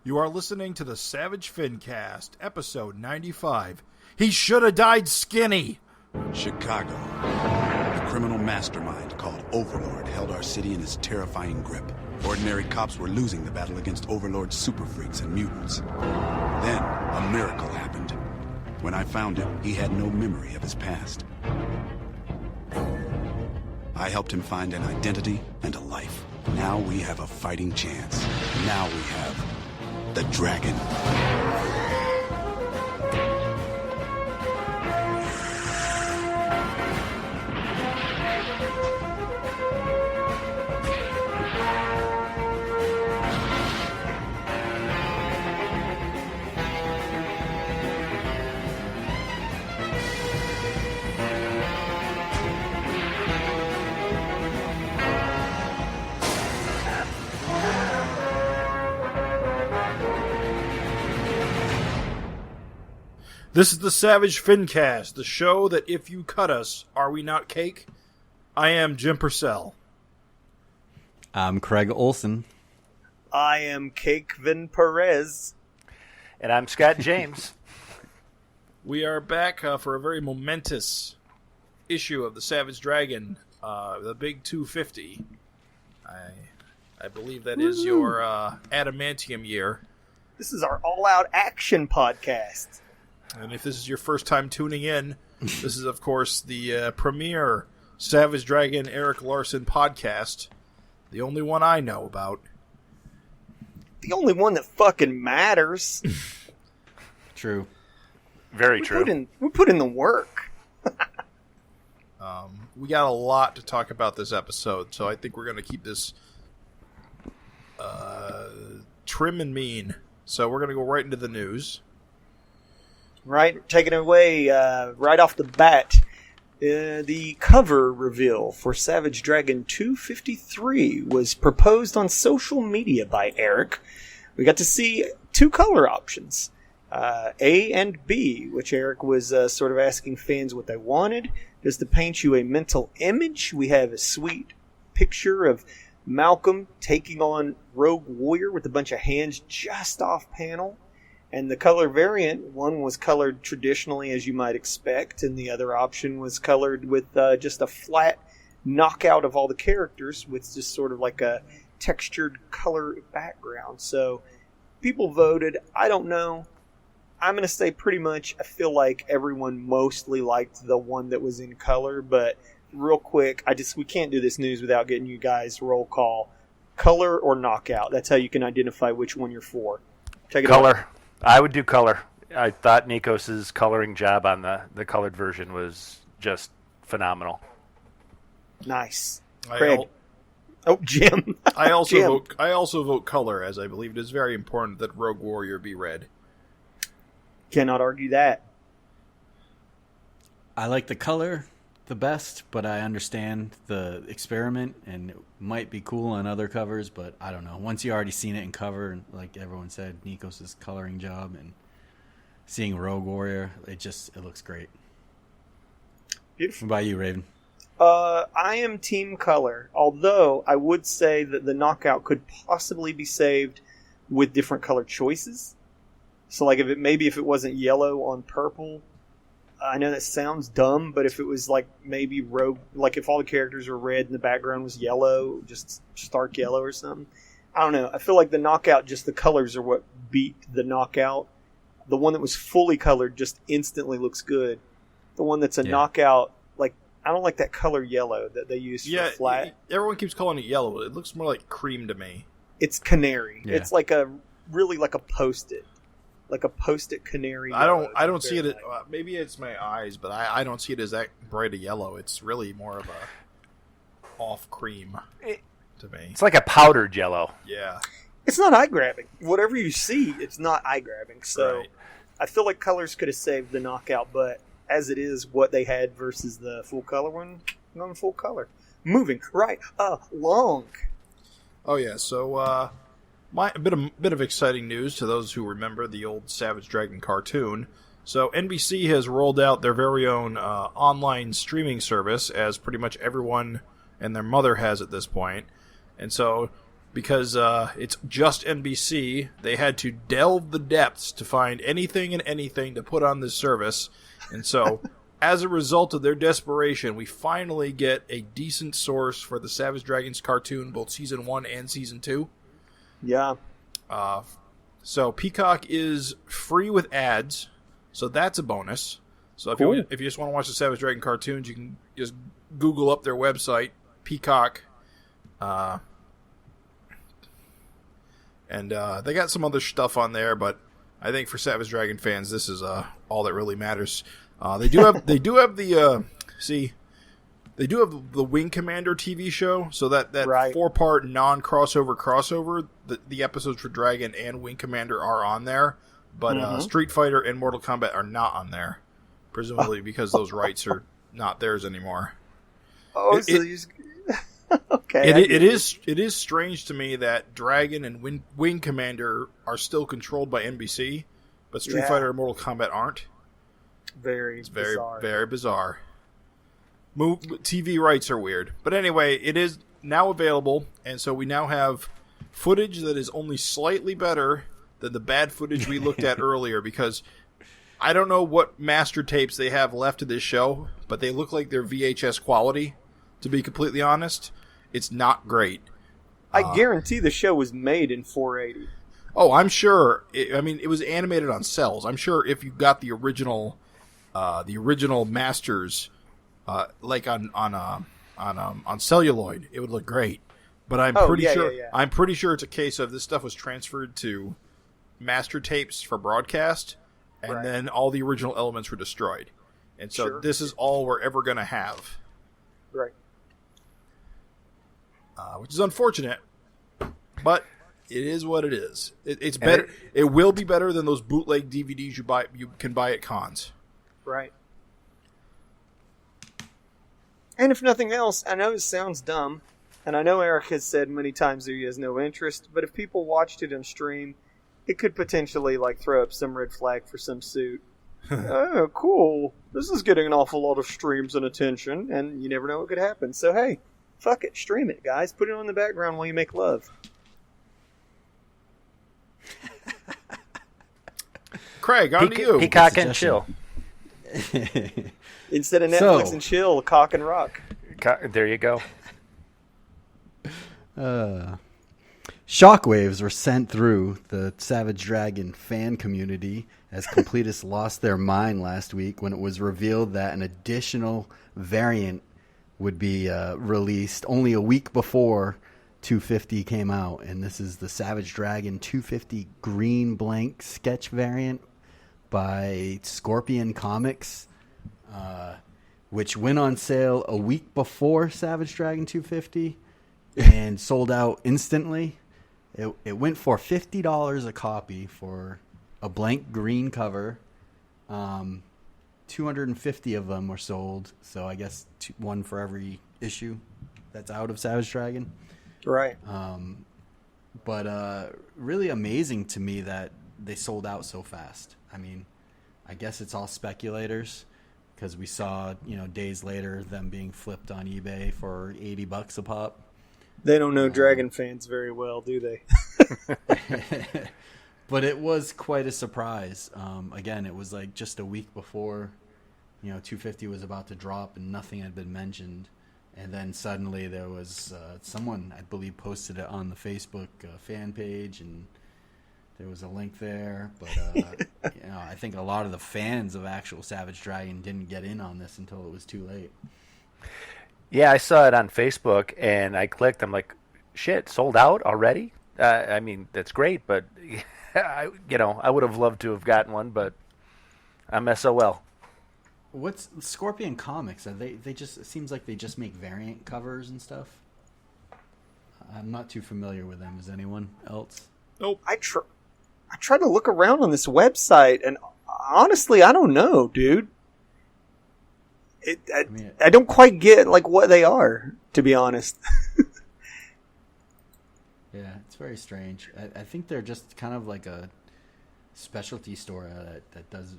You are listening to the Savage FINcast, episode 95. He should have died skinny. Chicago. A criminal mastermind called Overlord held our city in his terrifying grip. Ordinary cops were losing the battle against Overlord's super freaks and mutants. Then, a miracle happened. When I found him, he had no memory of his past. I helped him find an identity and a life. Now we have a fighting chance. Now we have the dragon. This is the Savage FINcast, the show that if you cut us, are we not cake? I am Jim Purcell. I'm Craig Olson. I am Cake Vin Perez. And I'm Scott James. We are back for a very momentous issue of the Savage Dragon, the Big 250. I believe that is your adamantium year. This is our all-out action podcast. And if this is your first time tuning in, this is, of course, the premier Savage Dragon Eric Larson podcast. The only one I know about. The only one that fucking matters. True. Very true. We put in the work. We got a lot to talk about this episode, so I think we're going to keep this trim and mean. So we're going to go right into the news. Right, taking it away right off the bat. The cover reveal for Savage Dragon 253 was proposed on social media by Eric. We got to see two color options, A and B, which Eric was sort of asking fans what they wanted. Just to paint you a mental image, we have a sweet picture of Malcolm taking on Rogue Warrior with a bunch of hands just off panel. And the color variant, one was colored traditionally as you might expect, and the other option was colored with just a flat knockout of all the characters with just sort of like a textured color background. So people voted. I don't know. I'm going to say pretty much I feel like everyone mostly liked the one that was in color, but real quick, we can't do this news without getting you guys roll call. Color or knockout? That's how you can identify which one you're for. Take it Color. away. I would do color. I thought Nikos' coloring job on the colored version was just phenomenal. Nice. Craig. Jim. I also Jim. vote color, as I believe it is very important that Rogue Warrior be red. Cannot argue that. I like the color the best, but I understand the experiment, and it might be cool on other covers, but I don't know. Once you already seen it in cover, and like everyone said, Nikos' coloring job, and seeing Rogue Warrior, it looks great. Beautiful. What about you, Raven? I am team color, although I would say that the knockout could possibly be saved with different color choices. So like if it wasn't yellow on purple, I know that sounds dumb, but if it was like maybe rogue, like if all the characters were red and the background was yellow, just stark yellow or something. I don't know. I feel like the knockout, just the colors are what beat the knockout. The one that was fully colored just instantly looks good. The one that's a knockout, like I don't like that color yellow that they use for flat. Everyone keeps calling it yellow. It looks more like cream to me. It's canary. Yeah. It's like really like a Post-it. Like a Post-it canary. I don't see it. Maybe it's my eyes, but I don't see it as that bright a yellow. It's really more of a off cream to me. It's like a powdered yellow. Yeah. It's not eye grabbing. Whatever you see, it's not eye grabbing. So right. I feel like colors could have saved the knockout, but as it is, what they had versus the full color one, non full color. Moving right along. Oh yeah. So a bit of exciting news to those who remember the old Savage Dragon cartoon. So NBC has rolled out their very own online streaming service, as pretty much everyone and their mother has at this point. And so because it's just NBC. They had to delve the depths to find anything and anything to put on this service. And so, as a result of their desperation, we finally get a decent source for the Savage Dragons cartoon, both Season 1 and Season 2. Yeah. So Peacock is free with ads, so that's a bonus. So if Cool. you just want to watch the Savage Dragon cartoons, you can just Google up their website, Peacock, and they got some other stuff on there. But I think for Savage Dragon fans, this is all that really matters. They do have the Wing Commander TV show, so that Right. 4-part crossover. The episodes for Dragon and Wing Commander are on there, but Street Fighter and Mortal Kombat are not on there, presumably because those rights are not theirs anymore. Oh, okay. It is strange to me that Dragon and Wing Commander are still controlled by NBC, but Street Fighter and Mortal Kombat aren't. It's Very, bizarre. very bizarre. TV rights are weird. But anyway, it is now available, and so we now have footage that is only slightly better than the bad footage we looked at earlier, because I don't know what master tapes they have left of this show, but they look like they're VHS quality, to be completely honest. It's not great. I guarantee the show was made in 480. Oh, I'm sure. It was animated on cells. I'm sure if you got the original masters, like on celluloid, it would look great. But I'm pretty sure it's a case of this stuff was transferred to master tapes for broadcast, and then all the original elements were destroyed. And so this is all we're ever going to have. Right. Which is unfortunate, but it is what it is. It's better. It will be better than those bootleg DVDs you can buy at cons. Right. And if nothing else, I know it sounds dumb, and I know Eric has said many times that he has no interest, but if people watched it on stream, it could potentially throw up some red flag for some suit. Oh, cool. This is getting an awful lot of streams and attention, and you never know what could happen. So hey, fuck it, stream it, guys. Put it on the background while you make love. Craig, on to you. Peacock and chill. Instead of Netflix and chill, cock and rock. There you go. Shockwaves were sent through the Savage Dragon fan community as completists lost their mind last week when it was revealed that an additional variant would be released only a week before 250 came out. And this is the Savage Dragon 250 green blank sketch variant by Scorpion Comics, which went on sale a week before Savage Dragon 250 and sold out instantly. It went for $50 a copy for a blank green cover. 250 of them were sold, so I guess one for every issue that's out of Savage Dragon. Right. But really amazing to me that they sold out so fast. I mean, I guess it's all speculators, because we saw, days later them being flipped on eBay for $80 a pop. They don't know Dragon fans very well, do they? But it was quite a surprise. Again, it was just a week before, 250 was about to drop and nothing had been mentioned. And then suddenly there was someone, I believe, posted it on the Facebook fan page, and there was a link there. But I think a lot of the fans of actual Savage Dragon didn't get in on this until it was too late. Yeah, I saw it on Facebook, and I clicked. I'm like, shit, sold out already? That's great, but I would have loved to have gotten one, but I'm SOL. What's Scorpion Comics? Are they just? It seems like they just make variant covers and stuff. I'm not too familiar with them. Is anyone else? Nope. I tried to look around on this website, and honestly, I don't know, dude. I don't quite get what they are, to be honest. Yeah, it's very strange. I think they're just kind of like a specialty store that does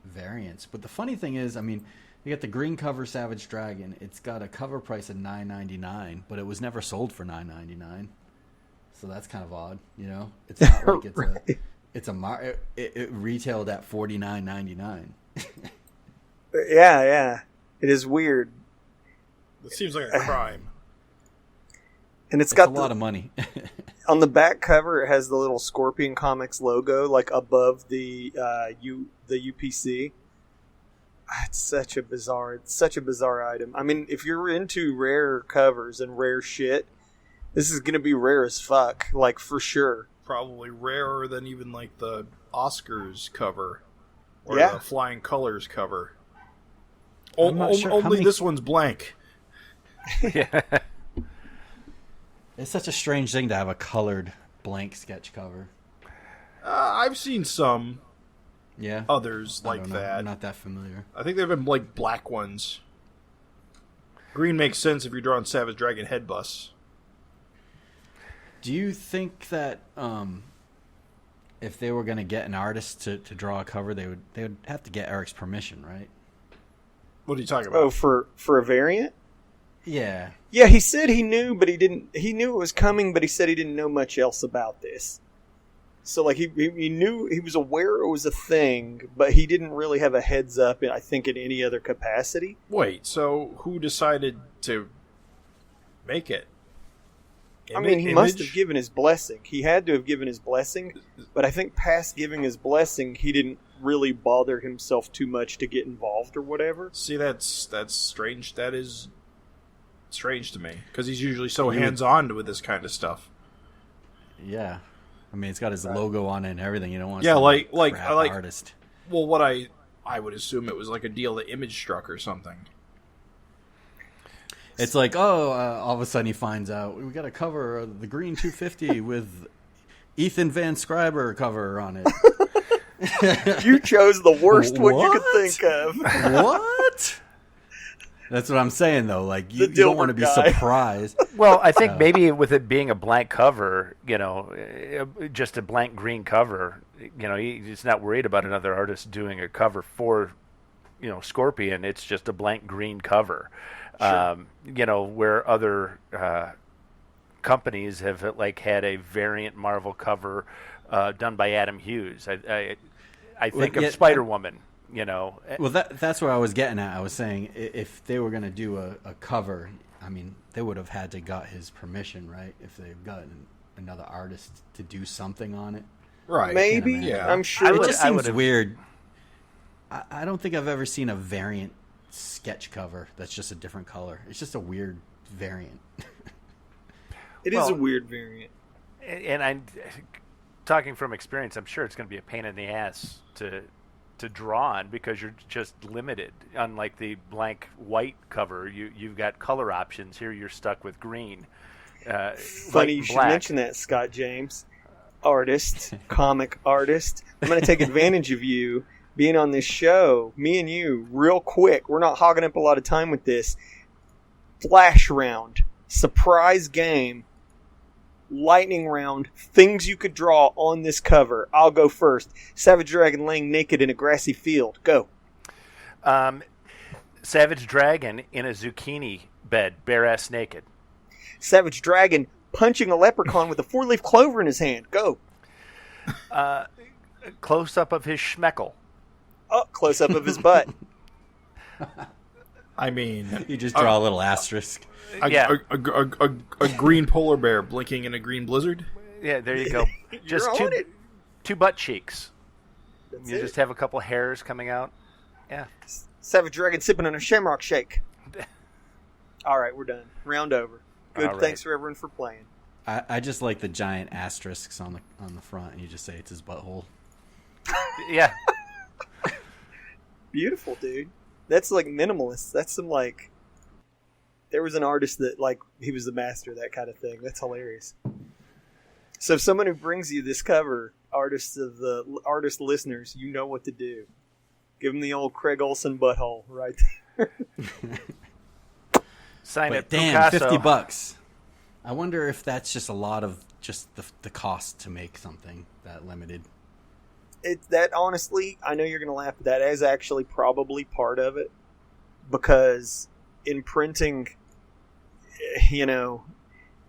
variants. But the funny thing is, you get the green cover Savage Dragon. It's got a cover price of $9.99, but it was never sold for $9.99. so that's kind of odd. You know, it's not like it's Right. it retailed at $49.99. Yeah. It is weird. It seems like a crime. And it's It's got a lot of money. on the back cover, it has the little Scorpion Comics logo, like above the UPC. It's such a bizarre item. I mean, if you're into rare covers and rare shit, this is gonna be rare as fuck, like for sure. Probably rarer than even like the Oscars cover or Yeah. the Flying Colors cover. I'm not sure how Only many- this one's blank. Yeah. It's such a strange thing to have a colored blank sketch cover. I've seen some Yeah, others I like don't know. that. I'm not that familiar. I think they've been like black ones. Green makes sense if you're drawing Savage Dragon head busts. Do you think that if they were going to get an artist to draw a cover, they would have to get Eric's permission, right? What are you talking about? Oh, for a variant? Yeah. Yeah, he said he knew, but he didn't. He knew it was coming, but he said he didn't know much else about this. So, like, he knew, he was aware it was a thing, but he didn't really have a heads up, I think, in any other capacity. Wait, so who decided to make it? I mean, he must Image? have given his blessing. He had to have given his blessing, but I think past giving his blessing, he didn't really bother himself too much to get involved or whatever. See, that's strange. That is strange to me because he's usually so hands-on with this kind of stuff. Yeah. I mean, it's got his logo on it and everything. You don't want Yeah, some like crap artist. Well, what I would assume it was like a deal that Image struck or something. It's like, all of a sudden he finds out we got a cover of the Green 250 with Ethan Van Scriber cover on it. You chose the worst one you could What? think of. What? That's what I'm saying, though. Like, you The don't want to Dilbert be guy. surprised. Well, I think maybe with it being a blank cover, just a blank green cover, he's not worried about another artist doing a cover for, Scorpion. It's just a blank green cover. Sure. Where other companies have had a variant Marvel cover done by Adam Hughes. I think Well, yeah, of Spider-Woman. Well, that's where I was getting at. I was saying if they were going to do a cover, I mean, they would have had to got his permission, right? If they've gotten another artist to do something on it. Right. Maybe. Yeah. I'm sure. It just I seems would've- weird. I don't think I've ever seen a variant sketch cover that's just a different color. It's just a weird variant. It is Well, a weird variant. And I'm talking from experience. I'm sure it's going to be a pain in the ass to draw on because you're just limited. Unlike the blank white cover, you've got color options. Here you're stuck with green. Funny white you and should black. mention that, Scott James. Artist, comic artist. I'm going to take advantage of you being on this show. Me and you, real quick. We're not hogging up a lot of time with this. Flash round. Surprise game. Lightning round. Things you could draw on this cover. I'll go first. Savage Dragon laying naked in a grassy field. Go. Savage Dragon in a zucchini bed, bare ass naked. Savage Dragon punching a leprechaun with a 4-leaf clover in his hand. Go. Close up of his schmeckle. Oh, close up of his butt. I mean, You just draw a little asterisk. a green polar bear blinking in a green blizzard. Yeah, there you go. Just on it. two butt cheeks. That's You it. just have a couple hairs coming out. Yeah. Savage Dragon sipping on a shamrock shake. All right, we're done. Round over. Good. All right. Thanks for everyone for playing. I just like the giant asterisks on the front, and you just say it's his butthole. Yeah. Beautiful, dude. That's like minimalist. That's some like. There was an artist that like he was the master of that kind of thing. That's hilarious. So if someone who brings you this cover, artists listeners, you know what to do. Give them the old Craig Olsen butthole right there. Sign But it. damn, Picasso. $50. I wonder if that's just a lot of just the cost to make something that limited. That honestly, I know you're going to laugh, but that is actually probably part of it, because in printing,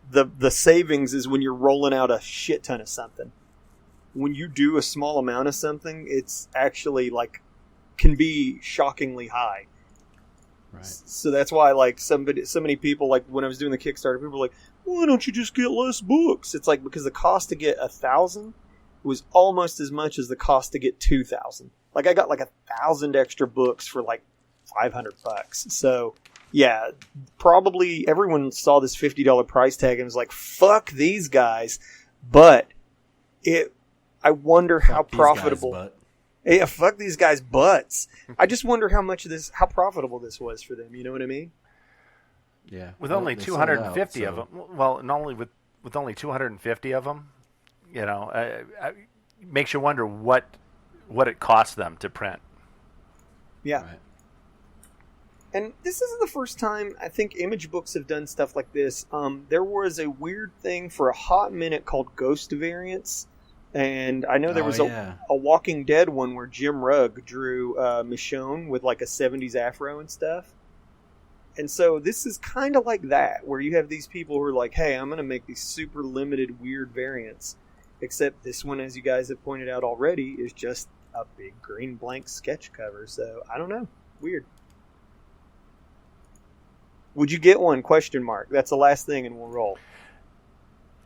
the savings is when you're rolling out a shit ton of something. When you do a small amount of something, it's actually like can be shockingly high. Right. So that's why like so many people, like when I was doing the Kickstarter, people were like, why don't you just get less books? It's like because the cost to get 1,000 was almost as much as the cost to get 2,000. Like I got like 1,000 extra books for like $500. So yeah, probably everyone saw this $50 price tag and was like, fuck these guys. But I wonder how profitable. Yeah, fuck these guys' butts. I just wonder how profitable this was for them. You know what I mean? Yeah. With only 250 of them. Well, not only with only 250 of them, you know, makes you wonder what it costs them to print. Yeah. Right. And this isn't the first time I think image books have done stuff like this. There was a weird thing for a hot minute called Ghost Variants. And I know there was a Walking Dead one where Jim Rugg drew Michonne with like a 70s afro and stuff. And so this is kind of like that, where you have these people who are like, hey, I'm going to make these super limited weird variants. Except this one, as you guys have pointed out already, is just a big green blank sketch cover. So I don't know. Weird. Would you get one? Question mark. That's the last thing and we'll roll.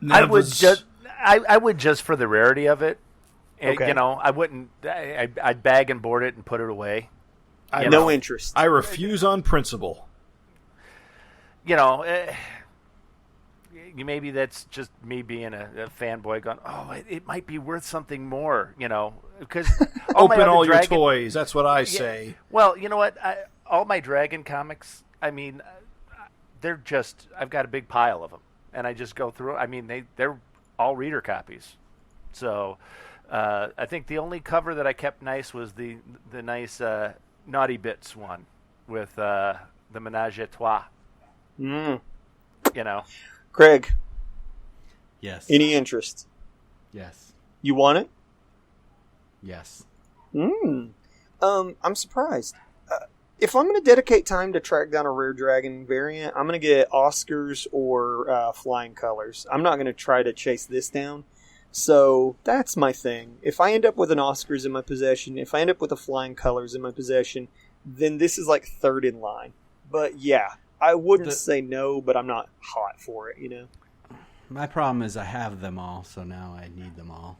I would just for the rarity of it. Okay. You know, I wouldn't. I'd bag and board it and put it away. No interest. I refuse on principle. You know, maybe that's just me being a fanboy going, oh, it might be worth something more. You know, because open all your toys. That's what I say. Well, you know what? All my Dragon comics. I mean, they're just. I've got a big pile of them, and I just go through. I mean, they're all reader copies. So I think the only cover that I kept nice was the nice Naughty Bits one with the Ménage à Trois. You know, Craig. Yes. Any interest? Yes. You want it? Yes. I'm surprised. If I'm going to dedicate time to track down a Rare Dragon variant, I'm going to get Oscars or Flying Colors. I'm not going to try to chase this down. So that's my thing. If I end up with an Oscars in my possession, if I end up with a Flying Colors in my possession, then this is like third in line. But yeah, I wouldn't say no, but I'm not hot for it, you know? My problem is I have them all, so now I need them all.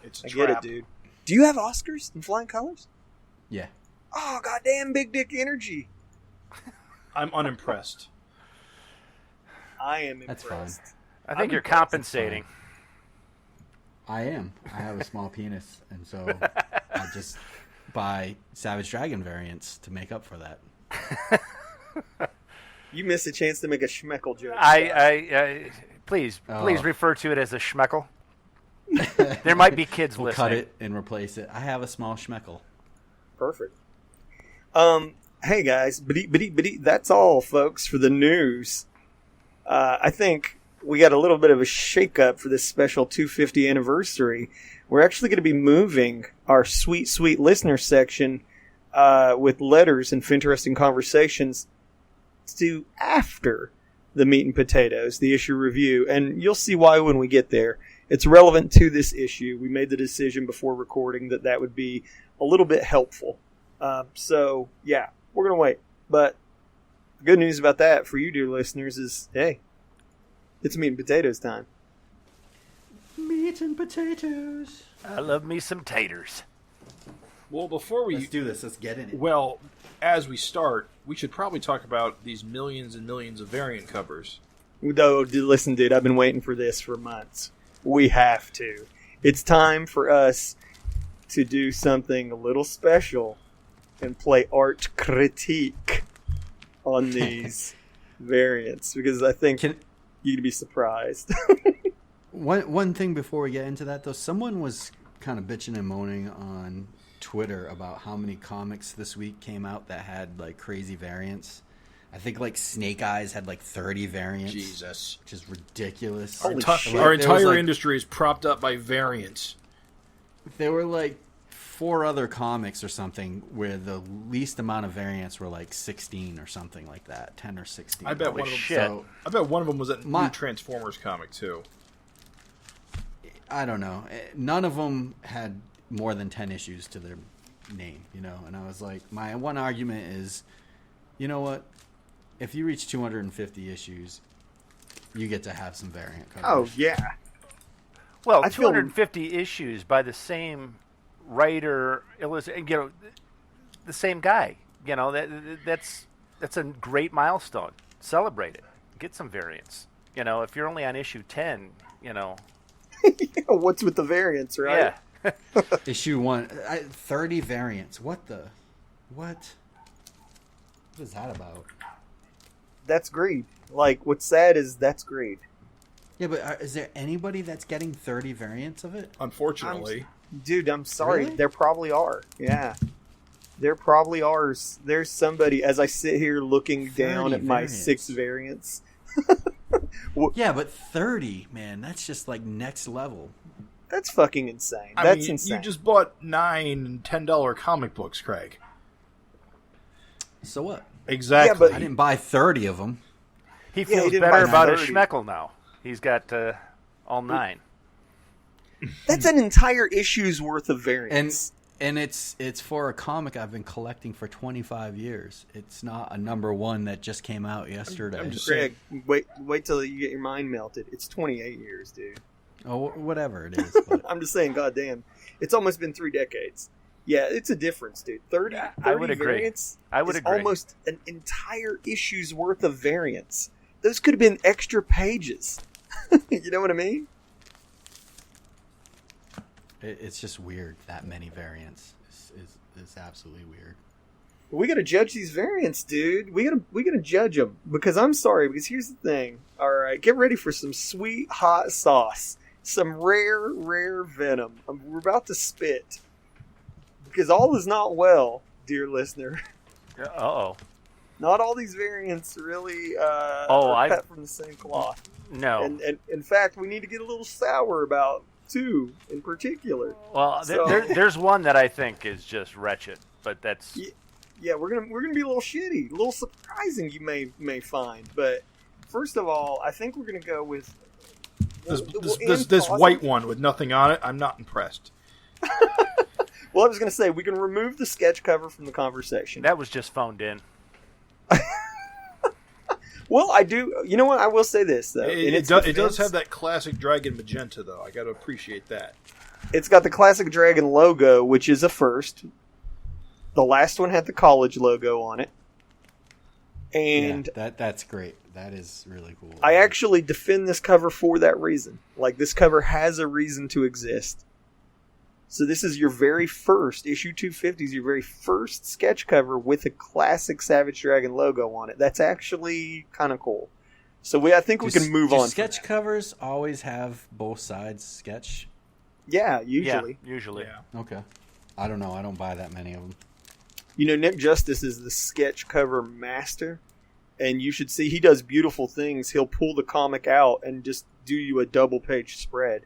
It's a I trap. get it, dude. Do you have Oscars in Flying Colors? Yeah. Oh, goddamn big dick energy. I'm unimpressed. I am That's impressed. fine. I think you're compensating. I am. I have a small penis, and so I just buy Savage Dragon variants to make up for that. You missed a chance to make a schmeckle joke. Please refer to it as a schmeckle. There might be kids We'll listening. cut it and replace it. I have a small schmeckle. Perfect. Hey guys, that's all, folks, for the news. I think we got a little bit of a shake-up for this special 250 anniversary. We're actually going to be moving our sweet, sweet listener section with letters and FINteresting conversations to after the meat and potatoes, the issue review, and you'll see why when we get there. It's relevant to this issue. We made the decision before recording that would be a little bit helpful. So, yeah, we're going to wait. But the good news about that for you, dear listeners, is, hey, it's meat and potatoes time. Meat and potatoes. I love me some taters. Well, before we Let's do this. Let's get in it. Well, as we start, we should probably talk about these millions and millions of variant covers. Though, listen, dude, I've been waiting for this for months. We have to. It's time for us to do something a little special and play art critique on these variants, because I think you'd be surprised. One thing before we get into that, though, someone was kind of bitching and moaning on Twitter about how many comics this week came out that had like crazy variants. I think like Snake Eyes had like 30 variants. Jesus. Which is ridiculous. Our entire industry is propped up by variants. There were like 4 other comics or something where the least amount of variants were like 16 or something like that, 10 or 16. I bet Holy one of them. shit. So, I bet one of them was that new Transformers comic too. I don't know. None of them had more than 10 issues to their name, you know. And I was like, my one argument is, you know what? If you reach 250 issues, you get to have some variant covers. Oh yeah. Well, I feel- 250 issues by the same writer, the same guy. You know, that's a great milestone. Celebrate it. Get some variants. You know, if you're only on issue 10, you know. What's with the variants, right? Yeah. Issue 1, 30 variants. What? What is that about? That's greed. Like, what's sad is that's greed. Yeah, but is there anybody that's getting 30 variants of it? Unfortunately, Dude, I'm sorry. Really? There probably are. Yeah. There probably are. There's somebody, as I sit here looking down 30 at my variants. 6 variants. Yeah, but 30, man, that's just like next level. That's fucking insane. I That's mean, insane. you just bought 9 $10 comic books, Craig. So what? Exactly. Yeah, I didn't buy 30 of them. He he feels didn't better buy about his 30. schmeckle now. He's got all 9. That's an entire issue's worth of variants. And it's for a comic I've been collecting for 25 years. It's not a number 1 that just came out yesterday. I'm just Greg, wait till you get your mind melted. It's 28 years, dude. Oh, whatever it is. But I'm just saying, goddamn. It's almost been 3 decades. Yeah, it's a difference, dude. 30 I would agree. variants I would is agree. almost an entire issue's worth of variants. Those could have been extra pages. You know what I mean? it's just weird. That many variants is absolutely weird. We gotta judge these variants, dude. We gotta judge them because I'm sorry. Because here's the thing. All right, get ready for some sweet hot sauce, some rare venom. We're about to spit because all is not well, dear listener. Uh-oh. Not all these variants really are cut from the same cloth. No. And in fact, we need to get a little sour about 2 in particular. Well, So- there's one that I think is just wretched, but that's Yeah, we're gonna be a little shitty, a little surprising. You may find, but first of all, I think we're gonna go with this white one with nothing on it. I'm not impressed. Well, I was gonna say we can remove the sketch cover from the conversation. that was just phoned in. Well, I do. You know what? I will say this though. In It its does defense, have that classic dragon magenta, though. I got to appreciate that. It's got the classic dragon logo, which is a first. The last one had the college logo on it, and Yeah, that's great. That is really cool. I actually defend this cover for that reason. Like, this cover has a reason to exist. So this is your very first, issue 250 is your very first sketch cover with a classic Savage Dragon logo on it. That's actually kind of cool. So I think we can move do on. Sketch from that. covers always have both sides sketch? Yeah, usually. Yeah, usually. Yeah. Okay. I don't know. I don't buy that many of them. You know, Nick Justice is the sketch cover master. And you should see, he does beautiful things. He'll pull the comic out and just do you a double page spread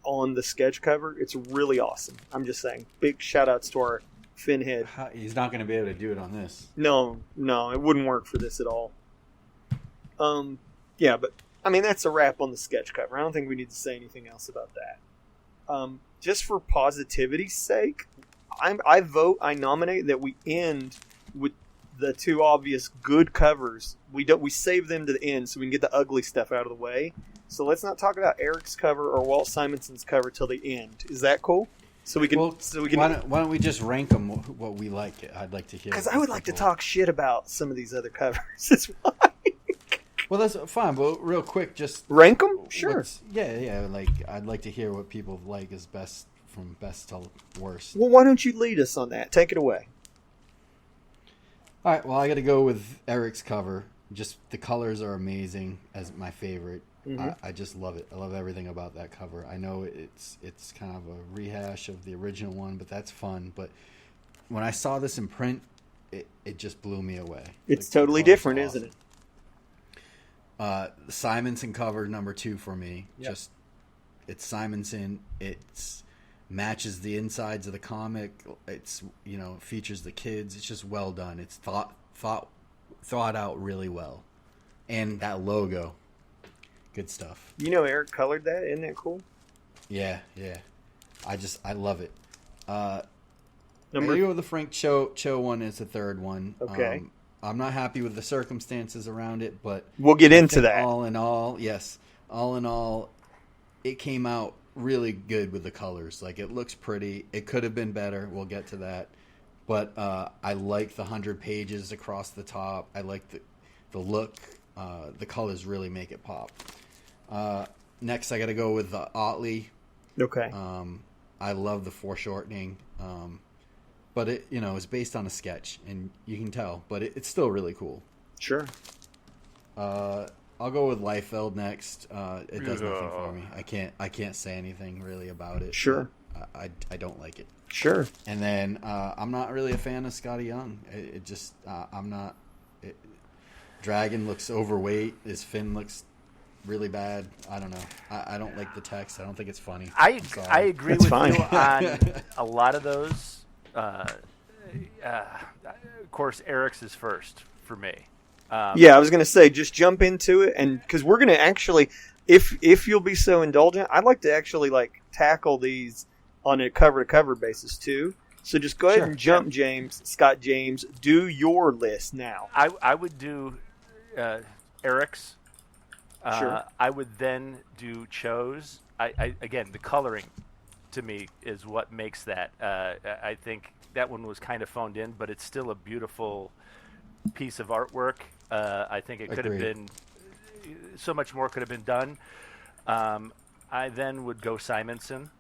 on the sketch cover. It's really awesome. I'm just saying. Big shout outs to our Finn head. He's not going to be able to do it on this. No, it wouldn't work for this at all. Yeah, but I mean, that's a wrap on the sketch cover. I don't think we need to say anything else about that. Just for positivity's sake, I nominate that we end with the 2 obvious good covers. We save them to the end so we can get the ugly stuff out of the way. So let's not talk about Eric's cover or Walt Simonson's cover till the end. Is that cool? So we can. Why don't we just rank them what we like? I'd like to hear. Because I would like to talk shit about some of these other covers. That's why. Well, that's fine. But real quick, just Rank them? Sure. Yeah. Like, I'd like to hear what people like is best from best to worst. Well, why don't you lead us on that? Take it away. All right. Well, I got to go with Eric's cover. Just the colors are amazing as my favorite. Mm-hmm. I just love it. I love everything about that cover. I know it's kind of a rehash of the original one, but that's fun. But when I saw this in print, it just blew me away. It's The totally color's different, awesome. isn't it? Simonson cover number 2 for me. Yep. Just it's Simonson. It's matches the insides of the comic. It's, features the kids. It's just well done. It's thought out really well. And that logo, good stuff. Eric colored that. Isn't that cool? Yeah. I love it. Number I go with the Frank Cho one as the third one. Okay. I'm not happy with the circumstances around it, but we'll get into that. All in all, it came out really good with the colors. Like, it looks pretty. It could have been better. We'll get to that. But I like the 100 pages across the top. I like the look. The colors really make it pop. Next, I got to go with the Otley. Okay. I love the foreshortening. But it, it's based on a sketch, and you can tell. But it's still really cool. Sure. I'll go with Liefeld next. It does nothing for me. I can't say anything really about it. Sure. I don't like it. Sure. And then I'm not really a fan of Scotty Young. I'm not. Dragon looks overweight. His fin looks really bad. I don't know. I don't like the text. I don't think it's funny. I agree That's with fine. you on a lot of those. Of course, Eric's is first for me. Yeah, I was going to say, just jump into it, and because we're going to actually, if you'll be so indulgent, I'd like to actually tackle these on a cover-to-cover basis too. So just go ahead and jump, Scott James. Do your list now. I would do Eric's. Sure. I would then do Cho's. Again, the coloring to me is what makes that. I think that one was kind of phoned in, but it's still a beautiful piece of artwork. I think it could have been so much more could have been done. I then would go Simonson.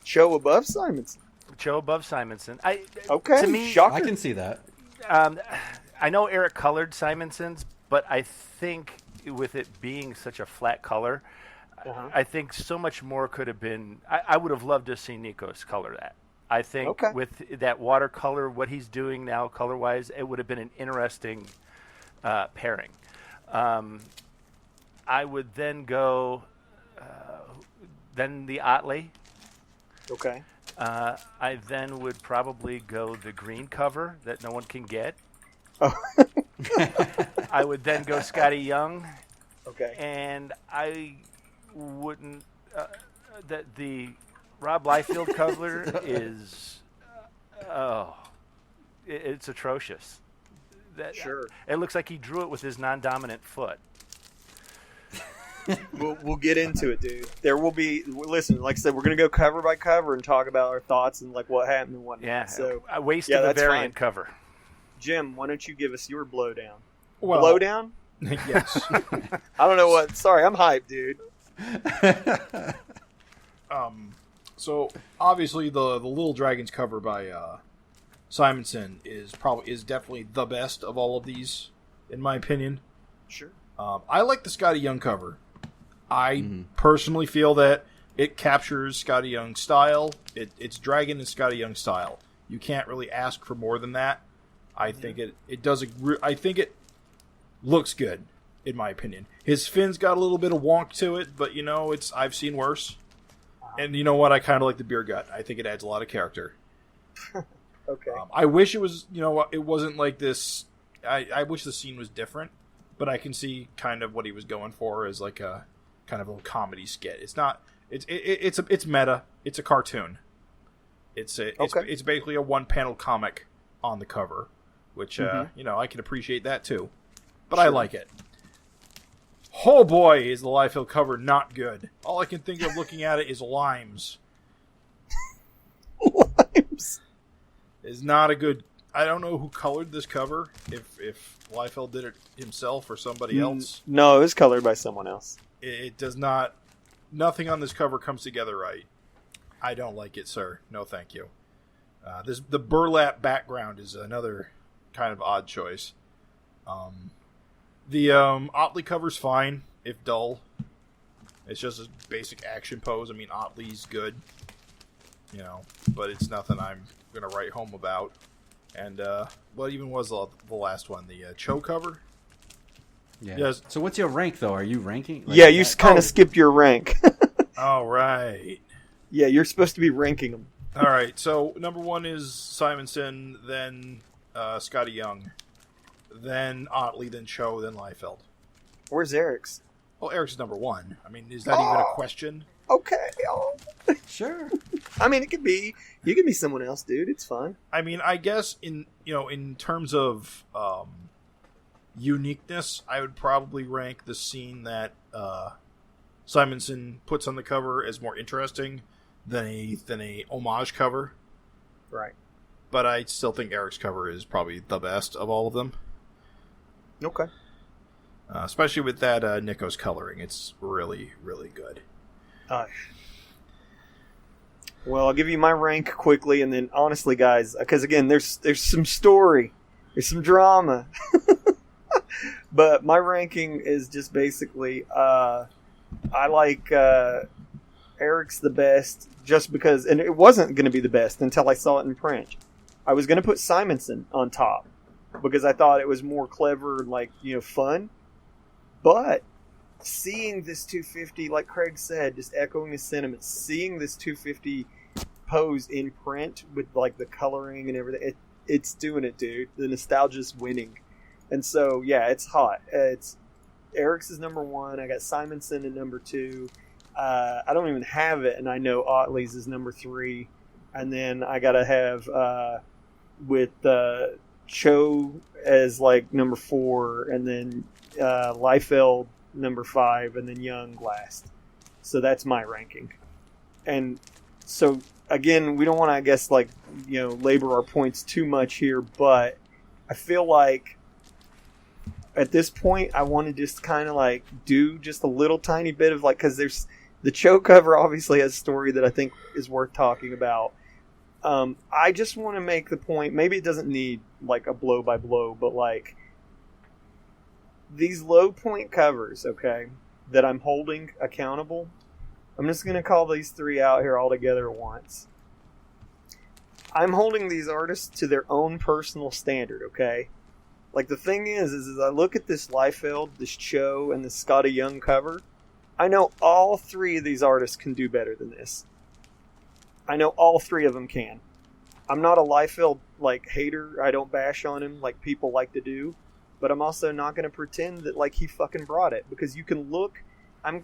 Cho above Simonson. Cho above Simonson. Okay. To me, shocker. I can see that. I know Eric colored Simonson's, but I think with it being such a flat color, I think so much more could have been. I would have loved to see Nikos color that. I think with that watercolor, what he's doing now color-wise, it would have been an interesting pairing. I would then go then the Otley. Okay. I then would probably go the green cover that no one can get. Oh. I would then go Scotty Young. Okay. And I wouldn't. The Rob Liefeld cover is. It's atrocious. Sure. It looks like he drew it with his non-dominant foot. We'll get into it, dude. There will be. Listen, like I said, we're going to go cover by cover and talk about our thoughts and what happened and whatnot. Yeah. So I wasted the variant cover. Jim, why don't you give us your blowdown? Well, Blowdown? Yes. I don't know what. Sorry, I'm hyped, dude. So obviously the Little Dragons cover by Simonson is definitely the best of all of these, in my opinion. Sure. I like the Scotty Young cover. I personally feel that it captures Scotty Young's style. It's Dragon and Scotty Young style. You can't really ask for more than that. I think it does. I think it looks good, in my opinion. His fin's got a little bit of wonk to it, but I've seen worse. And you know what? I kind of like the beer gut. I think it adds a lot of character. Okay. I wish it was. It wasn't like this. I wish the scene was different, but I can see kind of what he was going for as like a kind of a comedy skit. It's not. It's meta. It's a cartoon. It's basically a one-panel comic on the cover, which I can appreciate that too. But sure. I like it. Oh boy, is the Liefeld cover not good. All I can think of looking at it is limes. Limes? Is not a good... I don't know who colored this cover, if Liefeld did it himself or somebody else. No, it was colored by someone else. It does not... Nothing on this cover comes together right. I don't like it, sir. No, thank you. The burlap background is another kind of odd choice. The Otley cover's fine, if dull. It's just a basic action pose. I mean, Otley's good, but it's nothing I'm going to write home about. And what even was the last one? The Cho cover? Yeah. Yes. So what's your rank, though? Are you ranking? Yeah, you kind of skipped your rank. All right. Yeah, you're supposed to be ranking them. All right, so number 1 is Simonson, then Scotty Young, then Otley, then Cho, then Liefeld. Where's Eric's? Well, Eric's number 1. I mean, is that even a question? Okay. Oh. Sure. I mean, it could be. You could be someone else, dude. It's fine. I mean, I guess in terms of uniqueness, I would probably rank the scene that Simonson puts on the cover as more interesting than a homage cover. Right. But I still think Eric's cover is probably the best of all of them. Okay. Especially with that Nico's coloring. It's really, really good. Well, I'll give you my rank quickly, and then honestly, guys, because again, there's some story, there's some drama, but my ranking is just basically I like Eric's the best just because, and it wasn't going to be the best until I saw it in print. I was going to put Simonson on top because I thought it was more clever and like fun, but seeing this 250, like Craig said, just echoing his sentiments, seeing this 250 pose in print with like the coloring and everything, it's doing it, dude. The nostalgia's winning. And so, yeah, it's hot. It's Eric's is number 1. I got Simonson at number 2. I don't even have it, and I know Otley's is number 3. And then I got to have with Cho as like number 4, and then Liefeld number 5, and then Young last. So that's my ranking. And so again, we don't want to, I guess, like labor our points too much here, but I feel like at this point I want to just kind of like do just a little tiny bit of like, because there's the Cho cover obviously has a story that I think is worth talking about. I just want to make the point, maybe it doesn't need like a blow by blow, but like these low point covers, okay, that I'm holding accountable, I'm just going to call these 3 out here all together at once. I'm holding these artists to their own personal standard, okay? Like the thing is I look at this Liefeld, this Cho, and this Scotty Young cover, I know all 3 of these artists can do better than this. I know all 3 of them can. I'm not a Liefeld like hater. I don't bash on him like people like to do. But I'm also not going to pretend that like he fucking brought it, because you can look.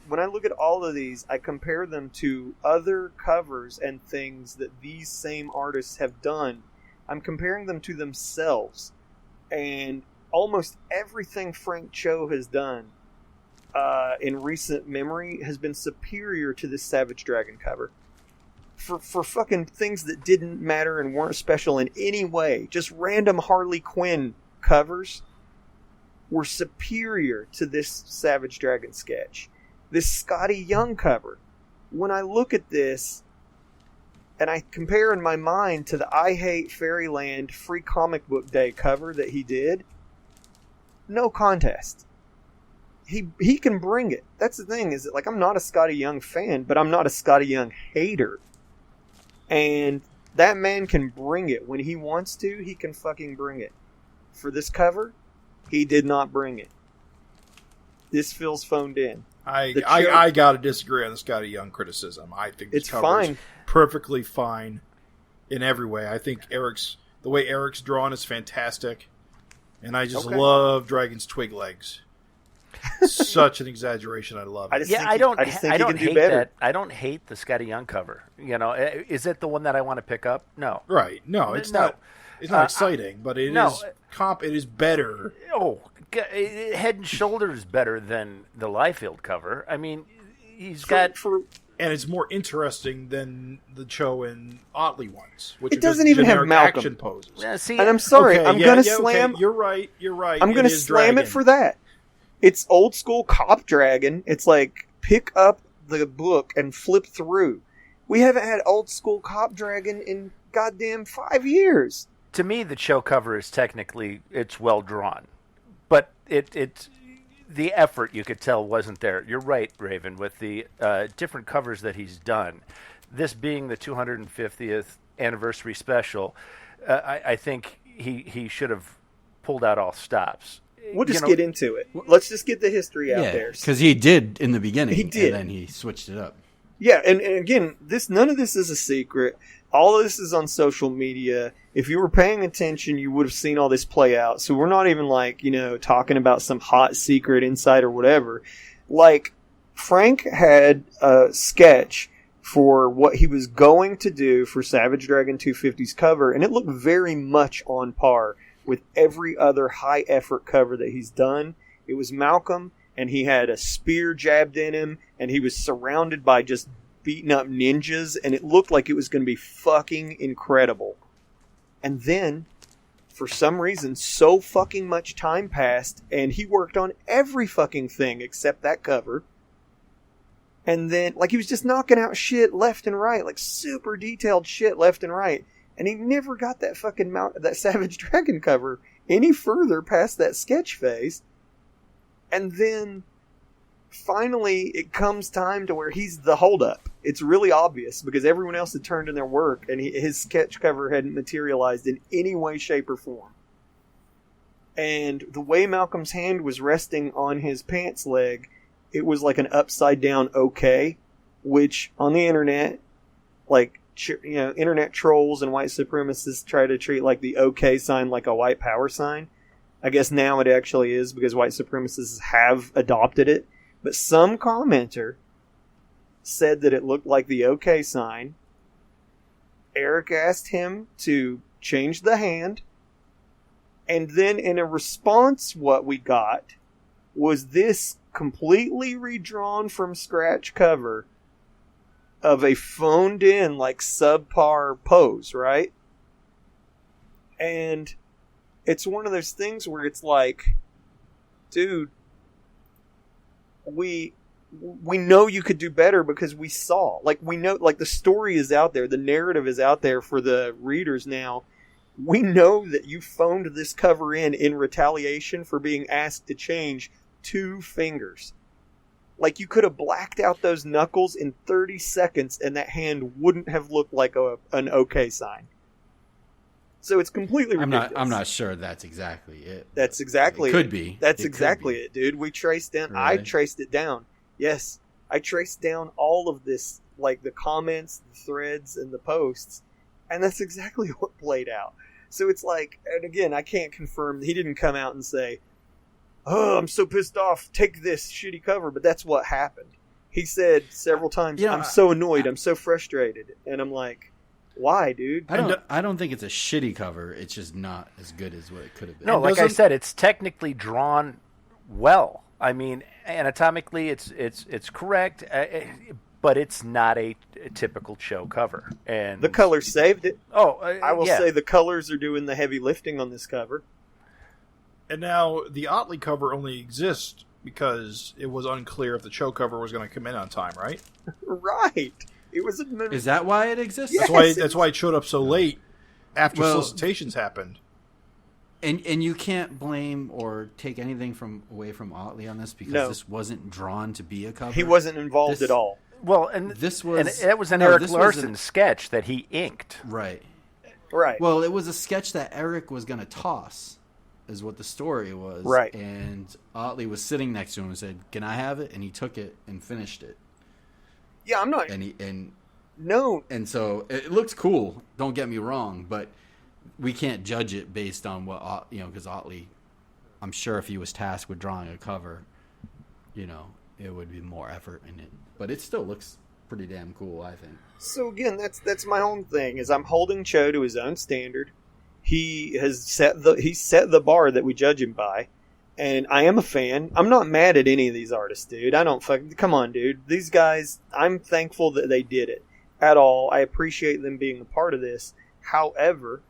When I look at all of these, I compare them to other covers and things that these same artists have done. I'm comparing them to themselves, and almost everything Frank Cho has done in recent memory has been superior to this Savage Dragon cover. For fucking things that didn't matter and weren't special in any way, just random Harley Quinn covers were superior to this Savage Dragon sketch. This Scotty Young cover, when I look at this and I compare in my mind to the I Hate Fairyland Free Comic Book Day cover that he did, no contest. He can bring it. That's the thing, is that like I'm not a Scotty Young fan, but I'm not a Scotty Young hater. And that man can bring it. When he wants to, he can fucking bring it. For this cover, he did not bring it. This feels phoned in. I gotta disagree on the Scotty Young criticism. I think this cover is perfectly fine in every way. I think the way Eric's drawn is fantastic, and I just love Dragon's twig legs. Such an exaggeration. I love it. I don't hate that. I don't hate the Scotty Young cover. Is it the one that I want to pick up? No. Right. No, it's not. It's not exciting, but it is better. Oh, head and shoulders better than the Liefeld cover. I mean, he's got... And it's more interesting than the Cho and Otley ones, which it doesn't even have Malcolm action poses. Yeah, see, and I'm sorry, okay, I'm gonna slam. Okay, you're right. I'm gonna slam it for that. It's old school Cop Dragon. It's like pick up the book and flip through. We haven't had old school Cop Dragon in goddamn 5 years. To me, the Cho cover is technically it's well drawn, but it's the effort you could tell wasn't there. You're right, Raven, with the different covers that he's done. This being the 250th anniversary special, I think he should have pulled out all stops. We'll just get into it. Let's just get the history out there. Because he did in the beginning. He did. And then he switched it up. Yeah, and again, none of this is a secret. All of this is on social media. If you were paying attention, you would have seen all this play out. So we're not even like, talking about some hot secret insight or whatever. Like, Frank had a sketch for what he was going to do for Savage Dragon 250's cover, and it looked very much on par with every other high effort cover that he's done. It was Malcolm, and he had a spear jabbed in him, and he was surrounded by just beaten up ninjas, and it looked like it was going to be fucking incredible. And then, for some reason, so fucking much time passed, and he worked on every fucking thing except that cover. And then, like, he was just knocking out shit left and right, like super detailed shit left and right. And he never got that fucking that Savage Dragon cover any further past that sketch phase. And then finally it comes time to where he's the holdup. It's really obvious because everyone else had turned in their work and his sketch cover hadn't materialized in any way, shape, or form. And the way Malcolm's hand was resting on his pants leg, it was like an upside down OK, which on the internet, like, internet trolls and white supremacists try to treat like the OK sign like a white power sign. I guess now it actually is because white supremacists have adopted it. But some commenter said that it looked like the OK sign. Eric asked him to change the hand. And then in a response, what we got was this completely redrawn from scratch cover of a phoned in, like, subpar pose, right? And it's one of those things where it's like, dude, we know you could do better because we saw. Like, we know, like, the story is out there. The narrative is out there for the readers now. We know that you phoned this cover in retaliation for being asked to change 2 fingers. Like, you could have blacked out those knuckles in 30 seconds and that hand wouldn't have looked like an OK sign. So it's completely ridiculous. I'm not sure that's exactly it. That's exactly it. Could be. That's exactly it, dude. We traced down. Really? I traced it down. Yes. I traced down all of this, like the comments, the threads, and the posts. And that's exactly what played out. So it's like, and again, I can't confirm. He didn't come out and say, "Oh, I'm so pissed off. Take this shitty cover." But that's what happened. He said several times, "I'm so annoyed. I'm so frustrated." And I'm like, why, dude? I don't think it's a shitty cover. It's just not as good as what it could have been. No, like I said, it's technically drawn well. I mean, anatomically, it's correct, but it's not a typical show cover. And the colors saved it. Oh, I will say the colors are doing the heavy lifting on this cover. And now the Otley cover only exists because it was unclear if the show cover was going to come in on time, right? Right. It was. Is that why it exists? Yes, that's why it showed up so late after solicitations happened. And you can't blame or take anything away from Otley on this because this wasn't drawn to be a cover. He wasn't involved at all. Well, and it was an Eric Larson sketch that he inked. Right. Well, it was a sketch that Eric was going to toss, is what the story was. Right. And Otley was sitting next to him and said, "Can I have it?" And he took it and finished it. Yeah, I'm not. No. And so it looks cool. Don't get me wrong, but we can't judge it based on what because Otley, I'm sure if he was tasked with drawing a cover, it would be more effort in it. But it still looks pretty damn cool, I think. So again, that's my own thing. Is I'm holding Cho to his own standard. He has set the bar that we judge him by. And I am a fan. I'm not mad at any of these artists, dude. Come on, dude. These guys, I'm thankful that they did it at all. I appreciate them being a part of this. However,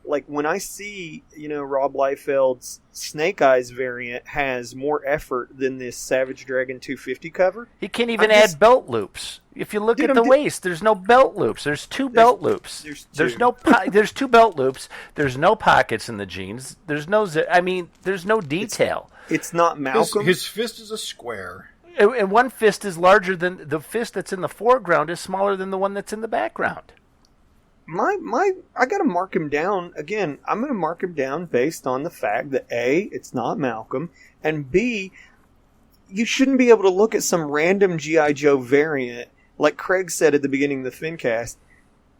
like when I see, Rob Liefeld's Snake Eyes variant has more effort than this Savage Dragon 250 cover. He can't even add belt loops. If you look at the waist, there's no belt loops. There's 2 belt loops. There's there's 2 belt loops. There's no pockets in the jeans. There's no there's no detail. It's not Malcolm. His fist is a square. And one fist is larger than the fist that's in the foreground is smaller than the one that's in the background. I gotta mark him down again. I'm gonna mark him down based on the fact that A, it's not Malcolm, and B, you shouldn't be able to look at some random G.I. Joe variant like Craig said at the beginning of the FinCast,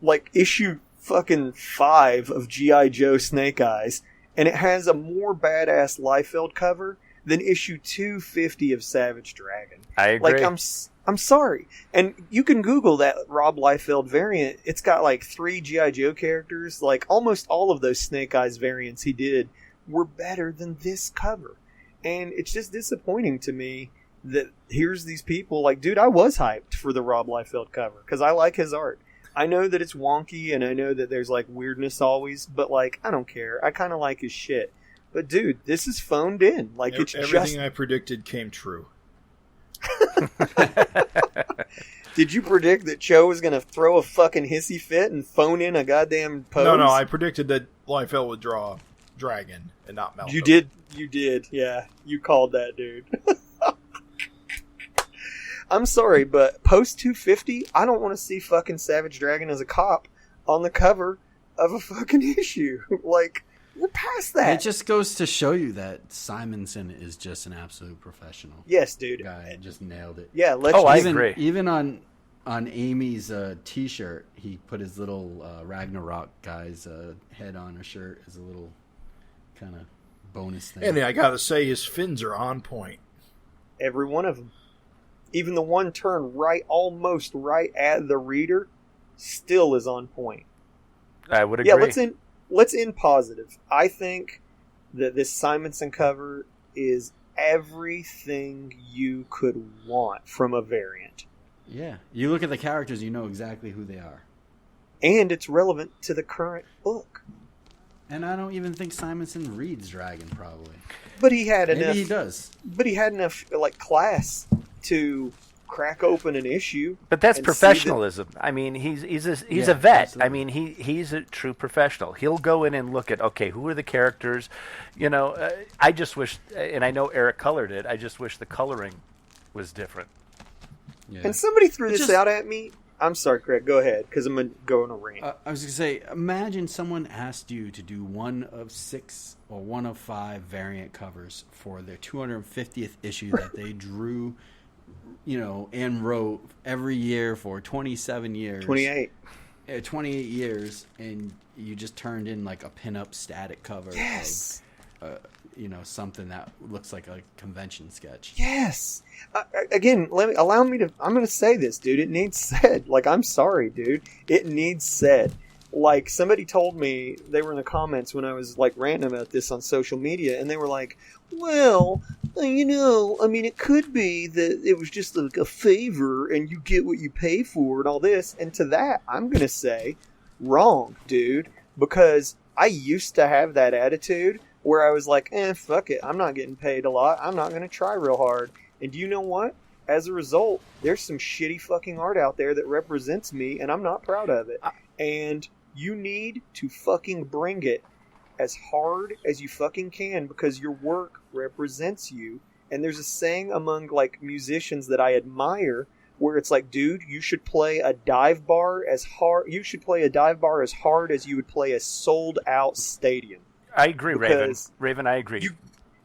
like issue fucking 5 of G.I. Joe Snake Eyes, and it has a more badass Liefeld cover than issue 250 of Savage Dragon. I agree. Like, I'm sorry. And you can Google that Rob Liefeld variant. It's got like 3 G.I. Joe characters. Like, almost all of those Snake Eyes variants he did were better than this cover. And it's just disappointing to me that here's these people. Like, dude, I was hyped for the Rob Liefeld cover because I like his art. I know that it's wonky and I know that there's like weirdness always, but like, I don't care. I kind of like his shit. But dude, this is phoned in. Like, it's everything I predicted came true. Did you predict that Cho was going to throw a fucking hissy fit and phone in a goddamn pose? No, I predicted that Liefeld would draw Dragon and not Malcolm. You did. Yeah, you called that, dude. I'm sorry, but post 250, I don't want to see fucking Savage Dragon as a cop on the cover of a fucking issue. Like, we're past that. It just goes to show you that Simonson is just an absolute professional. Yes, dude. Guy just nailed it. Yeah, I agree. Even on Amy's T-shirt, he put his little Ragnarok guy's head on her shirt as a little kind of bonus thing. And I gotta say, his fins are on point. Every one of them. Even the one turned right, almost right at the reader, still is on point. I would agree. Yeah, let's end positive. I think that this Simonson cover is everything you could want from a variant. Yeah. You look at the characters, you know exactly who they are. And it's relevant to the current book. And I don't even think Simonson reads Dragon, probably. But he had Maybe enough. he does. But he had enough like class to crack open an issue. But that's professionalism. I mean, he's a vet. Absolutely. I mean, he's a true professional. He'll go in and look at, okay, who are the characters? You know, I just wish, and I know Eric colored it, I just wish the coloring was different. Yeah. And somebody threw this out at me. I'm sorry, Craig. Go ahead, because I'm going to go on a rant. I was going to say, imagine someone asked you to do one of 6 or one of 5 variant covers for their 250th issue that they drew, and wrote every year for 27 years. 28. 28 years, and you just turned in like a pinup static cover. Yes. Of, something that looks like a convention sketch. Yes. Again, I'm going to say this, dude. It needs said. Like, I'm sorry, dude. It needs said. Like, somebody told me, they were in the comments when I was, like, ranting about this on social media, and they were like, well, it could be that it was just like a favor, and you get what you pay for, and all this. And to that, I'm going to say, wrong, dude. Because I used to have that attitude where I was like, fuck it. I'm not getting paid a lot. I'm not going to try real hard. And do you know what? As a result, there's some shitty fucking art out there that represents me, and I'm not proud of it. And you need to fucking bring it as hard as you fucking can, because your work represents you. And there's a saying among, like, musicians that I admire where it's like, dude, you should play a dive bar as hard. You should play a dive bar as hard as you would play a sold out stadium. I agree, Raven. Because Raven, I agree.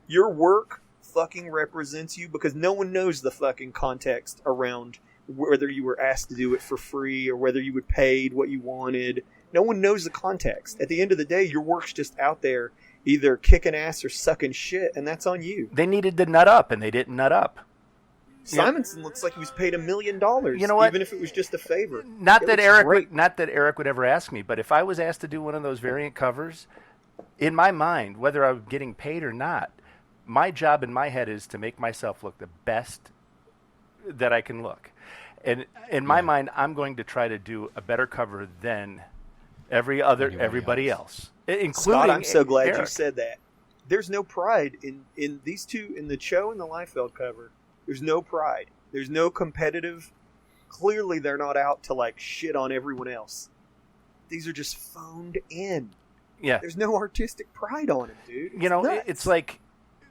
Your work fucking represents you, because no one knows the fucking context around whether you were asked to do it for free or whether you were paid what you wanted. No one knows the context. At the end of the day, your work's just out there either kicking ass or sucking shit, and that's on you. They needed to nut up, and they didn't nut up. Simonson looks like he was paid $1 million. You know what? Even if it was just a favor. Not that Eric would ever ask me, but if I was asked to do one of those variant covers, in my mind, whether I'm getting paid or not, my job in my head is to make myself look the best that I can look. And in my mind, I'm going to try to do a better cover than everybody else. Including Scott, I'm so glad Eric. you said that. There's no pride in these two, in the Cho and the Liefeld cover. There's no pride. There's no competitive. Clearly, they're not out to like shit on everyone else. These are just phoned in. Yeah. There's no artistic pride on it, dude. It's like,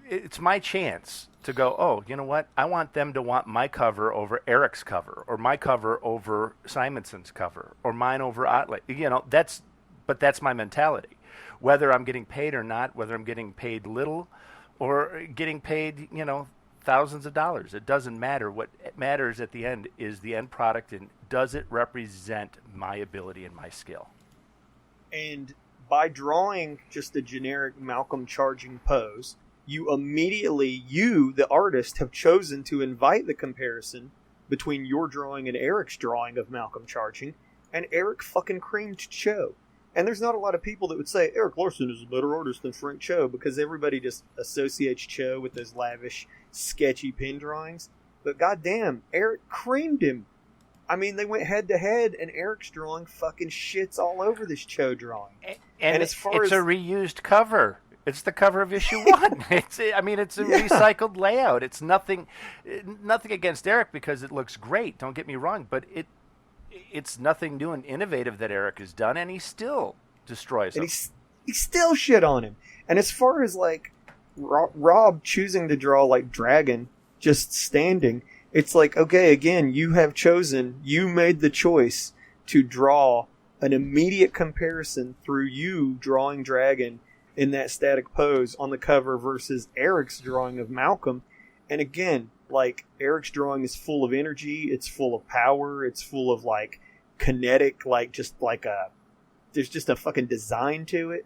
it's my chance to go, oh, you know what? I want them to want my cover over Eric's cover, or my cover over Simonson's cover, or mine over Otley. But that's my mentality. Whether I'm getting paid or not, whether I'm getting paid little or getting paid, thousands of dollars. It doesn't matter. What matters at the end is the end product, and does it represent my ability and my skill? And by drawing just a generic Malcolm charging pose, you immediately, the artist, have chosen to invite the comparison between your drawing and Eric's drawing of Malcolm charging, and Eric fucking creamed Cho. And there's not a lot of people that would say Eric Larson is a better artist than Frank Cho, because everybody just associates Cho with those lavish, sketchy pen drawings. But goddamn, Eric creamed him. I mean, they went head to head, and Eric's drawing fucking shits all over this Cho drawing. And it's a reused cover. It's the cover of issue 1. It's a recycled layout. It's nothing against Eric, because it looks great. Don't get me wrong, but it's nothing new and innovative that Eric has done, and he still destroys him. He still shit on him. And as far as like Rob choosing to draw like Dragon just standing, it's like, okay, again, you made the choice to draw an immediate comparison through you drawing Dragon in that static pose on the cover versus Eric's drawing of Malcolm. And again, like, Eric's drawing is full of energy, it's full of power, it's full of like kinetic, like just like there's just a fucking design to it.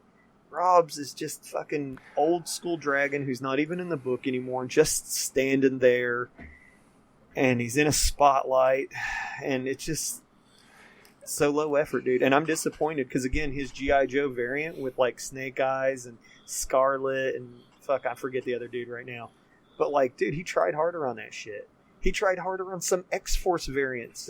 Rob's is just fucking old school Dragon who's not even in the book anymore, just standing there, and he's in a spotlight, and it's just so low effort, dude. And I'm disappointed because, again, his G.I. Joe variant with like Snake Eyes and Scarlet and I forget the other dude right now, but like, dude, he tried harder on that shit. He tried harder on some X-Force variants,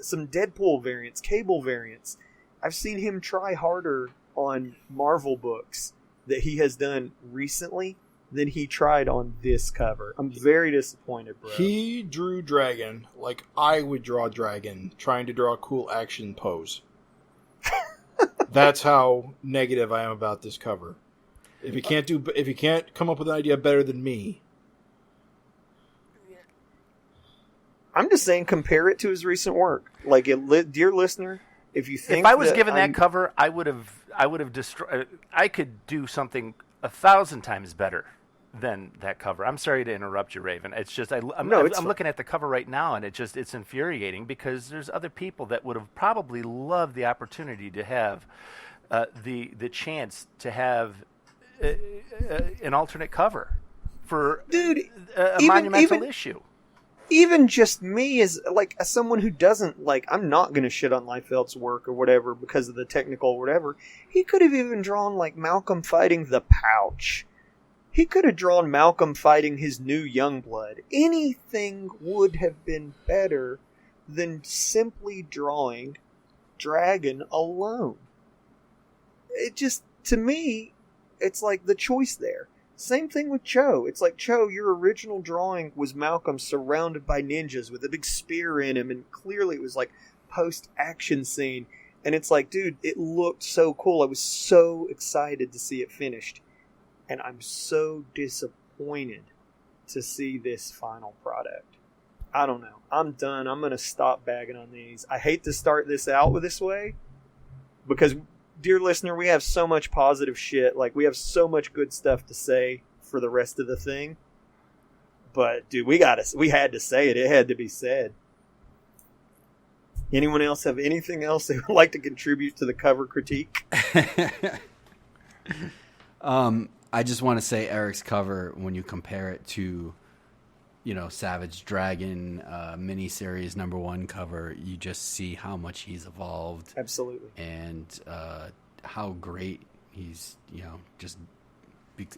some Deadpool variants, Cable variants. I've seen him try harder on Marvel books that he has done recently than he tried on this cover. I'm very disappointed, bro. He drew Dragon like I would draw Dragon, trying to draw a cool action pose. That's how negative I am about this cover. If you can't come up with an idea better than me, I'm just saying, compare it to his recent work. Like, dear listener, if you think, if I was given that cover, I would have destroyed. I could do something 1,000 times better than that cover. I'm sorry to interrupt you, Raven. It's just I'm looking at the cover right now, and it's infuriating because there's other people that would have probably loved the opportunity to have the chance to have an alternate cover for a monumental issue. Even just me as someone who doesn't like, I'm not going to shit on Liefeld's work or whatever because of the technical or whatever. He could have even drawn like Malcolm fighting the Pouch. He could have drawn Malcolm fighting his new Youngblood. Anything would have been better than simply drawing Dragon alone. It just, to me, it's like the choice there. Same thing with Cho. It's like, Cho, your original drawing was Malcolm surrounded by ninjas with a big spear in him, and clearly it was like post-action scene. And it's like, dude, it looked so cool. I was so excited to see it finished. And I'm so disappointed to see this final product. I don't know. I'm done. I'm going to stop bagging on these. I hate to start this out with this way because, dear listener, we have so much positive shit. Like, we have so much good stuff to say for the rest of the thing. But, dude, we had to say it. It had to be said. Anyone else have anything else they would like to contribute to the cover critique? I just want to say Eric's cover, when you compare it to, Savage Dragon miniseries #1 cover, you just see how much he's evolved. Absolutely. And how great he's, just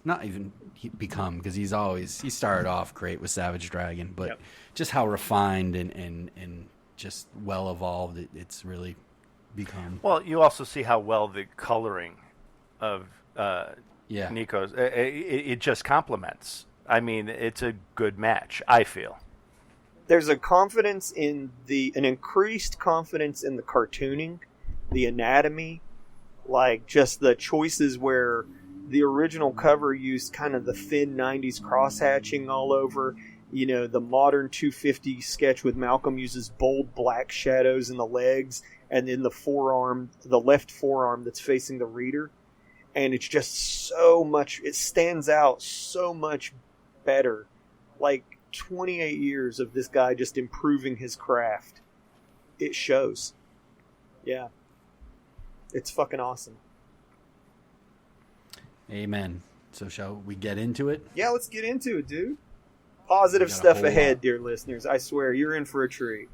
not even become, because he started off great with Savage Dragon, but just how refined and just well evolved it's really become. Well, you also see how well the coloring of Nico's, it just complements. I mean, it's a good match, I feel. There's a confidence an increased confidence in the cartooning, the anatomy, like just the choices where the original cover used kind of the thin 90s cross-hatching all over. The modern 250 sketch with Malcolm uses bold black shadows in the legs and in the left forearm that's facing the reader. And it's just so much, it stands out so much better like 28 years of this guy just improving his craft. It shows. Yeah. It's fucking awesome. Amen. So shall we get into it? Yeah, let's get into it, dude. Positive stuff ahead, dear listeners. I swear, you're in for a treat.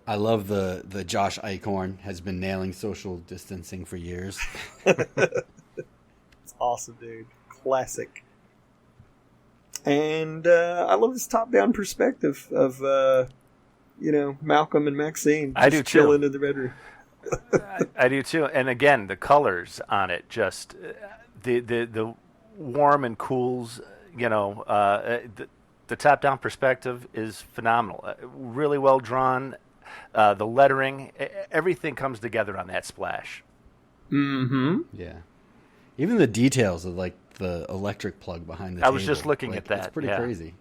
I love the Josh Eichhorn has been nailing social distancing for years. It's awesome, dude. Classic. And I love this top-down perspective of, Malcolm and Maxine. I do, too. Chilling in the bedroom. I do too, and again, the colors on it, just the warm and cools. The top-down perspective is phenomenal. Really well drawn. The lettering, everything comes together on that splash. Mm-hmm. Yeah, even the details of like the electric plug behind the table. I was just looking at that. It's pretty crazy.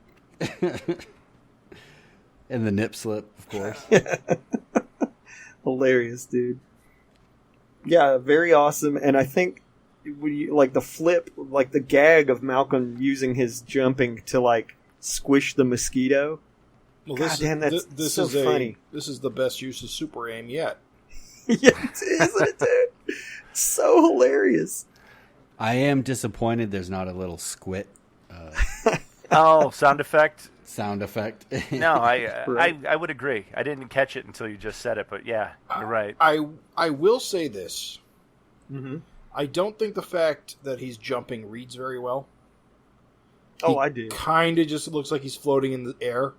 And the nip slip, of course. Hilarious, dude. Yeah, very awesome. And I think like the flip, like the gag of Malcolm using his jumping to like squish the mosquito. Well, God damn, that's so funny. This is the best use of super aim yet. Yeah, isn't it, dude? So hilarious. I am disappointed there's not a little squit Sound effect. No, I would agree. I didn't catch it until you just said it, but yeah, you're right. I will say this. Mm-hmm. I don't think the fact that he's jumping reads very well. Oh, I do. Kind of just looks like he's floating in the air.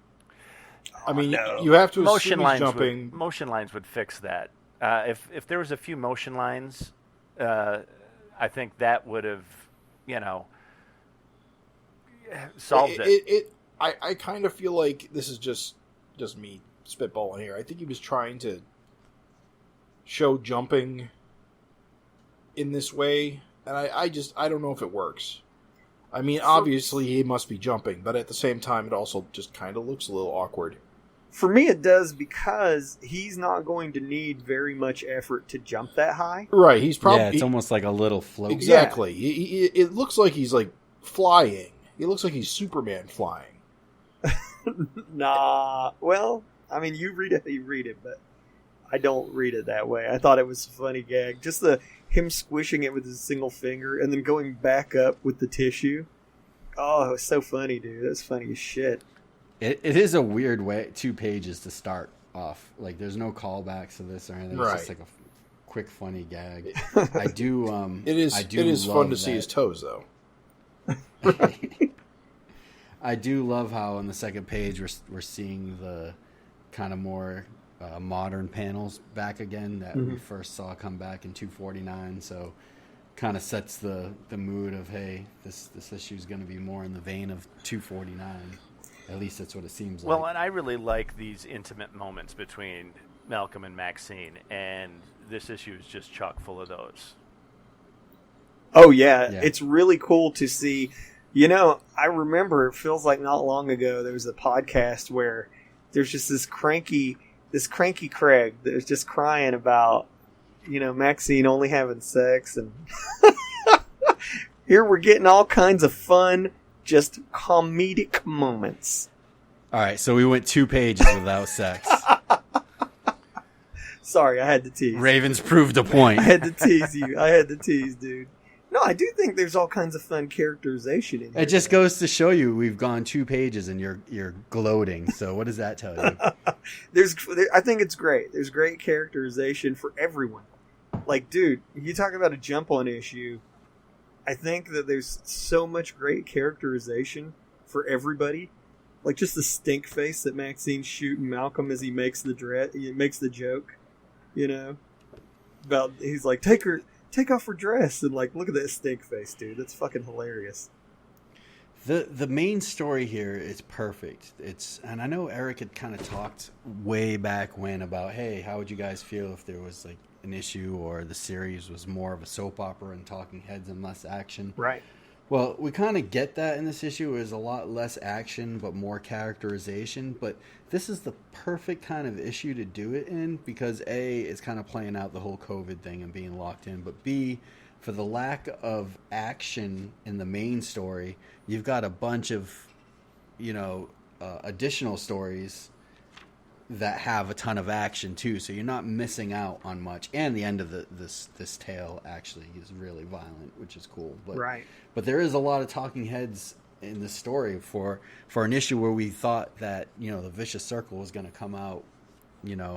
I mean, no. you have to Motion assume he's jumping. Motion lines would fix that. If there was a few motion lines, I think that would have, solved it. I kind of feel like this is just me spitballing here. I think he was trying to show jumping in this way, and I don't know if it works. I mean, obviously he must be jumping, but at the same time, it also just kind of looks a little awkward. For me, it does because he's not going to need very much effort to jump that high. Right, he's probably... Yeah, it's almost like a little float. Exactly. Yeah. It looks like he's, like, flying. It looks like he's Superman flying. Nah. Well, I mean, you read it, but I don't read it that way. I thought it was a funny gag. Just him squishing it with his single finger and then going back up with the tissue. Oh, it was so funny, dude. That's funny as shit. It is a weird way, 2 pages to start off. Like, there's no callbacks to this or anything. It's just like a quick, funny gag. I do. It is fun to see his toes, though. I do love how on the second page we're seeing the kind of more modern panels back again that we first saw come back in 249. So, kind of sets the mood of, hey, this issue is going to be more in the vein of 249. At least that's what it seems like. Well, and I really like these intimate moments between Malcolm and Maxine, and this issue is just chock full of those. Oh, yeah. It's really cool to see. I remember it feels like not long ago there was a podcast where there's just this cranky Craig that was just crying about, Maxine only having sex. And here we're getting all kinds of fun, just comedic moments. All right, so we went 2 pages without sex. Sorry, I had to tease. Ravens proved a point. I had to tease you. I had to tease, dude. No, I do think there's all kinds of fun characterization in here. It just goes to show you we've gone 2 pages and you're gloating. So what does that tell you? I think it's great. There's great characterization for everyone. Like, dude, you talk about a jump on issue. I think that there's so much great characterization for everybody. Like just the stink face that Maxine's shooting Malcolm as he makes the joke, about he's like, take off her dress, and like, look at that stink face, dude. That's fucking hilarious. The main story here is perfect. And I know Eric had kind of talked way back when about, hey, how would you guys feel if there was like an issue or the series was more of a soap opera and talking heads and less action? Right. Well, we kind of get that in this issue. It was a lot less action, but more characterization. But this is the perfect kind of issue to do it in because A, it's kind of playing out the whole COVID thing and being locked in. But B, for the lack of action in the main story, you've got a bunch of, additional stories that have a ton of action too. So you're not missing out on much. And the end of this tale actually is really violent, which is cool. But there is a lot of talking heads in the story for an issue where we thought that, the vicious circle was going to come out,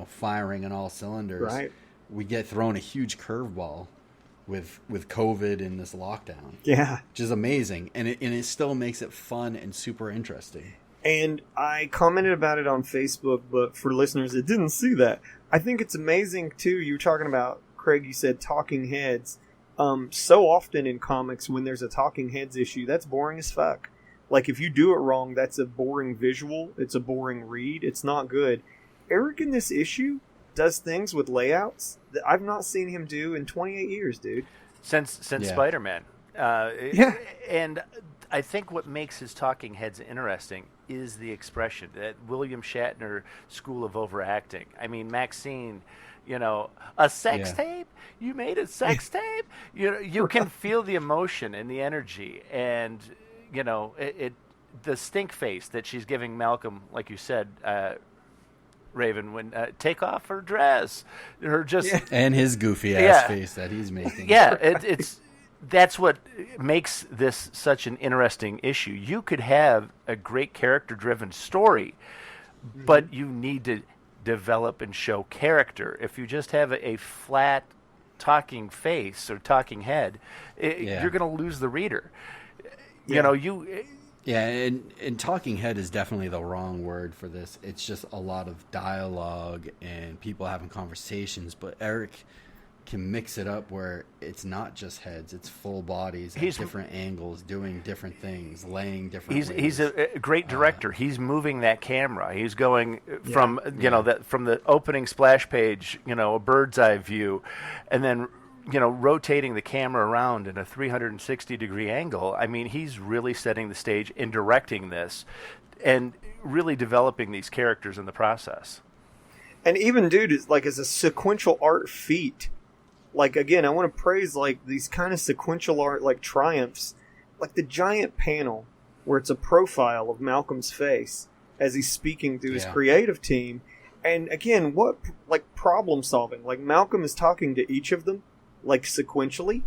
firing on all cylinders. Right. We get thrown a huge curveball with COVID and this lockdown. Yeah. Which is amazing. And it still makes it fun and super interesting. And I commented about it on Facebook, but for listeners that didn't see that, I think it's amazing too. You were talking about, Craig, you said talking heads. So often in comics, when there's a talking heads issue, that's boring as fuck. Like, if you do it wrong, that's a boring visual. It's a boring read. It's not good. Eric in this issue does things with layouts that I've not seen him do in 28 years, dude. Since Spider-Man. Yeah. And I think what makes his talking heads interesting is the expression, that William Shatner school of overacting. I mean, Maxine, a sex tape? You made a sex tape? You can feel the emotion and the energy, and the stink face that she's giving Malcolm, like you said, Raven, when take off her dress, and his goofy ass face that he's making. Yeah, that's what makes this such an interesting issue. You could have a great character-driven story, but you need to develop and show character. If you just have a flat talking face or talking head, you're going to lose the reader. Yeah, and talking head is definitely the wrong word for this. It's just a lot of dialogue and people having conversations, but Eric can mix it up where it's not just heads, it's full bodies at different angles, doing different things, laying different ways. He's a great director. He's moving that camera. He's going from from the opening splash page, a bird's eye view, and then rotating the camera around in a 360-degree angle. I mean, he's really setting the stage and directing this and really developing these characters in the process. And even, dude, it's a sequential art feat. Like, again, I want to praise, these kind of sequential art, triumphs. Like the giant panel where it's a profile of Malcolm's face as he's speaking to his creative team. And, again, problem solving. Like, Malcolm is talking to each of them, sequentially.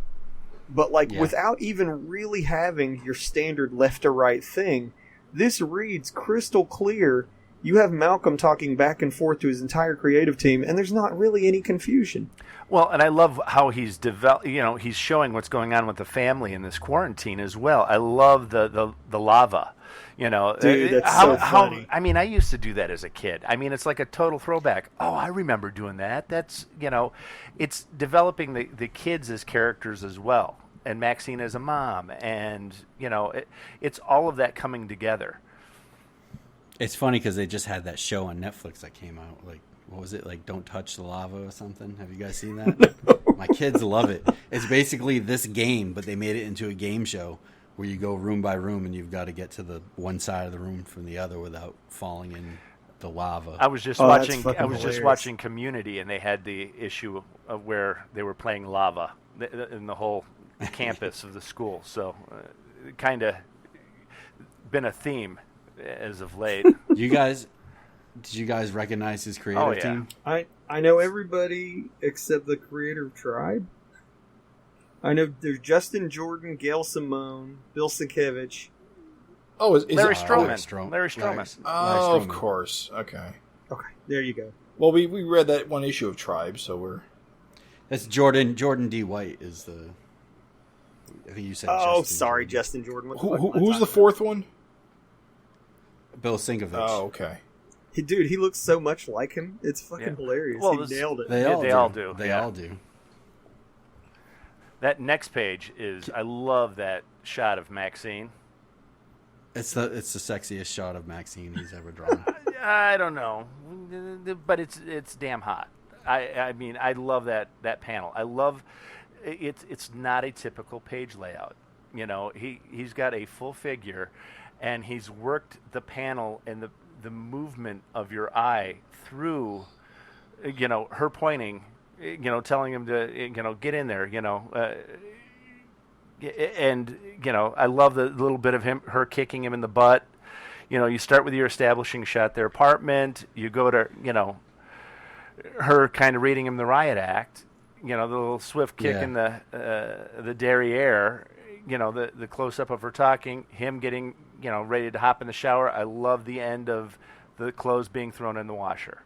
But, without even really having your standard left to right thing, this reads crystal clear. You have Malcolm talking back and forth to his entire creative team, and there's not really any confusion. Well, and I love how he's he's showing what's going on with the family in this quarantine as well. I love the lava. Dude, that's so funny. I mean, I used to do that as a kid. I mean, it's like a total throwback. Oh, I remember doing that. That's, it's developing the kids as characters as well, and Maxine as a mom, and, it's all of that coming together. It's funny because they just had that show on Netflix that came out. What was it? Don't Touch the Lava or something? Have you guys seen that? No. My kids love it. It's basically this game, but they made it into a game show where you go room by room and you've got to get to the one side of the room from the other without falling in the lava. I was just watching Community, and they had the issue of where they were playing lava in the whole campus of the school. So, kind of been a theme as of late. Did you guys recognize his creative team? I know everybody except the creator of Tribe. I know there's Justin Jordan, Gail Simone, Bill Sienkiewicz. Oh, is Larry it Stroman? Larry Stroman. Right. Oh, of course. Okay, there you go. Well, we read that one issue of Tribe, so we're... That's Jordan D. White is the... I think you said Justin Jordan. Who's the fourth one? Bill Sienkiewicz. Oh, okay. Dude, he looks so much like him. It's fucking hilarious. He nailed it. They all do. They all do. That next page is... I love that shot of Maxine. It's the sexiest shot of Maxine he's ever drawn. I don't know, but it's damn hot. I mean, I love that panel. I love it's not a typical page layout. He's got a full figure, and he's worked the panel and the movement of your eye through, her pointing, telling him to, get in there, and I love the little bit of her kicking him in the butt. You start with your establishing shot, their apartment. You go to her kind of reading him the riot act. The little swift kick in the derriere. The close up of her talking, him getting ready to hop in the shower. I love the end of the clothes being thrown in the washer.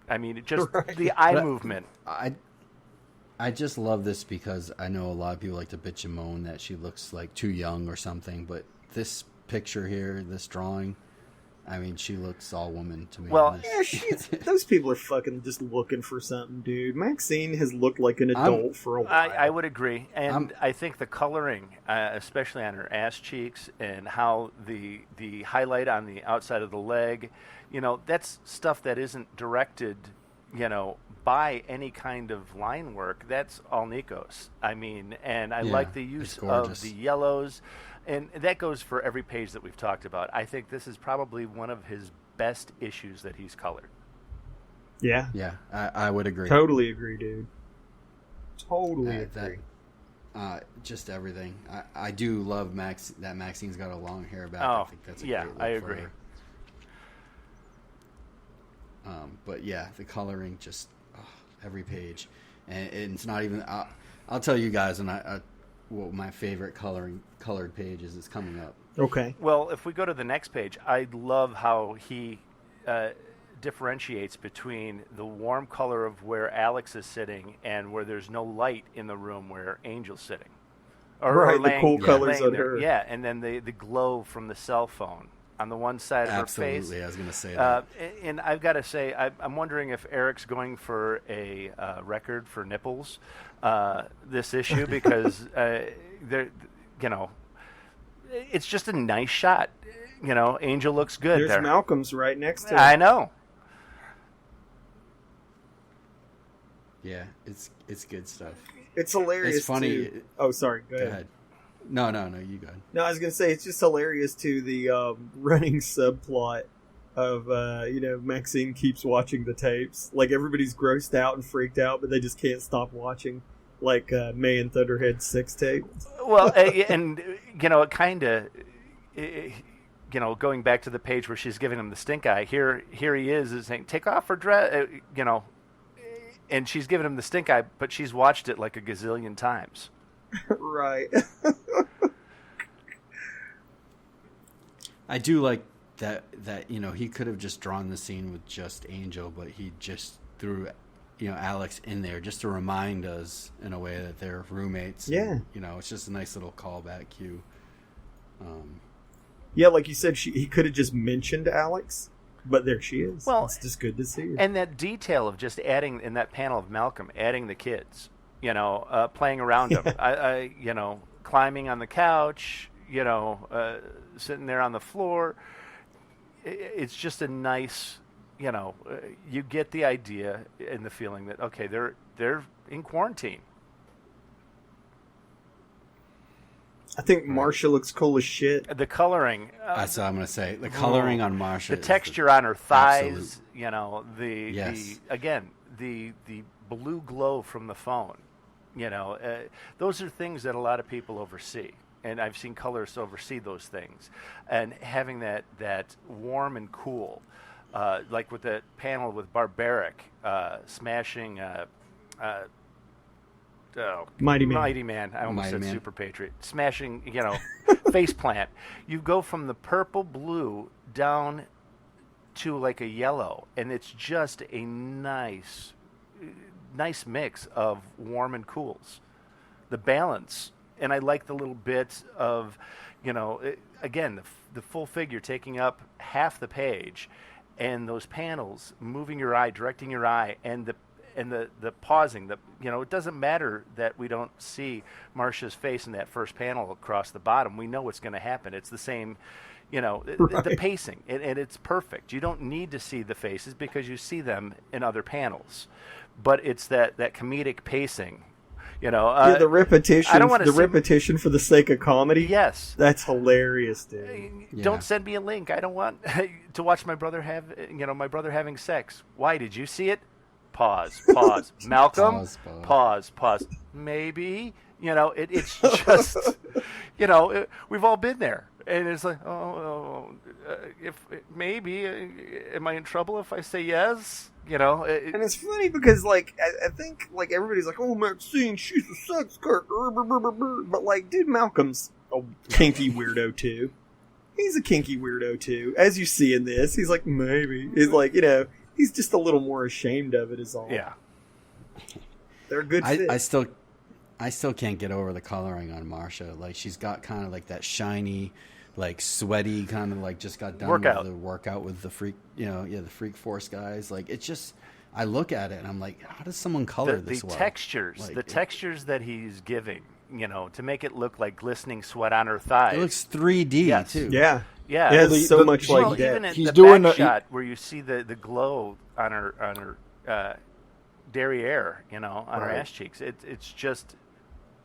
I mean, just the eye movement. I just love this because I know a lot of people like to bitch and moan that she looks like too young or something, but this picture here, this drawing, I mean, she looks all woman to me. Well, yeah, those people are fucking just looking for something, dude. Maxine has looked like an adult for a while. I would agree, and I think the coloring, especially on her ass cheeks, and how the highlight on the outside of the leg, that's stuff that isn't directed, by any kind of line work. That's all Nikos. I mean, and I like the use of the yellows, and that goes for every page that we've talked about. I think this is probably one of his best issues that he's colored. Yeah. Yeah, I would agree. Totally agree, dude. Totally agree. Just everything. I do love that Maxine's got a long hair back. Oh, I think that's a great look I agree. for her. But yeah, the coloring, just every page, and it's not even. I'll tell you guys, what my favorite colored page is. It's coming up. Okay. Well, if we go to the next page, I love how he differentiates between the warm color of where Alex is sitting and where there's no light in the room where Angel's sitting. The cool colors on her. Yeah, and then the glow from the cell phone on the one side of her face. Absolutely, I was going to say that. And I've got to say, I'm wondering if Eric's going for a record for nipples this issue, because it's just a nice shot. Angel looks good. There's there. Malcolm's right next to him. I know. Yeah, it's good stuff. It's hilarious. It's funny. Too. Oh, sorry. Go ahead. No, you go ahead. No, I was going to say, it's just hilarious, too, the running subplot of, Maxine keeps watching the tapes. Like, everybody's grossed out and freaked out, but they just can't stop watching, like, May and Thunderhead's sex tape. Well, and, it kind of, going back to the page where she's giving him the stink eye, here he is saying, take off her dress, and she's giving him the stink eye, but she's watched it like a gazillion times. Right. I do like that he could have just drawn the scene with just Angel, but he just threw Alex in there just to remind us in a way that they're roommates. Yeah. And, it's just a nice little callback cue. Yeah, like you said, he could have just mentioned Alex, but there she is. Well, it's just good to see her. And that detail of just adding in that panel of Malcolm, adding the kids. Playing around him, climbing on the couch, sitting there on the floor. It's just a nice, you get the idea and the feeling that, okay, they're in quarantine. I think Marcia looks cool as shit. The coloring. That's what I'm going to say. The coloring on Marcia. The texture on her thighs, yes. the blue glow from the phone. Those are things that a lot of people oversee, and I've seen colorists oversee those things. And having that warm and cool, like with the panel with Barbaric smashing Mighty Man. Mighty Man. I almost Mighty said Man. Super Patriot. Smashing, face plant. You go from the purple blue down to like a yellow, and it's just a nice mix of warm and cools. The balance, and I like the little bits of, again, the full figure taking up half the page, and those panels moving your eye, directing your eye, and the pausing. It doesn't matter that we don't see Marcia's face in that first panel across the bottom. We know what's going to happen. It's the same. The pacing, and it's perfect. You don't need to see the faces because you see them in other panels. But it's that comedic pacing, the repetition. Repetition for the sake of comedy. Yes, that's hilarious, dude. Don't send me a link. I don't want to watch my brother having sex. Why did you see it? Pause. Malcolm. Pause. Maybe. You know, it's just, you know, we've all been there. And it's like, if maybe, am I in trouble if I say yes? You know? And it's funny because, like, I think, like, everybody's like, oh, Maxine, she's a sex character. But, like, dude, Malcolm's a kinky weirdo, too. He's a kinky weirdo, too. As you see in this, he's like, maybe. He's like, you know, he's just a little more ashamed of it is all. Yeah. They're a good fit. I still can't get over the coloring on Marsha. Like, she's got kind of like that shiny, like sweaty kind of like just got done with the workout with the freak, the Freak Force guys. Like, it's just, I look at it and I'm like, how does someone color this well? The textures that he's giving, you know, to make it look like glistening sweat on her thighs. It looks 3D too. Yeah. Yeah. It has so much like that. Even in he's the doing back shot where you see the glow on her derriere, you know, on her ass cheeks.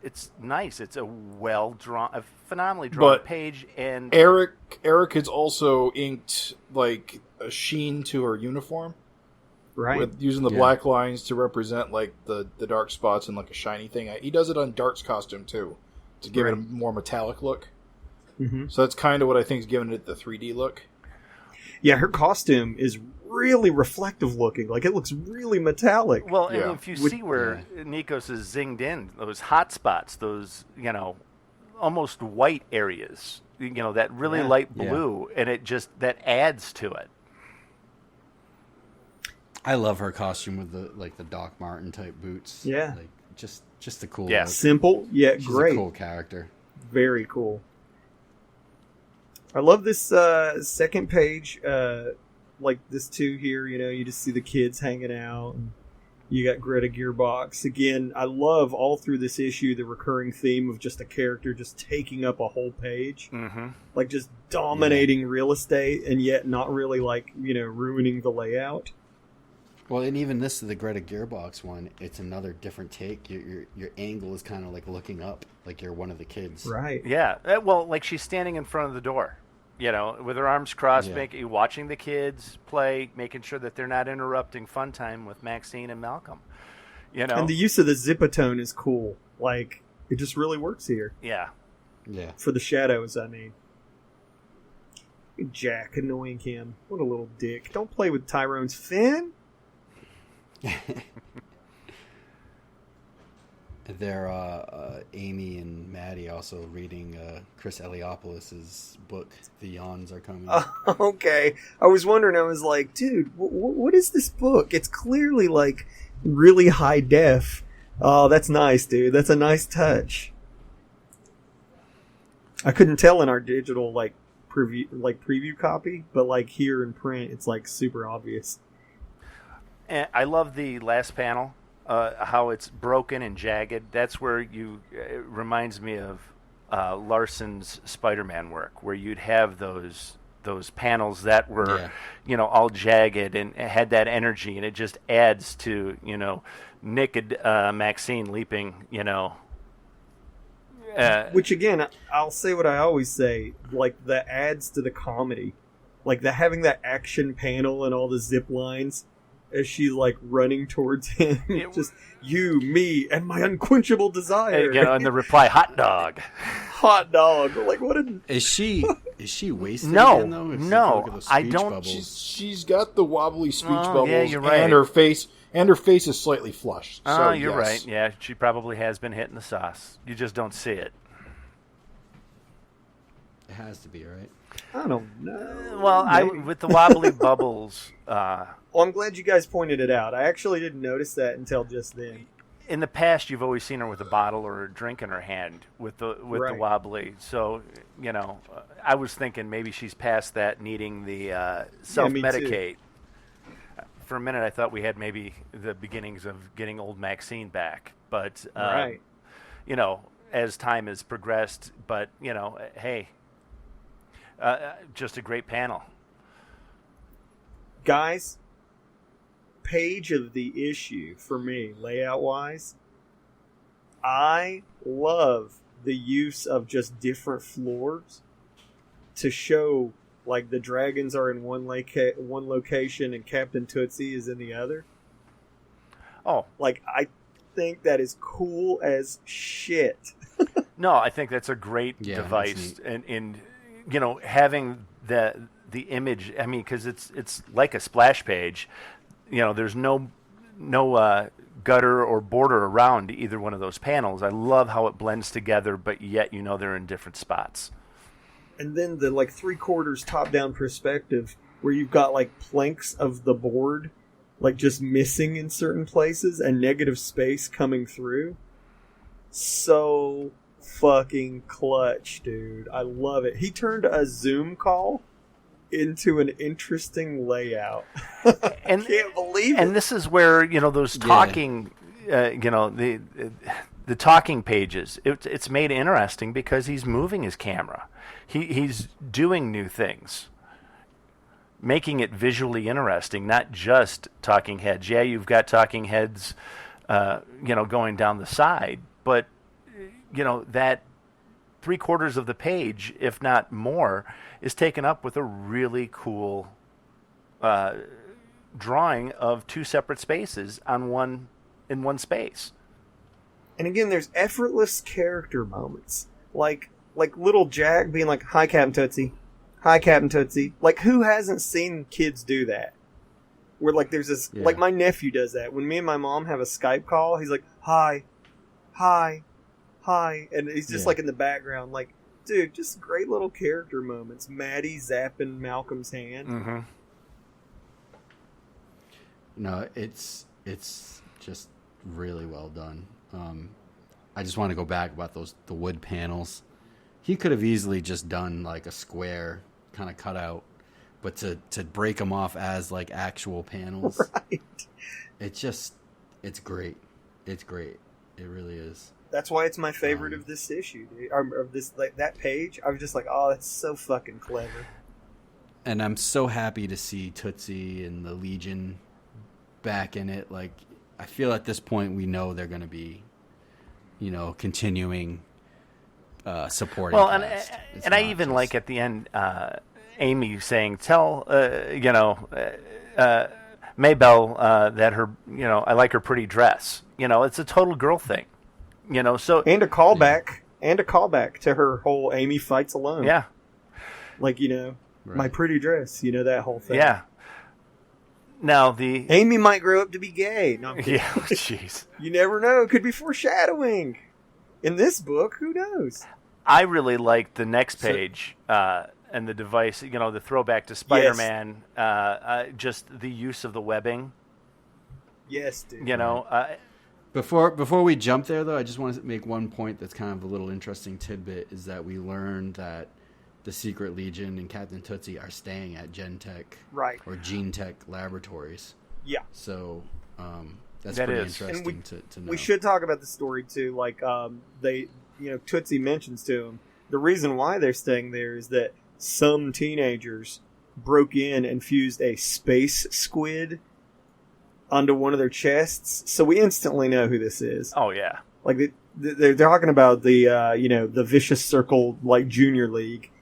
It's nice. It's a a phenomenally drawn page. And Eric has also inked like a sheen to her uniform, right? With using the black lines to represent like the dark spots and like a shiny thing. He does it on Dart's costume too, to give it a more metallic look. Mm-hmm. So that's kind of what I think is giving it the 3D look. Yeah, her costume is really reflective looking. Like, it looks really metallic. Well, and if you see where Nikos is zinged in, those hot spots, those, you know, almost white areas, you know, that really light blue, and it just, that adds to it. I love her costume with the Doc Martin type boots. Yeah. Like, just a cool look. Simple, yet She's great. a cool character. Very cool. I love this second page, like this too here, you know, you just see the kids hanging out, and you got Greta Gearbox. Again, I love all through this issue the recurring theme of just a character just taking up a whole page. Mm-hmm. Like, just dominating real estate, and yet not really, like, you know, ruining the layout. Well, and even this is the Greta Gearbox one. It's another different take. Your angle is kind of like looking up, like you're one of the kids. Right. Yeah. Well, like she's standing in front of the door, you know, with her arms crossed, watching the kids play, making sure that they're not interrupting fun time with Maxine and Malcolm. You know, and the use of the Zipatone is cool. Like, it just really works here. Yeah. Yeah. For the shadows, I mean. Jack annoying him. What a little dick. Don't play with Tyrone's fin. They're Amy and Maddie also reading Chris Eliopoulos' book, The Yawns Are Coming. Okay. I was wondering, I was like, dude, what is this book? It's clearly like really high def. Oh, that's nice, dude. That's a nice touch. I couldn't tell in our digital preview copy, but like here in print, it's like super obvious. And I love the last panel, how it's broken and jagged. That's where it reminds me of Larson's Spider-Man work, where you'd have those panels that were, you know, all jagged and had that energy, and it just adds to, you know, naked Maxine leaping, you know. Which again, I'll say what I always say, like, that adds to the comedy, like having that action panel and all the zip lines. As she's like running towards him, just you, me, and my unquenchable desire. You know, and the reply, hot dog. Hot dog. Like, what a... Is she wasted no, again, though? No, I don't. Bubbles? She's got the wobbly speech bubbles, yeah, you're right. and her face is slightly flushed. Oh, so, you're right. Yeah, she probably has been hitting the sauce. You just don't see it. It has to be, right? I don't know. Well, with the wobbly bubbles. Well, I'm glad you guys pointed it out. I actually didn't notice that until just then. In the past, you've always seen her with a bottle or a drink in her hand with the wobbly. So, you know, I was thinking maybe she's past that, needing the self-medicate. For a minute, I thought we had maybe the beginnings of getting old Maxine back. But, you know, as time has progressed, but, you know, hey, just a great panel. Guys, page of the issue for me, layout wise, I love the use of just different floors to show, like, the dragons are in one location and Captain Tootsie is in the other. Oh, like, think that is cool as shit. No, I think that's a great device, and having the image. I mean, because it's like a splash page. There's no gutter or border around either one of those panels. I love how it blends together, but yet they're in different spots. And then the 3/4 top-down perspective, where you've got planks of the board just missing in certain places and negative space coming through. So fucking clutch, dude. I love it. He turned a Zoom call into an interesting layout. And, I can't believe it. And this is where, those talking, the talking pages, it's made interesting because he's moving his camera. He's doing new things, making it visually interesting, not just talking heads. Yeah, you've got talking heads, going down the side, but that 3/4 of the page, if not more, is taken up with a really cool drawing of two separate spaces in one space. And again, there's effortless character moments, like little Jack being like, "Hi, Captain Tootsie. Hi, Captain Tootsie." Who hasn't seen kids do that? Where there's this, my nephew does that. When me and my mom have a Skype call, he's like, "Hi, hi, hi," and he's just in the background, dude, just great little character moments. Maddie zapping Malcolm's hand. Mm-hmm. No, it's just really well done. I just want to go back about the wood panels. He could have easily just done a square kind of cutout, but to break them off as actual panels, right? It's great. It's great. It really is. That's why it's my favorite of this issue, dude. Or of this that page. I was just oh, that's so fucking clever. And I'm so happy to see Tootsie and the Legion back in it. I feel at this point we know they're going to be, continuing supporting. Well, cast. and I even just... at the end, Amy saying, "Tell Maybelle that her, I like her pretty dress." It's a total girl thing. So and a callback to her whole Amy fights alone. Yeah, Right. My pretty dress. That whole thing. Yeah. Now Amy might grow up to be gay. No, I'm kidding. Yeah, jeez. You never know. It could be foreshadowing. In this book, who knows? I really liked the next page and the device. The throwback to Spider-Man. Yes. Just the use of the webbing. Yes, dude. Before we jump there, though, I just want to make one point that's kind of a little interesting tidbit, is that we learned that the Secret Legion and Captain Tootsie are staying at Gentech, right, or GeneTech Laboratories. Yeah. So that's pretty interesting to know. We should talk about the story, too. Tootsie mentions to him, the reason why they're staying there is that some teenagers broke in and fused a space squid onto one of their chests, so we instantly know who this is. Oh yeah, they're talking about the Vicious Circle Junior League,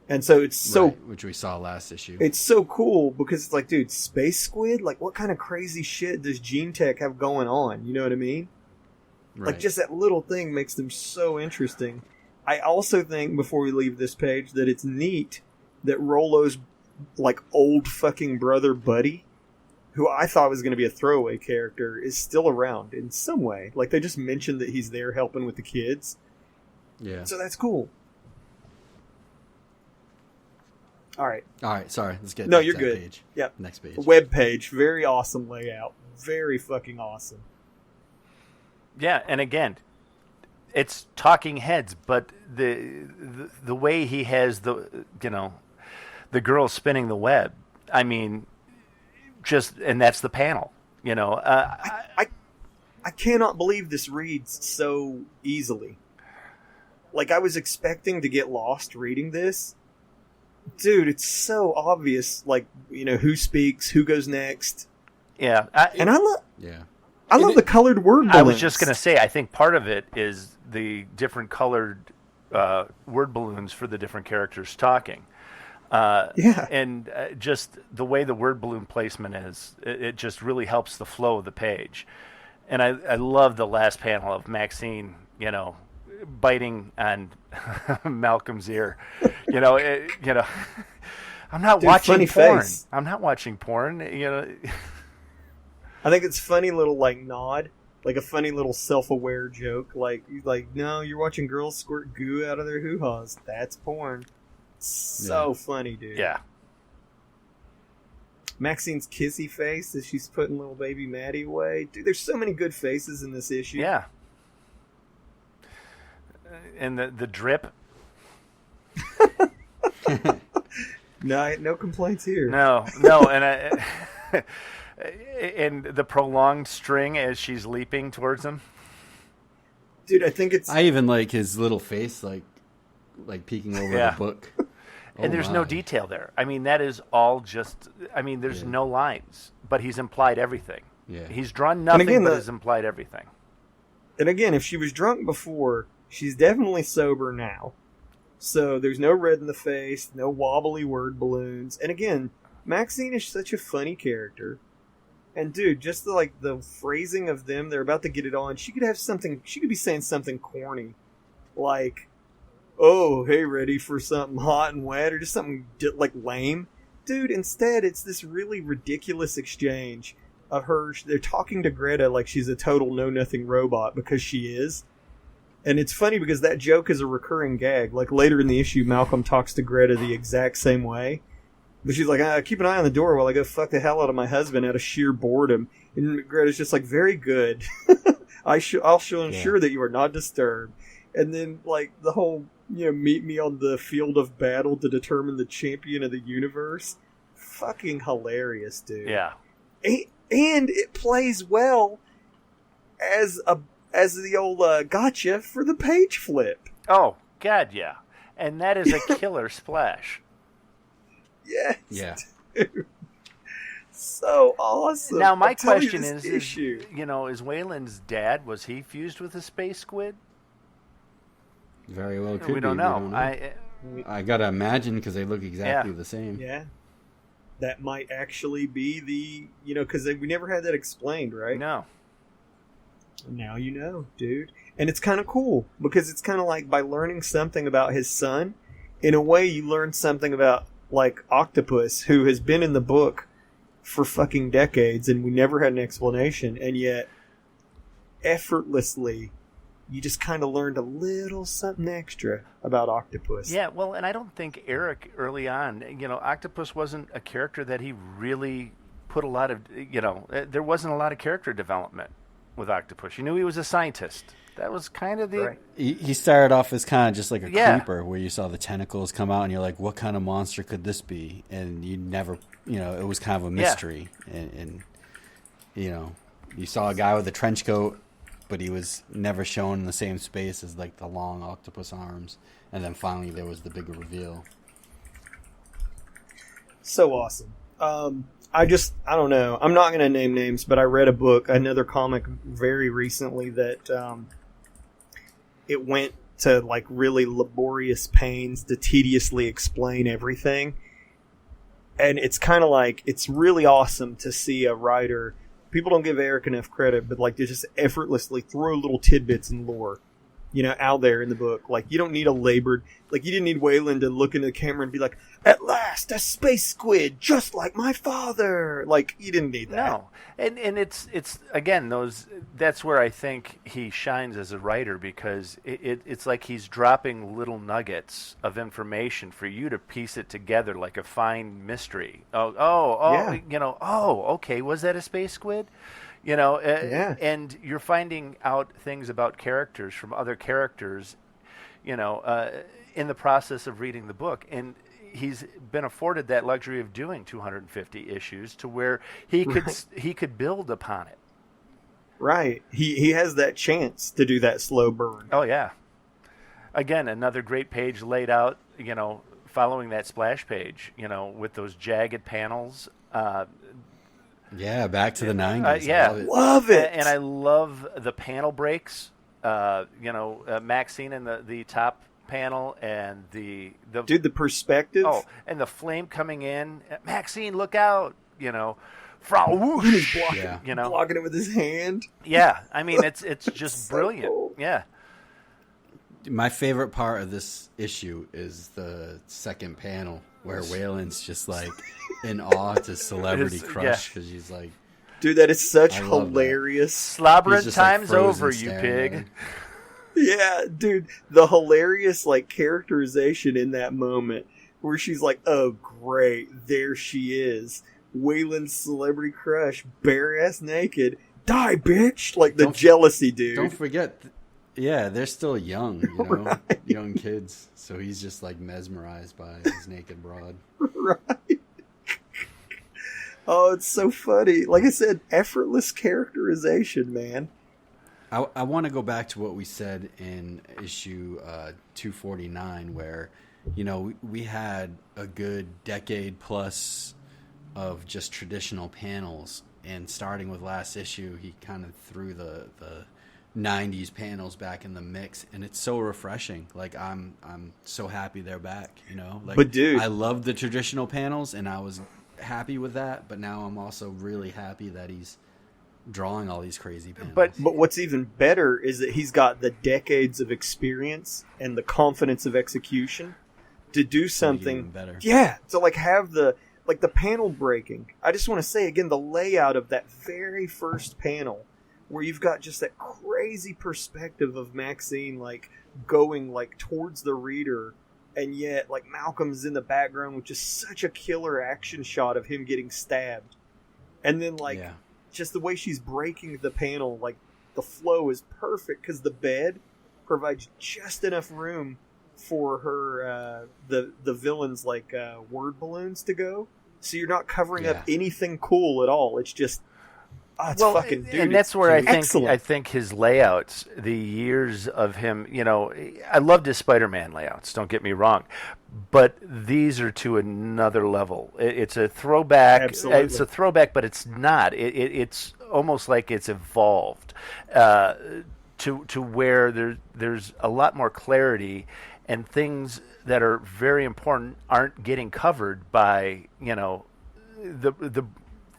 and so it's so which we saw last issue. It's so cool because it's dude, space squid. What kind of crazy shit does GeneTech have going on? You know what I mean? Right. Just that little thing makes them so interesting. I also think before we leave this page that it's neat that Rollo's old fucking brother Buddy, who I thought was going to be a throwaway character, is still around in some way. They just mentioned that he's there helping with the kids. Yeah. So that's cool. All right. Sorry. Let's get you're that good. Page. Yep. Next page. Web page. Very awesome layout. Very fucking awesome. Yeah, and again, it's talking heads, but the way he has the girl spinning the web. I mean, and that's the panel. I cannot believe this reads so easily. I was expecting to get lost reading this. Dude, it's so obvious, who speaks, who goes next. Yeah. I love the colored word balloons. I was just going to say, I think part of it is the different colored word balloons for the different characters talking. And just the way the word balloon placement is, it just really helps the flow of the page. And I love the last panel of Maxine, biting on Malcolm's ear. I'm not Dude, watching funny porn. face. I'm not watching porn. I think it's funny little nod, like a funny little self-aware joke. Like no, you're watching girls squirt goo out of their hoo-haws. That's porn. So funny, dude. Yeah. Maxine's kissy face as she's putting little baby Maddie away. Dude, there's so many good faces in this issue. Yeah. And the drip. No complaints here. No, and and the prolonged string as she's leaping towards him. Dude, I think it's... I even like his little face, like peeking over the book. And there's no detail there. I mean, that is all just... I mean, there's no lines, but he's implied everything. Yeah. He's drawn nothing, but has implied everything. And again, if she was drunk before, she's definitely sober now. So there's no red in the face, no wobbly word balloons. And again, Maxine is such a funny character. And dude, just the phrasing of them, they're about to get it on. She could be saying something corny. Like, oh, hey, ready for something hot and wet? Or just something lame. Dude, instead, it's this really ridiculous exchange of her. They're talking to Greta like she's a total know-nothing robot, because she is. And it's funny because that joke is a recurring gag. Like later in the issue, Malcolm talks to Greta the exact same way. But she's like, keep an eye on the door while I go fuck the hell out of my husband out of sheer boredom. And Greta's just like, very good. I'll ensure that you are not disturbed. And then the whole, meet me on the field of battle to determine the champion of the universe. Fucking hilarious, dude. Yeah. And it plays well as the old gotcha for the page flip. Oh, God, yeah. And that is a killer splash. Yes. Yeah. Dude. So awesome. Now, my question is, is Wayland's dad, was he fused with a space squid? Very well could be. We don't know. I gotta imagine, because they look exactly the same. Yeah. That might actually be because we never had that explained, right? No. Now you know, dude. And it's kind of cool, because it's kind of like by learning something about his son, in a way you learn something about, Octopus, who has been in the book for fucking decades, and we never had an explanation, and yet, effortlessly, you just kind of learned a little something extra about Octopus. Yeah, well, and I don't think Eric, early on, Octopus wasn't a character that he really put a lot of, there wasn't a lot of character development with Octopus. You knew he was a scientist. That was kind of the... Right. He started off as kind of just like a creeper, where you saw the tentacles come out and you're like, what kind of monster could this be? And you never, it was kind of a mystery. And you saw a guy with a trench coat, but he was never shown in the same space as the long octopus arms. And then finally there was the big reveal. So awesome. I don't know. I'm not going to name names, but I read another comic very recently that it went to really laborious pains to tediously explain everything. And it's kind of it's really awesome to see a writer. People don't give Eric enough credit, but they just effortlessly throw little tidbits and lore, out there in the book. You don't need a labored, you didn't need Wayland to look into the camera and be like, at last, a space squid, just like my father. You didn't need that. No. And it's again, that's where I think he shines as a writer, because it's like he's dropping little nuggets of information for you to piece it together like a fine mystery. Yeah. Okay, was that a space squid? Yeah. And you're finding out things about characters from other characters, in the process of reading the book. And he's been afforded that luxury of doing 250 issues to where he could build upon it. Right. He has that chance to do that slow burn. Oh, yeah. Again, another great page laid out, following that splash page, with those jagged panels. Yeah, back to the 90s. Yeah. Love it. And I love the panel breaks. Maxine in the top panel, and the perspective. Oh, and the flame coming in. Maxine, look out! Whoosh, Yeah. you know, blocking it with his hand. yeah. I mean, it's just So brilliant. cool. Yeah. My favorite part of this issue is the second panel where Waylon's just like in awe to Celebrity It is, Crush because she's like, Dude, that is such I love that. hilarious. Slobbering he's just, like, time's frozen over, you staring at pig. him. Yeah, dude, the hilarious like characterization in that moment where she's like, "Oh, great, there she is, Waylon's Celebrity Crush, bare ass naked, die, bitch!" Like the jealousy, dude. Don't forget, yeah, they're still young, you know, Right. young kids. So he's just like mesmerized by his naked broad. Right. Oh, it's so funny. Like I said, effortless characterization, man. I want to go back to what we said in issue 249, where, you know, we had a good decade plus of just traditional panels, and starting with last issue, he kind of threw the 90s panels back in the mix, and it's so refreshing. Like I'm so happy they're back, you know. Like, But dude, I love the traditional panels, and I was happy with that, but now I'm also really happy that he's drawing all these crazy panels. But But what's even better is that he's got the decades of experience and the confidence of execution to do even something better. Yeah, to like have the panel breaking. I just want to say again the layout of that very first panel where you've got just that crazy perspective of Maxine like going like towards the reader, and yet like Malcolm's in the background with just such a killer action shot of him getting stabbed. And then like Yeah. just the way she's breaking the panel, like the flow is perfect because the bed provides just enough room for her the villain's like word balloons to go, so you're not covering up Yeah. anything cool at all. It's just it's fucking dude. and that's it's where excellent. I think his layouts, the years of him, you know, I loved his Spider-Man layouts. Don't get me wrong, but these are to another level. It's a throwback. Absolutely. It's a throwback, but it's not. It's almost like it's evolved to where there's a lot more clarity, and things that are very important aren't getting covered by, you know, the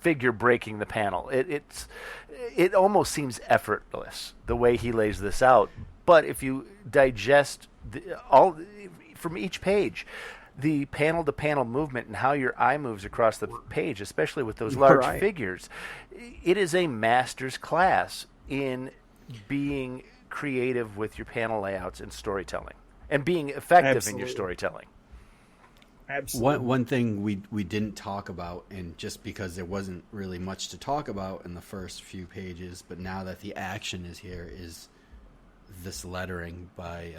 figure breaking the panel. It almost seems effortless the way he lays this out. But if you digest all from each page, the panel to panel movement and how your eye moves across the page, especially with those large Right. figures, it is a master's class in being creative with your panel layouts and storytelling, and being effective in Absolutely. your storytelling. Absolutely. One thing we didn't talk about, and just because there wasn't really much to talk about in the first few pages, but now that the action is here, is this lettering by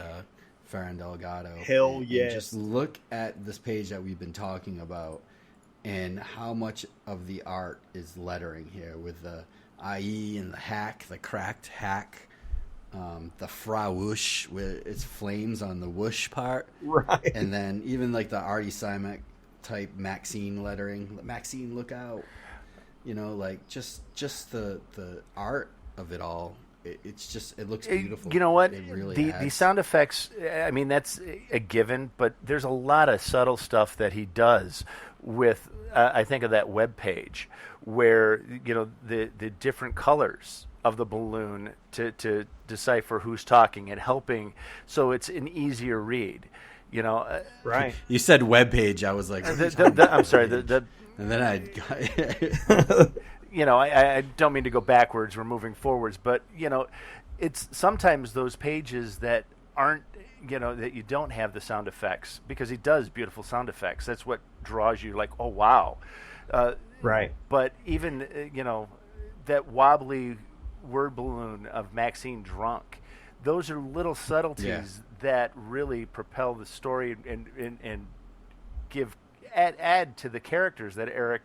Ferran Delgado. Hell And yes. just look at this page that we've been talking about, and how much of the art is lettering here with the IE and the hack, the cracked hack. The fra whoosh, where it's flames on the whoosh part. Right. And then even like the Artie Simek type Maxine lettering. Maxine, look out. You know, like just the art of it all. It looks beautiful. You know what? It really the adds. sound effects, I mean, that's a given, but there's a lot of subtle stuff that he does with, I think of that web page where, you know, the different colors of the balloon to decipher who's talking and helping, so it's an easier read. You know, Right. You said web page. I was like, I'm sorry. and then I. You know, I don't mean to go backwards. We're moving forwards, but you know, it's sometimes those pages that aren't, you know, that you don't have the sound effects, because he does beautiful sound effects. That's what draws you. Like, oh wow, Right. But even you know, that wobbly word balloon of Maxine drunk, those are little subtleties that really propel the story and give add to the characters that Eric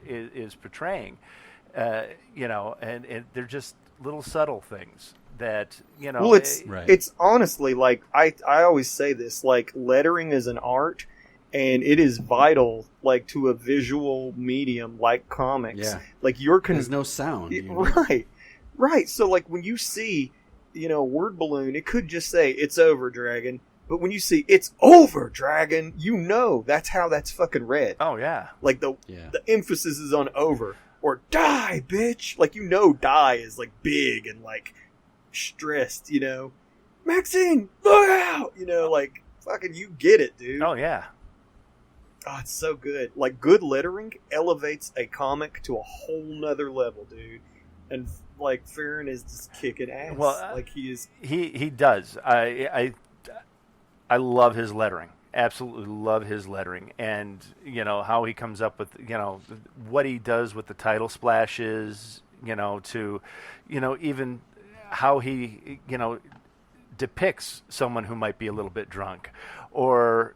is portraying. You know, and they're just little subtle things that, you know. Well, it's Right. it's honestly like I always say this, like lettering is an art, and it is vital, like to a visual medium like comics. Yeah. Like you're There's no sound. Right. So like when you see, you know, a word balloon, it could just say "It's over, Dragon," but when you see "It's over, Dragon," you know that's how that's fucking read. Oh yeah. Like the Yeah. the emphasis is on over. or die, bitch. Like, die is like big and like stressed, Maxine, look out! Like, fucking you get it, dude. Oh, yeah. Oh, it's so good. Like, good lettering elevates a comic to a whole nother level, dude. And, like, Farron is just kicking ass. Well, like, he is... He does. I love his lettering. Absolutely love his lettering. And, how he comes up with, what he does with the title splashes, to, even how he, depicts someone who might be a little bit drunk, or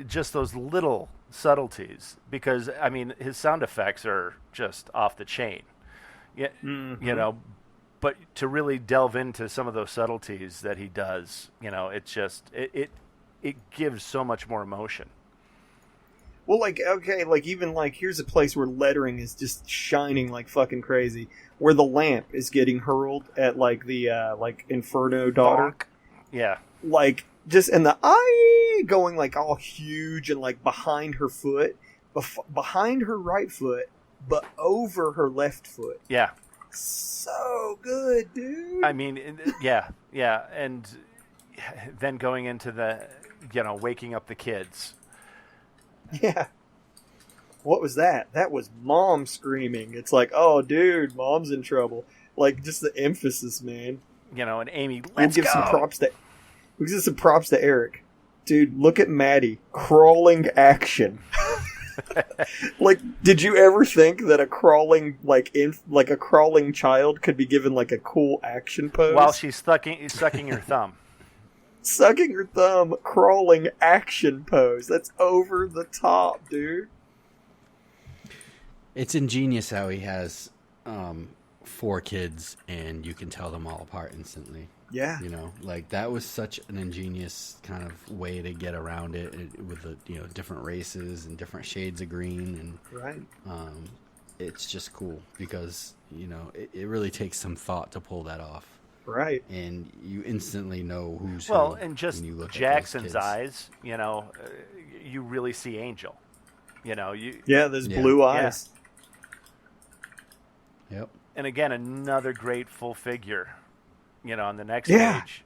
just those little subtleties, because I mean his sound effects are just off the chain. Yeah, but to really delve into some of those subtleties that he does, it's just it gives so much more emotion. Well, like, okay, like, even, like, here's a place where lettering is just shining like fucking crazy, where the lamp is getting hurled at, like, the, Inferno daughter. Bonk. Yeah. Like, just, and the eye going, like, all huge and, like, behind her foot, behind her right foot, but over her left foot. Yeah. So good, dude. I mean, yeah, and then going into the, waking up the kids. Yeah. What was that? That was mom screaming. It's like, oh, dude, mom's in trouble. Like, just the emphasis, man. And Amy, We'll let's give go. We'll give some props to Eric. Dude, look at Maddie. Crawling action. Like, did you ever think that a crawling, a crawling child could be given, like, a cool action pose? While she's sucking her thumb. Sucking her thumb, crawling action pose. That's over the top, dude. It's ingenious how he has 4 kids and you can tell them all apart instantly. Yeah. Like, that was such an ingenious kind of way to get around it with the, different races and different shades of green. And right. It's just cool because, it really takes some thought to pull that off. Right. And you instantly know who's well, who. And just when you look Jackson's at those eyes, you really see Angel. Yeah, those blue eyes. Yep. And again, another great full figure, on the next page,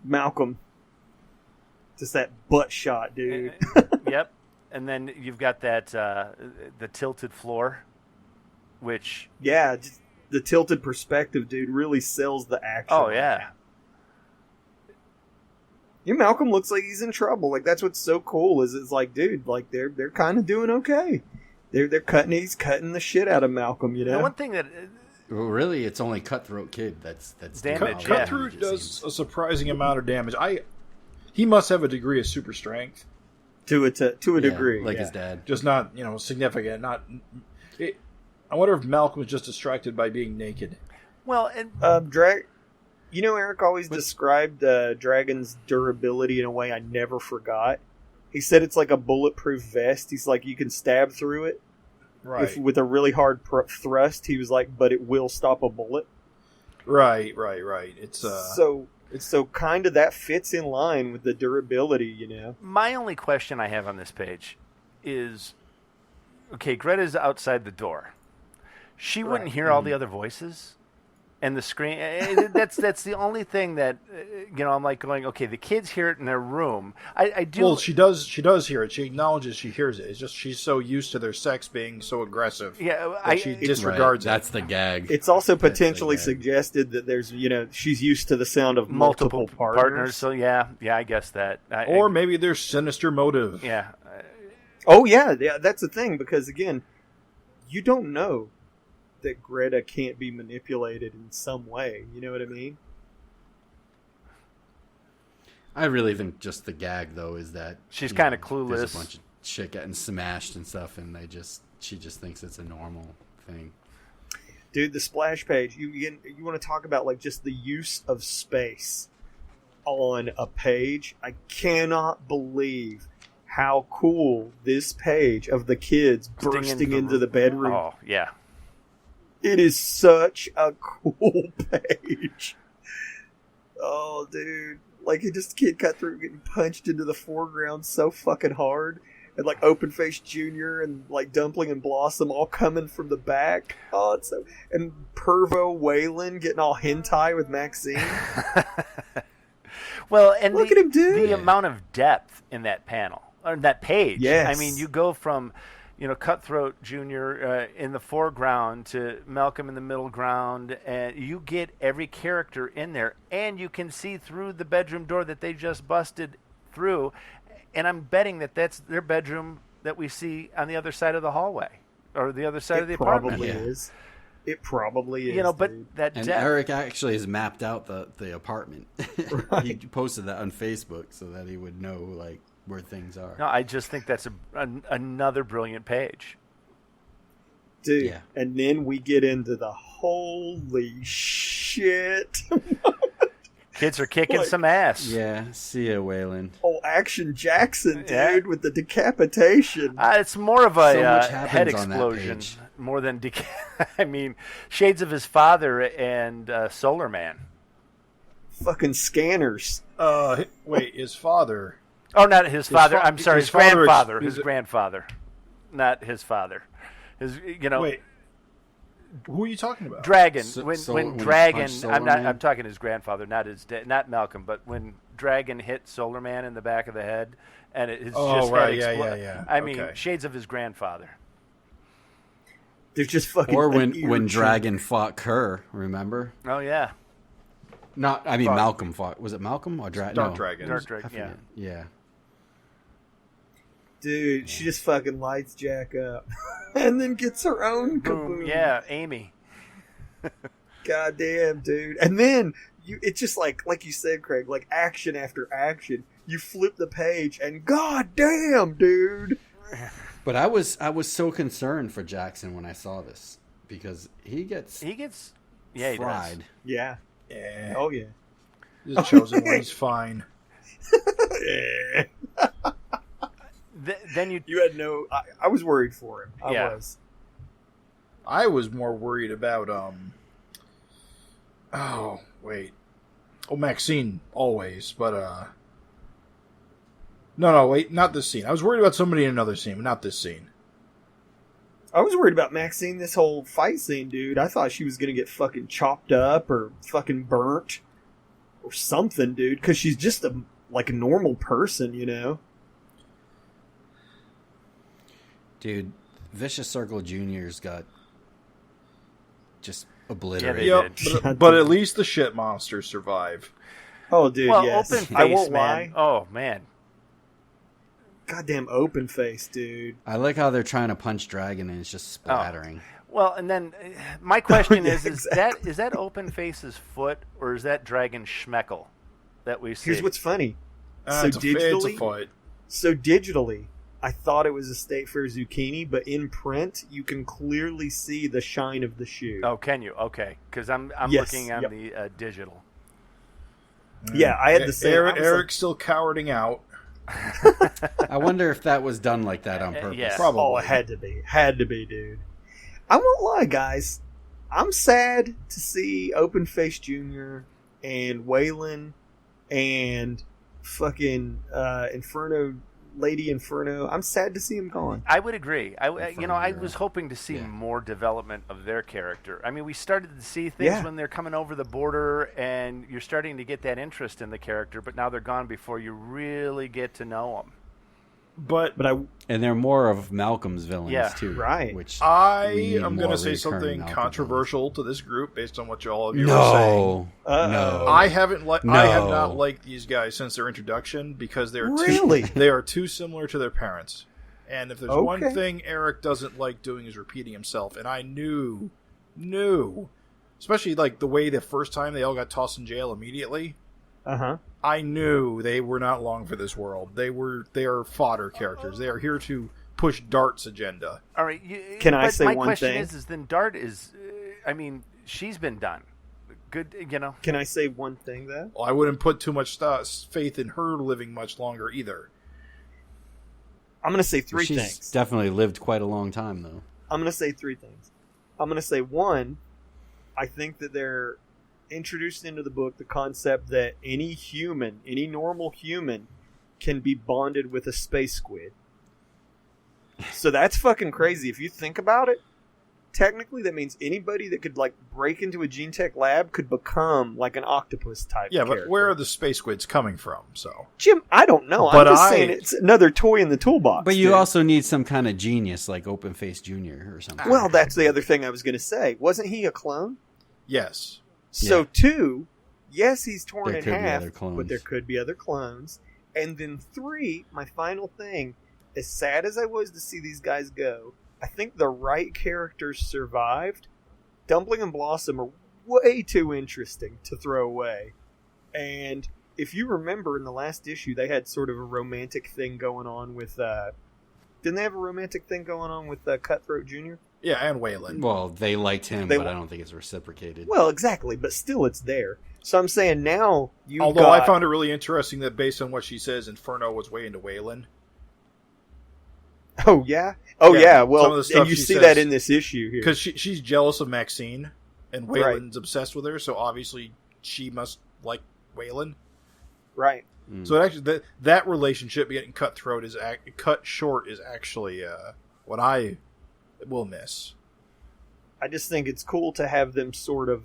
Malcolm. Just that butt shot, dude. Yep. And then you've got that, the tilted floor, which... Yeah, just the tilted perspective, dude, really sells the action. Oh, yeah. Malcolm looks like he's in trouble. Like, that's what's so cool is it's like, dude, like, they're kind of doing okay. He's cutting the shit out of Malcolm, The one thing that... Well, really, it's only Cutthroat Kid that's damage. Cutthroat does a surprising amount of damage. He must have a degree of super strength. To a degree. Like his dad. Just not, significant. I wonder if Malcolm was just distracted by being naked. Well, and... Eric always described Dragon's durability in a way I never forgot. He said it's like a bulletproof vest. He's like, you can stab through it. Right. With a really hard thrust. He was like, but it will stop a bullet. Right. It's So kind of that fits in line with the durability, My only question I have on this page is, okay, Greta's outside the door. She wouldn't hear all the other voices and the screen. That's the only thing that I'm like going, okay, the kids hear it in their room. I do. Well, she does hear it. She acknowledges she hears it. It's just she's so used to their sex being so aggressive. Yeah, that she disregards it. That's the gag. It's also potentially suggested that there's, she's used to the sound of multiple partners. So yeah, I guess that. Or maybe there's sinister motive. Yeah. Oh yeah, that's the thing, because again, you don't know that Greta can't be manipulated in some way. You know what I mean? I really think just the gag, though, is that she's kind of clueless. There's a bunch of shit getting smashed and stuff, and she just thinks it's a normal thing. Dude, the splash page. You want to talk about like just the use of space on a page? I cannot believe how cool this page of the kids bursting into the bedroom. Oh yeah. It is such a cool page. Oh, dude. Like, it just can't cut through getting punched into the foreground so fucking hard. And like Open-Faced Junior and like Dumpling and Blossom all coming from the back. Oh, it's so... And Pervo Waylon getting all hentai with Maxine. Well, and Look at him, dude. The amount of depth in that panel, or that page. Yes. I mean, you go from, Cutthroat Jr. In the foreground to Malcolm in the middle ground, and you get every character in there, and you can see through the bedroom door that they just busted through. And I'm betting that that's their bedroom that we see on the other side of the hallway or the other side of the apartment. Probably is. It probably is. But dude. that And depth. Eric actually has mapped out the apartment. Right. He posted that on Facebook so that he would know like where things are. No, I just think that's another brilliant page. Dude, Yeah. and then we get into the holy shit. Kids are kicking Like- some ass. Yeah, see ya, Waylon. Oh, Action Jackson, dude, Yeah. with the decapitation. It's more of a So much head happens on that explosion page. more than I mean, shades of his father and Solar Man. Fucking scanners. Wait, his father. Oh, not his father. I'm sorry, his his father grandfather. is His it- grandfather, not his father. His, Wait, who are you talking about? Dragon. when When he Dragon, punched Solar I'm not. Man? I'm talking his grandfather, not his not Malcolm, but when Dragon hit Solar Man in the back of the head, and his just right, head yeah, yeah. I mean, Okay. shades of his grandfather. There's just fucking. Or an when ear Dragon fought Kerr, remember? Oh yeah, I mean Malcolm fought. Was it Malcolm or Dragon? Dark no. Dragon. Dark Dragon. I forget. Yeah. Dude, she just fucking lights Jack up. And then gets her own Boom. kaboom. Yeah, Amy. Goddamn, dude. And then it's just like you said, Craig, like action after action. You flip the page and goddamn, dude. But I was so concerned for Jackson when I saw this because he gets He does. fried. Yeah. Yeah. Oh yeah. He's a chosen one. He's fine. Yeah. Then you You had no. I was worried for him. I Yeah. was. I was more worried about oh wait. Oh, Maxine always, but no, wait, not this scene. I was worried about somebody in another scene, but not this scene. I was worried about Maxine this whole fight scene, dude. I thought she was gonna get fucking chopped up or fucking burnt or something, dude. Because she's just a normal person, you know. Dude, Vicious Circle Jr.'s got just obliterated. they Yep, did. but at least the shit monsters survive. Oh, dude, well, yes. open face, I won't man. lie. Oh man, Goddamn open face, dude. I like how they're trying to punch Dragon and it's just splattering. Well, and then my question Yeah, is exactly. that Open Face's foot or is that Dragon Schmeckel that we see? Here's what's funny. It's a fight. So digitally, I thought it was a State Fair zucchini, but in print, you can clearly see the shine of the shoe. Oh, can you? Okay, because I'm Yes, looking on yep. the digital. Yeah, I had the same. I was Eric's still cowarding out. I wonder if that was done like that on purpose. yeah. Probably. Oh, it had to be. Had to be, dude. I won't lie, guys. I'm sad to see Open Face Jr. and Waylon and fucking Lady Inferno. I'm sad to see him gone. I would agree. I Inferno, was hoping to see yeah. more development of their character. I mean, we started to see things Yeah. when they're coming over the border, and you're starting to get that interest in the character. But now they're gone before you really get to know them. But And they're more of Malcolm's villains Yeah, too. right. Which I we need am more going to say recurring something Malcolm controversial to this group based on what all of you are saying. No. No. I haven't No. I have not liked these guys since their introduction because they're Really? they are too similar to their parents. And if there's one Okay. thing Eric doesn't like doing is repeating himself, and I knew, especially like the way the first time they all got tossed in jail immediately. Uh-huh. I knew they were not long for this world. They are fodder characters. They are here to push Dart's agenda. All right. Can I but say my one question thing? is then Dart is, I mean, she's been done. Good, Can I say one thing, though? Well, I wouldn't put too much faith in her living much longer either. I'm going to say three She's things. definitely lived quite a long time though. I'm going to say three things. I'm going to say one, I think that they're introduced into the book the concept that any normal human, can be bonded with a space squid. So that's fucking crazy. If you think about it, technically that means anybody that could like break into a gene tech lab could become like an octopus type. Yeah, character. but where are the space squids coming from? So Jim, I don't know. But I'm just saying it's another toy in the toolbox. But you dude. also need some kind of genius like Open Face Jr. or something. Well, that's the other thing I was going to say. Wasn't he a clone? yes, So Yeah. 2, yes, he's torn There in could be half, other clones. but there could be other clones. And then 3, my final thing, as sad as I was to see these guys go, I think the right characters survived. Dumpling and Blossom are way too interesting to throw away. And if you remember in the last issue, they had sort of a romantic thing going on with... didn't they have a romantic thing going on with Cutthroat Jr.? yeah, and Waylon. Well, they liked him, They but wa- I don't think it's reciprocated. Well, exactly, but still it's there. So I'm saying now you Although got... I found it really interesting that based on what she says, Inferno was way into Waylon. Oh, yeah? Oh, Yeah, yeah. some Well, of the stuff and you she see says- that in this issue here. Because she's jealous of Maxine, and Right. Waylon's obsessed with her, so obviously she must like Waylon. Right. So it actually, that relationship getting cut short is actually what I will miss. I just think it's cool to have them sort of...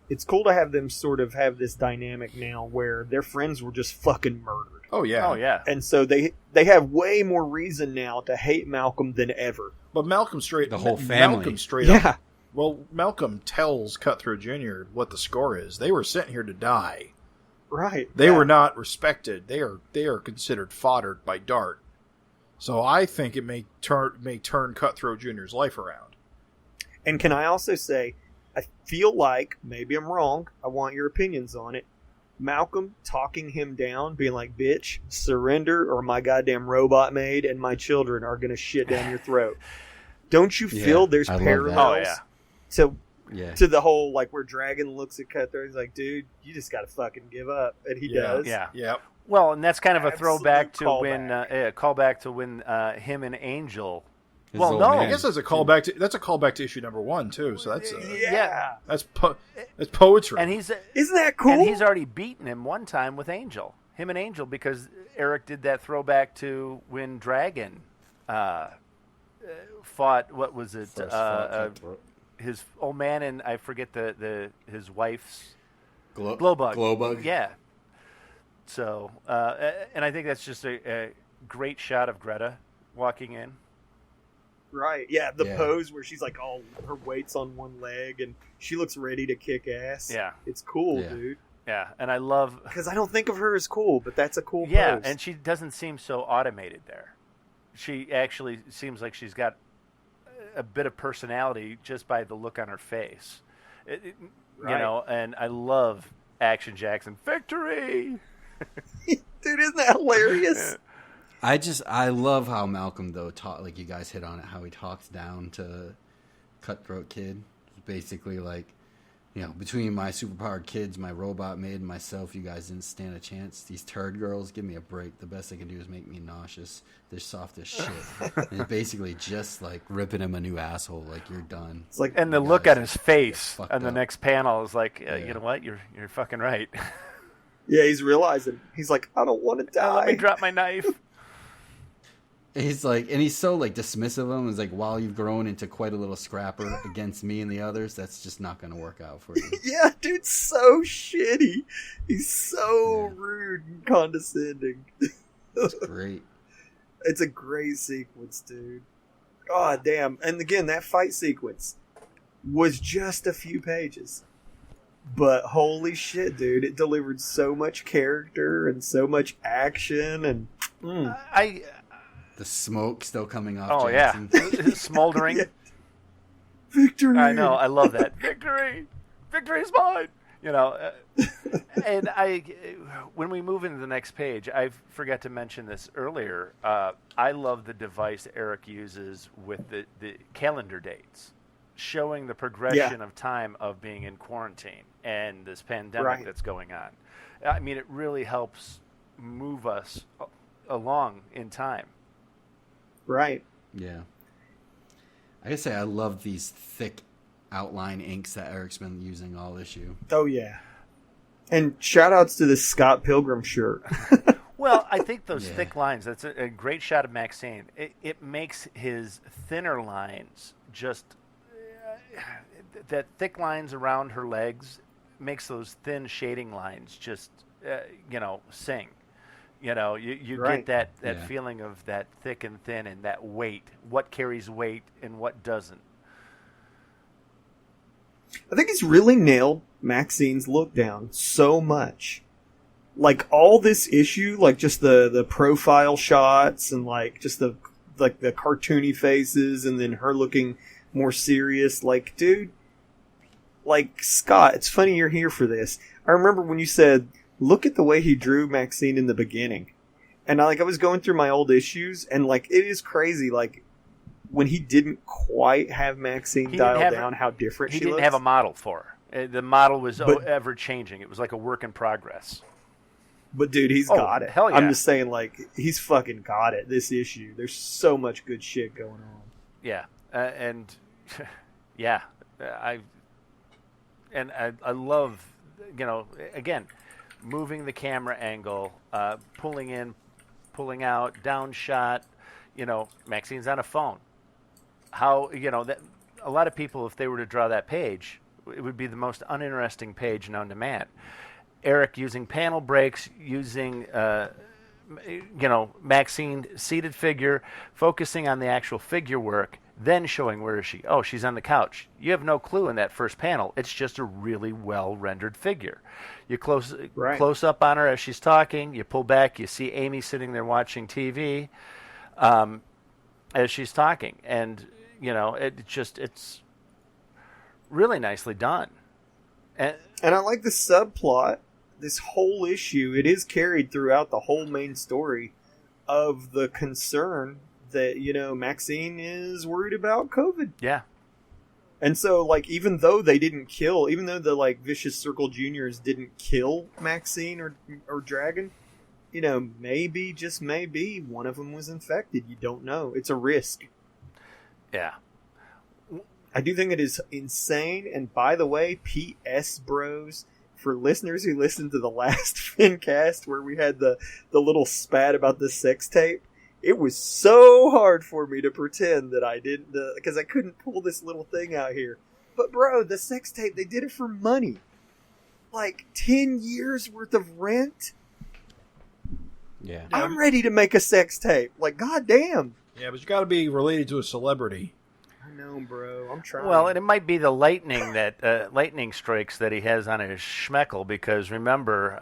it's cool to have them sort of have this dynamic now where their friends were just fucking murdered. Oh yeah, Oh yeah. And so they have way more reason now to hate Malcolm than ever. But Malcolm The whole family. Malcolm straight Yeah. up. Well, Malcolm tells Cutthroat Jr. what the score is. They were sent here to die. Right. They yeah. were not respected. They are considered fodder by Dart. So I think it may turn Cutthroat Jr.'s life around. And can I also say, I feel like, maybe I'm wrong, I want your opinions on it, Malcolm talking him down, being like, bitch, surrender or my goddamn robot maid and my children are going to shit down your throat. Don't you Yeah, feel there's I love that. parallels Oh, yeah. Yeah. to the whole, like, where Dragon looks at Cutthroat, he's like, dude, you just got to fucking give up. And he Yeah, does. Yeah. Yep. Well, and that's kind of a Absolute throwback to callback. callback to when him and Angel. His Well, old no, I man. guess that's a callback to issue number 1 too. So that's Yeah. that's poetry. And he's Isn't that cool? and he's already beaten him one time with Angel. Him and Angel, because Eric did that throwback to when Dragon fought. What was it? First fought Cutthroat. His old man and I forget his wife's Glowbug. Glowbug. Yeah. So, and I think that's just a great shot of Greta walking in. Right. Yeah, the Yeah. pose where she's like all her weight's on one leg and she looks ready to kick ass. Yeah. It's cool, Yeah. dude. Yeah, and I love. Because I don't think of her as cool, but that's a cool Yeah, pose. and she doesn't seem so automated there. She actually seems like she's got a bit of personality just by the look on her face. You Right. know, and I love Action Jackson. Victory! Dude, isn't that hilarious? I love how Malcolm though like you guys hit on it, how he talks down to Cutthroat Kid. Basically like, you know, between my superpowered kids, my robot maid, and myself, you guys didn't stand a chance. These turd girls, give me a break. The best they can do is make me nauseous. They're soft as shit. And it's basically just like ripping him a new asshole, like you're done. It's like, And the You look guys on his face fucked on the up. next panel is like, Yeah. you know what? You're fucking right. yeah, he's realizing. He's like, I don't want to Let me die. drop my knife. He's like, and he's so like dismissive of him. He's like, while you've grown into quite a little scrapper against me and the others, that's just not going to work out for you. Yeah, dude, so shitty. He's so Yeah. rude and condescending. It's great. It's a great sequence, dude. God damn. And again, that fight sequence was just a few pages. But holy shit, dude, it delivered so much character and so much action and The smoke still coming off. Oh, Jackson. yeah. Smoldering. Yeah. Victory. I know. I love that. Victory! Victory is mine! You know, and when we move into the next page, I forgot to mention this earlier. I love the device Eric uses with the calendar dates, showing the progression of time of being in quarantine and this pandemic that's going on. I mean, it really helps move us along in time. Right. Yeah. I gotta say, I love these thick outline inks that Eric's been using all issue. Oh, yeah. And shout outs to this Scott Pilgrim shirt. Well, I think those thick lines, that's a great shot of Maxine. It makes his thinner lines just, that thick lines around her legs makes those thin shading lines just, sing. You Right. get that feeling of that thick and thin and that weight, what carries weight and what doesn't. I think he's really nailed Maxine's look down so much. Like all this issue, like just the profile shots and like just the cartoony faces and then her looking more serious. Like, dude, like Scott, it's funny you're here for this. I remember when you said, look at the way he drew Maxine in the beginning. And I was going through my old issues and like it is crazy, like when he didn't quite have Maxine dialed down, how different she looks. He didn't have a model for her. The model was ever changing. It was like a work in progress. But dude, he's got it. Hell yeah. I'm just saying, like, he's fucking got it, this issue. There's so much good shit going on. Yeah. I love, again, moving the camera angle, pulling in, pulling out, down shot. Maxine's on a phone. How, that a lot of people, if they were to draw that page, it would be the most uninteresting page known to man. Eric using panel breaks, using, Maxine seated figure, focusing on the actual figure work, then showing where is she. Oh, she's on the couch. You have no clue in that first panel. It's just a really well-rendered figure. You close up on her as she's talking. You pull back. You see Amy sitting there watching TV as she's talking. And, it's really nicely done. And I like the subplot. This whole issue, it is carried throughout the whole main story of the concern that, Maxine is worried about COVID. Yeah. And so, like, even though the, Vicious Circle Juniors didn't kill Maxine or Dragon, maybe, just maybe, one of them was infected. You don't know. It's a risk. Yeah. I do think it is insane. And by the way, P.S. Bros, for listeners who listened to the last FINcast where we had the little spat about the sex tape, it was so hard for me to pretend that I didn't, because I couldn't pull this little thing out here. But bro, the sex tape, they did it for money. Like 10 years worth of rent. Yeah. I'm ready to make a sex tape. Like, goddamn. Yeah, but you got to be related to a celebrity. I know, bro. I'm trying. Well, and it might be the lightning strikes that he has on his schmeckle, because remember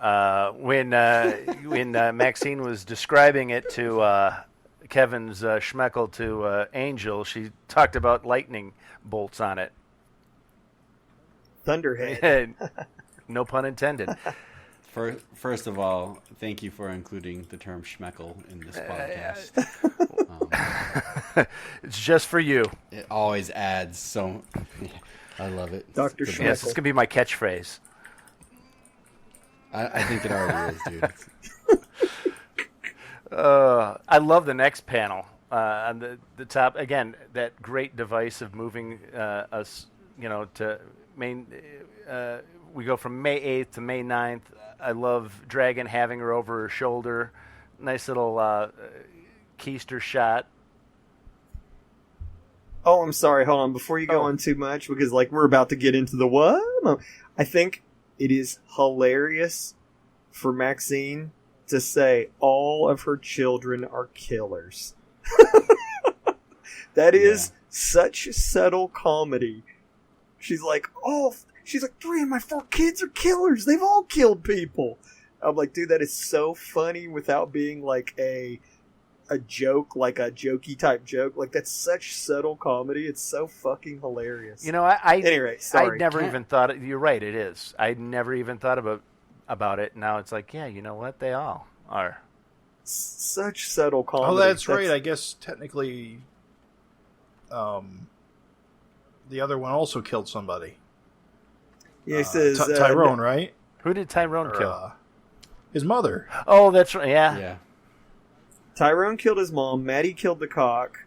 when Maxine was describing it to Kevin's schmeckle to Angel, she talked about lightning bolts on it. Thunderhead. No pun intended. First of all, thank you for including the term schmeckle in this podcast. It's just for you. It always adds so. I love it. Dr. It's the Schmeckle. Yes, it's going to be my catchphrase. I think it already is, dude. I love the next panel. On the top, again, that great device of moving us, to main. We go from May 8th to May 9th. I love Dragon having her over her shoulder. Nice little keister shot. Oh, I'm sorry. Hold on. Before you go on too much, because we're about to get into the what? I think it is hilarious for Maxine to say all of her children are killers. That is such subtle comedy. She's like, 3 of my 4 kids are killers. They've all killed people. I'm like, dude, that is so funny without being like a joke, like a jokey type joke. Like, that's such subtle comedy. It's so fucking hilarious. Anyway, sorry. I never even thought it. You're right, it is. I never even thought about it. Now it's like, yeah, you know what? They all are. Such subtle comedy. Oh, that's right. I guess technically, the other one also killed somebody. Yeah, he says Tyrone, right? Who did Tyrone kill? His mother. Oh, that's right. Yeah. Tyrone killed his mom. Maddie killed the cock.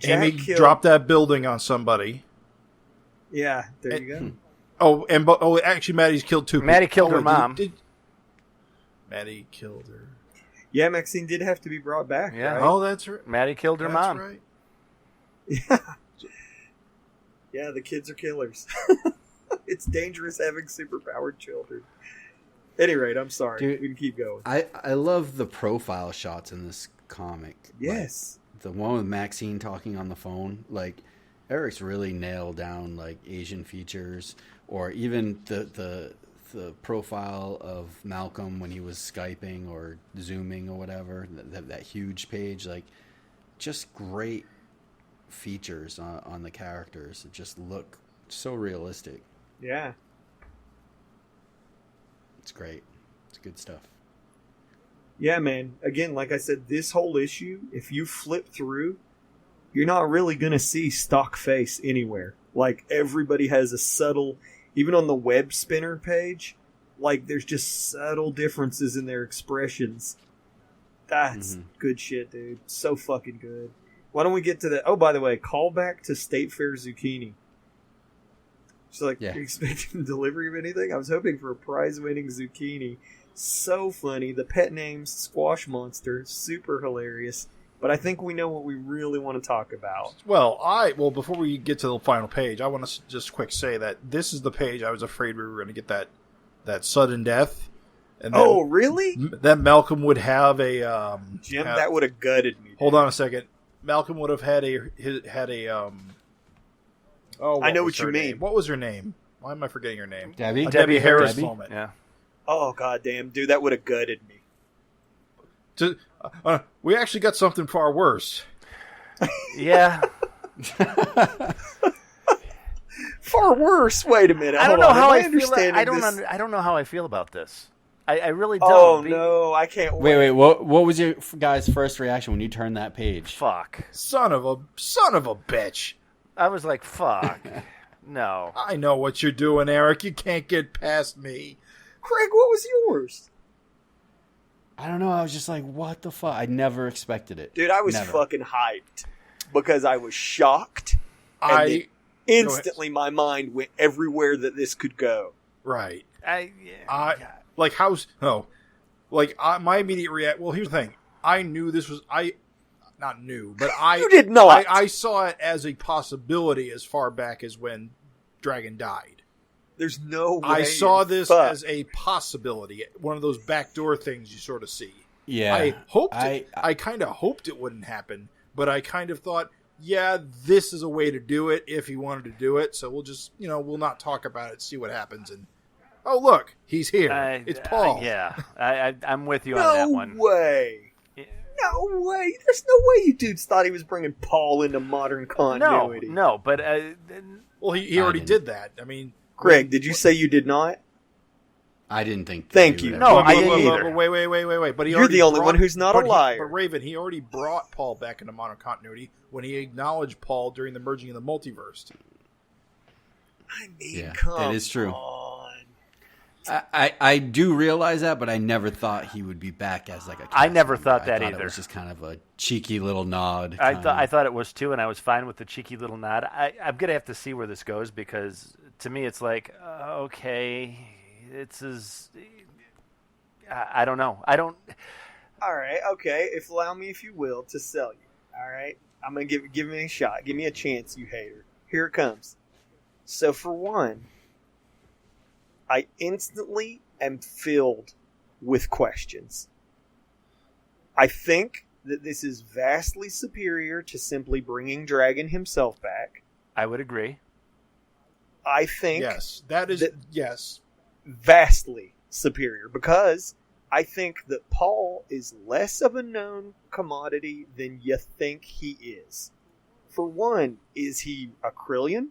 Amy dropped that building on somebody. Yeah, there you go. Actually, Maddie's killed 2 people. Maddie killed her mom. Maddie killed her. Yeah, Maxine did have to be brought back. Yeah. Right? Oh, that's right. Maddie killed her That's mom. right. Yeah. Yeah, the kids are killers. It's dangerous having superpowered children. At any rate, I'm sorry. Dude, we can keep going. I love the profile shots in this comic. Yes. Like, the one with Maxine talking on the phone, like Eric's really nailed down like Asian features, or even the profile of Malcolm when he was Skyping or Zooming or whatever, that huge page, like just great features on the characters. It just look so realistic. Yeah. It's great. It's good stuff. Yeah, man. Again, like I said, this whole issue, if you flip through, you're not really going to see stock face anywhere. Like, everybody has a subtle, even on the web spinner page, like, there's just subtle differences in their expressions. That's good shit, dude. So fucking good. Why don't we get to that? Oh, by the way, callback to State Fair Zucchini. So, like, Yeah. you expecting delivery of anything? I was hoping for a prize-winning zucchini. So funny. The pet name's Squash Monster. Super hilarious. But I think we know what we really want to talk about. Well, before we get to the final page, I want to just quick say that this is the page I was afraid we were going to get that sudden death. And then, Oh, really? Then Malcolm would have a Jim, that would have gutted me. Hold on a second. Malcolm would have had a I know was what you her mean. name? What was her name? Why am I forgetting her name? Debbie? A Debbie Harris Debbie? moment. Yeah. Oh, goddamn. Dude, that would have gutted me. We actually got something far worse. Yeah. Far worse. Wait a minute. I don't Hold know on. how Am I feel. understanding this? I don't know how I feel about this. I really don't. Oh, no. I can't Wait. What was your guys' first reaction when you turned that page? Fuck. Son of a bitch. I was like, fuck. No. I know what you're doing, Eric. You can't get past me. Craig, what was yours? I don't know. I was just like, what the fuck? I never expected it. Dude, I was Never. fucking hyped because I was shocked. And then instantly my mind went everywhere that this could go. Right. Yeah. Like my immediate reaction. Well, here's the thing. I knew this was not new, but You did not. I saw it as a possibility as far back as when Dragon died. There's no way. I saw this Fuck. as a possibility, one of those backdoor things you sort of see. Yeah. I kind of hoped it wouldn't happen, but I kind of thought, yeah, this is a way to do it if he wanted to do it. So we'll just, we'll not talk about it, see what happens, and oh look, he's here. It's Paul. Yeah, I'm with you on No that one. way. Yeah. No way. There's no way you dudes thought he was bringing Paul into modern continuity. No, but Well, he already didn't. did that. I mean, Craig, did you say you did not? I didn't think. Thank he you. would No, ever- I didn't either. Wait. But he You're already the only brought- one who's not a but liar. But Raven, he already brought Paul back into modern continuity when he acknowledged Paul during the merging of the multiverse. I mean, Yeah, come that is true. on. I do realize that, but I never thought he would be back as like a. I cast never member. thought I that thought either. It was just kind of a cheeky little nod. I thought it was too, and I was fine with the cheeky little nod. I'm gonna have to see where this goes because to me it's like okay, it's as I don't know. I don't. All right, okay. If allow me, if you will, to sell you. All right, I'm gonna give me a shot. Give me a chance, you hater. Here it comes. So for one, I instantly am filled with questions. I think that this is vastly superior to simply bringing Dragon himself back. I would agree. I think Yes, that is yes. vastly superior because I think that Paul is less of a known commodity than you think he is. For one, is he a Krillian?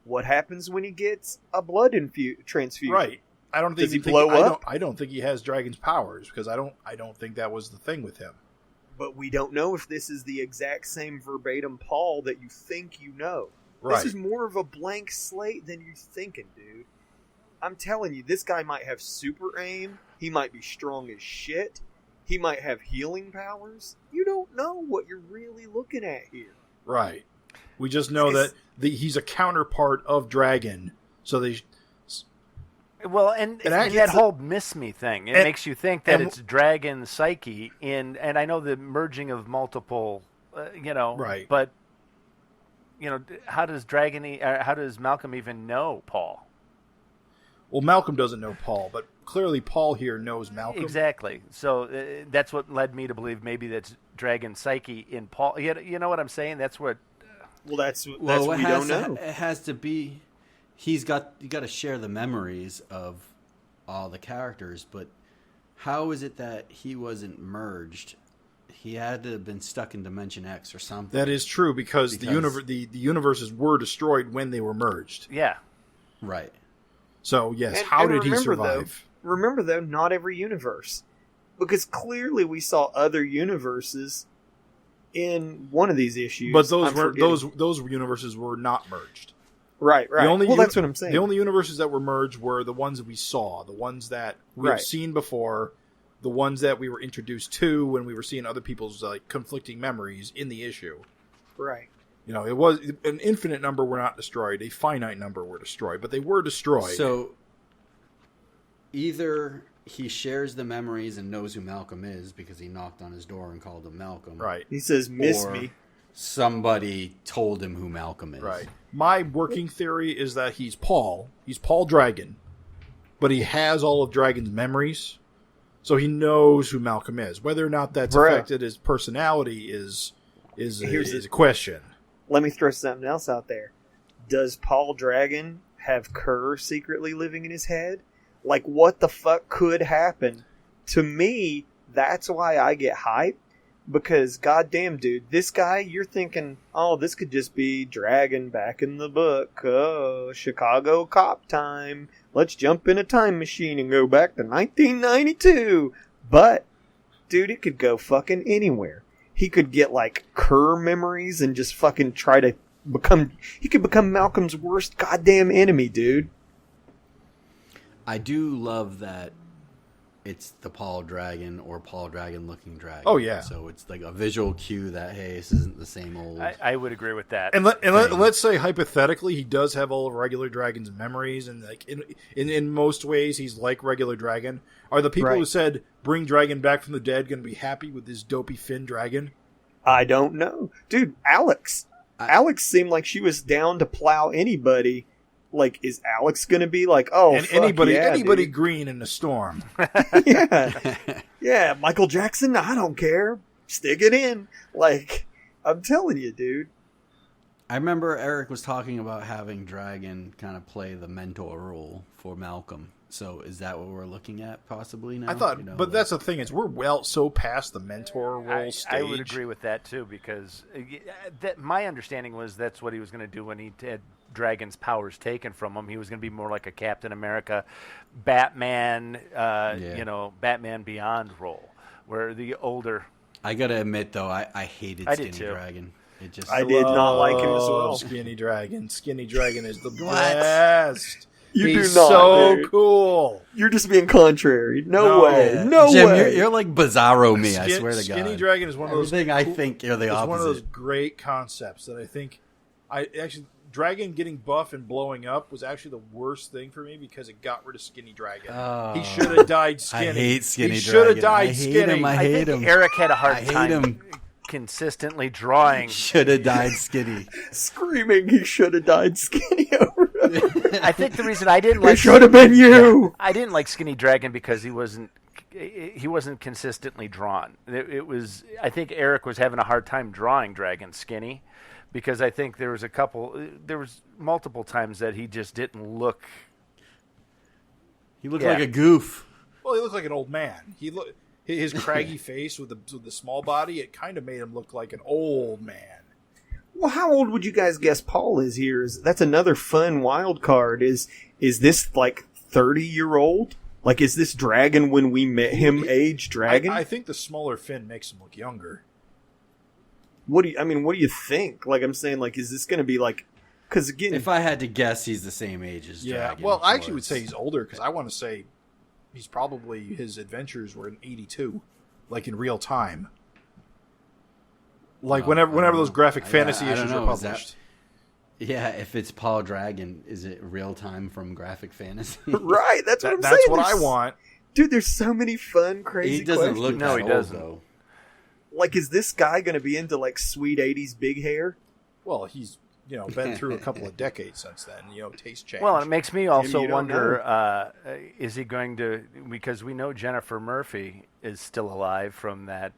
What happens when he gets a blood transfusion? Right. I don't think Does he blow up? I don't think he has Dragon's powers because I don't think that was the thing with him. But we don't know if this is the exact same verbatim Paul that you think you know. Right. This is more of a blank slate than you're thinking, dude. I'm telling you, this guy might have super aim. He might be strong as shit. He might have healing powers. You don't know what you're really looking at here. Right. We just know that he's a counterpart of Dragon. So Well, and that whole miss me thing, it makes you think that it's Dragon Psyche, and I know the merging of multiple, right. But, how does Malcolm even know Paul? Well, Malcolm doesn't know Paul, but clearly Paul here knows Malcolm. Exactly. So that's what led me to believe maybe that's Dragon Psyche in Paul. You know what I'm saying? That's what. Well, that's we don't know. It has to be. You got to share the memories of all the characters, but how is it that he wasn't merged? He had to have been stuck in Dimension X or something. That is true because the universes were destroyed when they were merged. Yeah. Right. So, yes, how did he survive? Remember, though, not every universe. Because clearly we saw other universes in one of these issues. But those universes were not merged. Right. That's what I'm saying. The only universes that were merged were the ones that we saw, the ones that we've seen before, the ones that we were introduced to when we were seeing other people's conflicting memories in the issue. Right. It was an infinite number were not destroyed. A finite number were destroyed, but they were destroyed. So either he shares the memories and knows who Malcolm is because he knocked on his door and called him Malcolm. Right. He says, "Miss me." Somebody told him who Malcolm is. Right. My working theory is that he's Paul. He's Paul Dragon, but he has all of Dragon's memories, so he knows who Malcolm is. Whether or not that's affected his personality is a question. Let me throw something else out there. Does Paul Dragon have Kerr secretly living in his head? Like, what the fuck could happen? To me, that's why I get hyped. Because, goddamn, dude, this guy, you're thinking, oh, this could just be Dragon back in the book. Oh, Chicago cop time. Let's jump in a time machine and go back to 1992. But, dude, it could go fucking anywhere. He could get, Kerr memories and just fucking try to become... He could become Malcolm's worst goddamn enemy, dude. I do love that it's the Paul Dragon or Paul Dragon looking dragon. Oh, yeah. So it's like a visual cue that, hey, this isn't the same old... I would agree with that. And let's say, hypothetically, he does have all of regular Dragon's memories, and in most ways, he's like regular Dragon. Are the people who said, bring Dragon back from the dead, going to be happy with this dopey Finn Dragon? I don't know. Dude, Alex seemed like she was down to plow anybody. Like, is Alex going to be like, oh, and anybody green in the storm? Yeah, Michael Jackson, I don't care. Stick it in. Like, I'm telling you, dude. I remember Eric was talking about having Dragon kind of play the mentor role for Malcolm. So is that what we're looking at possibly now? I thought, but that's the thing is we're so past the mentor role stage. I would agree with that too because my understanding was that's what he was going to do when he had Dragon's powers taken from him. He was going to be more like a Captain America, Batman, Batman Beyond role, where the older. I gotta admit though, I hated Skinny Dragon. I did not like him as well. Skinny Dragon. Skinny Dragon is the best. He's so dude. Cool. You're just being contrary. No way. No Jim, way. You're like Bizarro me. I swear to God. Skinny Dragon is one of those. Everything I think you're the opposite. It's one of those great concepts that I think. Dragon getting buff and blowing up was actually the worst thing for me because it got rid of Skinny Dragon. He should have died skinny. I hate Skinny Dragon. He should have died skinny. I hate him. Eric had a hard time consistently drawing. Should have died skinny. Screaming he should have died skinny over and over. I think the reason I didn't like it should have been you. I didn't like Skinny Dragon because he wasn't consistently drawn. It was I think Eric was having a hard time drawing Dragon skinny because I think there was multiple times that he just didn't look. He looked like a goof. Well, he looked like an old man. His craggy face with the small body, it kind of made him look like an old man. Well, how old would you guys guess Paul is here? That's another fun wild card. Is this like 30-year-old? Like, is this Dragon when we met him age Dragon? I think the smaller Finn makes him look younger. What do you think? Like, I'm saying, like, is this going to be like? Because again, if I had to guess, he's the same age as Dragon. Well, I actually would say he's older because I want to say he's probably his adventures were in 82, like in real time. Like whenever those graphic fantasy issues were published. Yeah, if it's Paul Dragon, is it real time from Graphic Fantasy? Right, that's what I'm saying. That's what I want. Dude, there's so many fun, crazy He doesn't questions. look No, that he old, doesn't. though. Like, is this guy going to be into, like, sweet 80s big hair? Well, he's been through a couple of decades since then. Taste change. Well, it makes me also you don't wonder, is he going to, because we know Jennifer Murphy is still alive from that,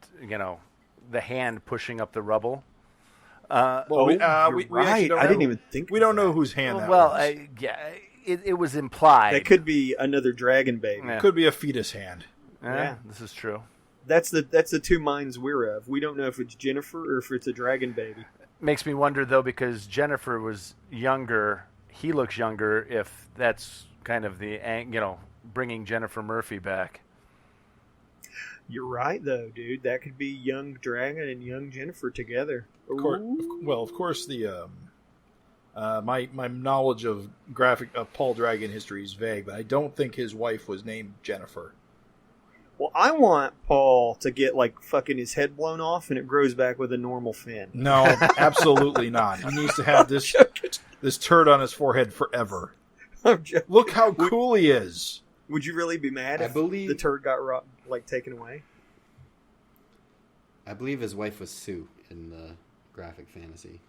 the hand pushing up the rubble. Well, we you're right. actually don't I didn't know. even think We of don't know that. whose hand that Well, was. it was implied. That could be another dragon baby. Yeah. Could be a fetus hand. Yeah. This is true. That's the two minds we're of. We don't know if it's Jennifer or if it's a dragon baby. Makes me wonder, though, because Jennifer was younger, he looks younger, if that's kind of the, bringing Jennifer Murphy back. You're right, though, dude. That could be young dragon and young Jennifer together. Of course, the my knowledge of Paul Dragon history is vague, but I don't think his wife was named Jennifer. Well, I want Paul to get, like, fucking his head blown off and it grows back with a normal fin. No, absolutely not. He needs to have this turd on his forehead forever. I'm joking. Look how cool he is. Would you really be mad I if believe- the turd got taken away? I believe his wife was Sue in the Graphic Fantasy.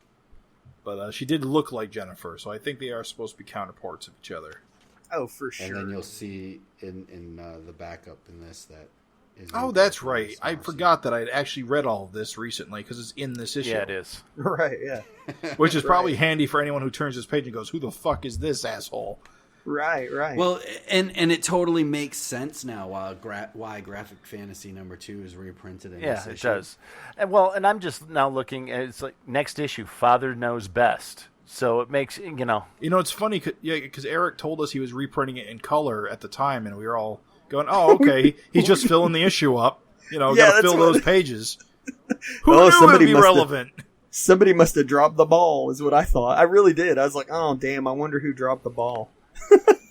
But she did look like Jennifer, so I think they are supposed to be counterparts of each other. Oh, for sure. And then you'll see in the backup in this that is. Oh, that's right. I forgot that I'd actually read all of this recently because it's in this issue. Yeah, it is. Right, yeah. Which is probably handy for anyone who turns this page and goes, "Who the fuck is this asshole?" Right. Well, and it totally makes sense now why Graphic Fantasy _2 is reprinted in this Yeah, it issue. does. And I'm just now looking at, it's like, next issue, Father Knows Best. So it makes, It's funny, because Eric told us he was reprinting it in color at the time, and we were all going, "Oh, okay, he's just filling the issue up. Got to fill those pages." Who knew it would be relevant? Somebody must have dropped the ball, is what I thought. I really did. I was like, oh, damn, I wonder who dropped the ball.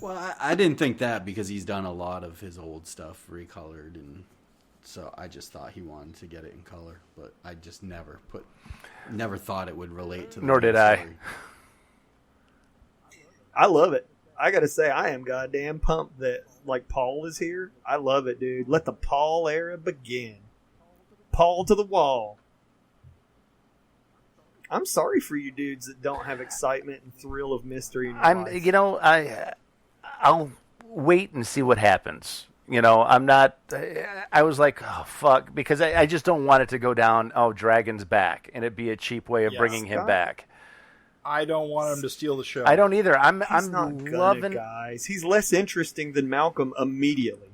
Well, I didn't think that because he's done a lot of his old stuff recolored, and so I just thought he wanted to get it in color, but I just never thought it would relate to the Nor did I. story. I love it. I gotta say, I am goddamn pumped that, like, Paul is here. I love it, dude. Let the Paul era begin. Paul to the wall. I'm sorry for you dudes that don't have excitement and thrill of mystery in your life. I'll wait and see what happens. I'm not, I was like, oh, fuck, because I just don't want it to go down, oh, Dragon's back, and it'd be a cheap way of bringing him back. I don't want him to steal the show. I don't either. He's not gonna, loving, guys. He's less interesting than Malcolm immediately.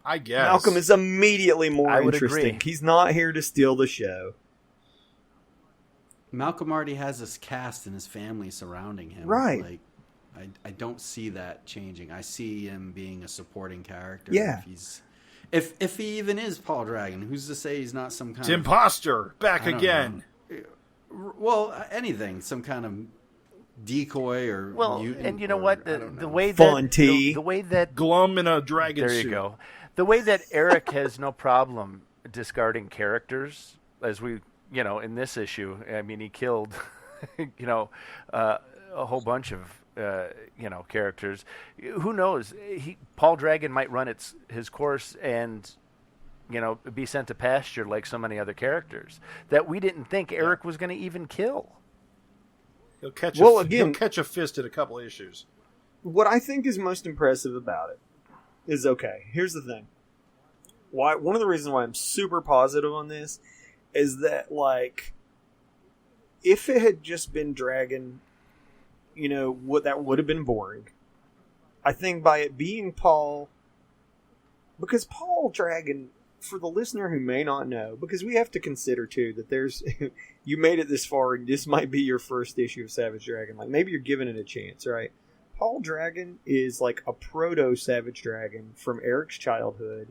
I guess. Malcolm is immediately more I would interesting. agree. He's not here to steal the show. Malcolm already has this cast and his family surrounding him. Right. Like, I don't see that changing. I see him being a supporting character. Yeah. If he even is Paul Dragon, who's to say he's not some kind It's of imposter back I don't again. Well, anything, some kind of decoy or mutant. and you know or, what? I don't know. The way that Fonty. the way that Glum in a dragon there suit. you go. The way that Eric has no problem discarding characters, as we, in this issue. I mean, he killed, a whole bunch of, characters. Who knows? Paul Dragon might run his course and, be sent to pasture like so many other characters that we didn't think Eric was going to even kill. He'll catch Again, he'll catch a fist at a couple of issues. what I think is most impressive about it is, okay, here's the thing. One of the reasons why I'm super positive on this is that, like, if it had just been Dragon, that would have been boring. I think by it being Paul, because Paul Dragon, for the listener who may not know, because we have to consider too that there's, you made it this far and this might be your first issue of Savage Dragon. Like, maybe you're giving it a chance, right? Paul Dragon is like a proto Savage Dragon from Eric's childhood,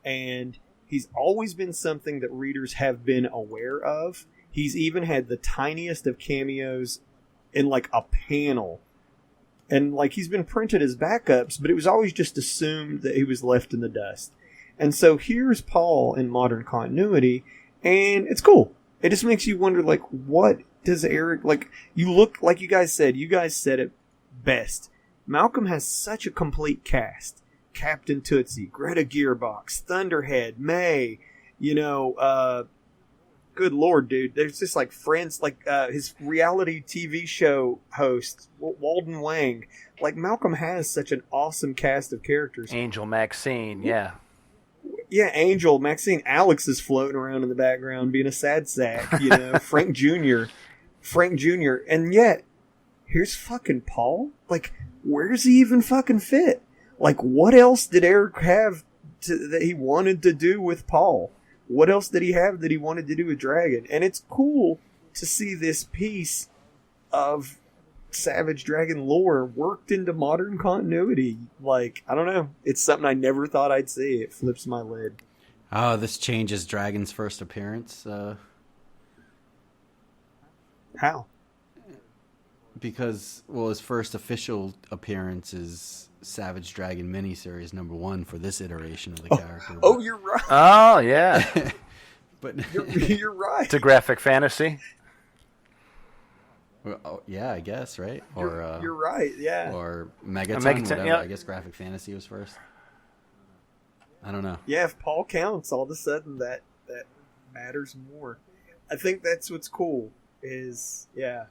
and he's always been something that readers have been aware of. He's even had the tiniest of cameos in, like, a panel. And, like, he's been printed as backups, but it was always just assumed that he was left in the dust. And so here's Paul in modern continuity, and it's cool. It just makes you wonder, like, what does Eric, like, you look, like you guys said it best. Malcolm has such a complete cast. Captain Tootsie, Greta Gearbox, Thunderhead, May, good lord, dude. There's just like friends, like his reality TV show host, Walden Wang. Like, Malcolm has such an awesome cast of characters. Angel Maxine, yeah. Yeah, Angel, Maxine, Alex is floating around in the background being a sad sack, Frank Jr., and yet, here's fucking Paul. Like, where does he even fucking fit? Like, what else did Eric have that he wanted to do with Paul? What else did he have that he wanted to do with Dragon? And it's cool to see this piece of Savage Dragon lore worked into modern continuity. Like, I don't know. It's something I never thought I'd see. It flips my lid. Oh, this changes Dragon's first appearance. How? Because, well, his first official appearance is Savage Dragon miniseries #1 for this iteration of the character. Oh, you're right. Oh, yeah. But you're right. It's a graphic fantasy. Well, oh, yeah, I guess, right? Or you're right, yeah. Or Megaton, whatever. yeah. I guess graphic fantasy was first. I don't know. Yeah, if Paul counts, all of a sudden that matters more. I think that's what's cool. Is kind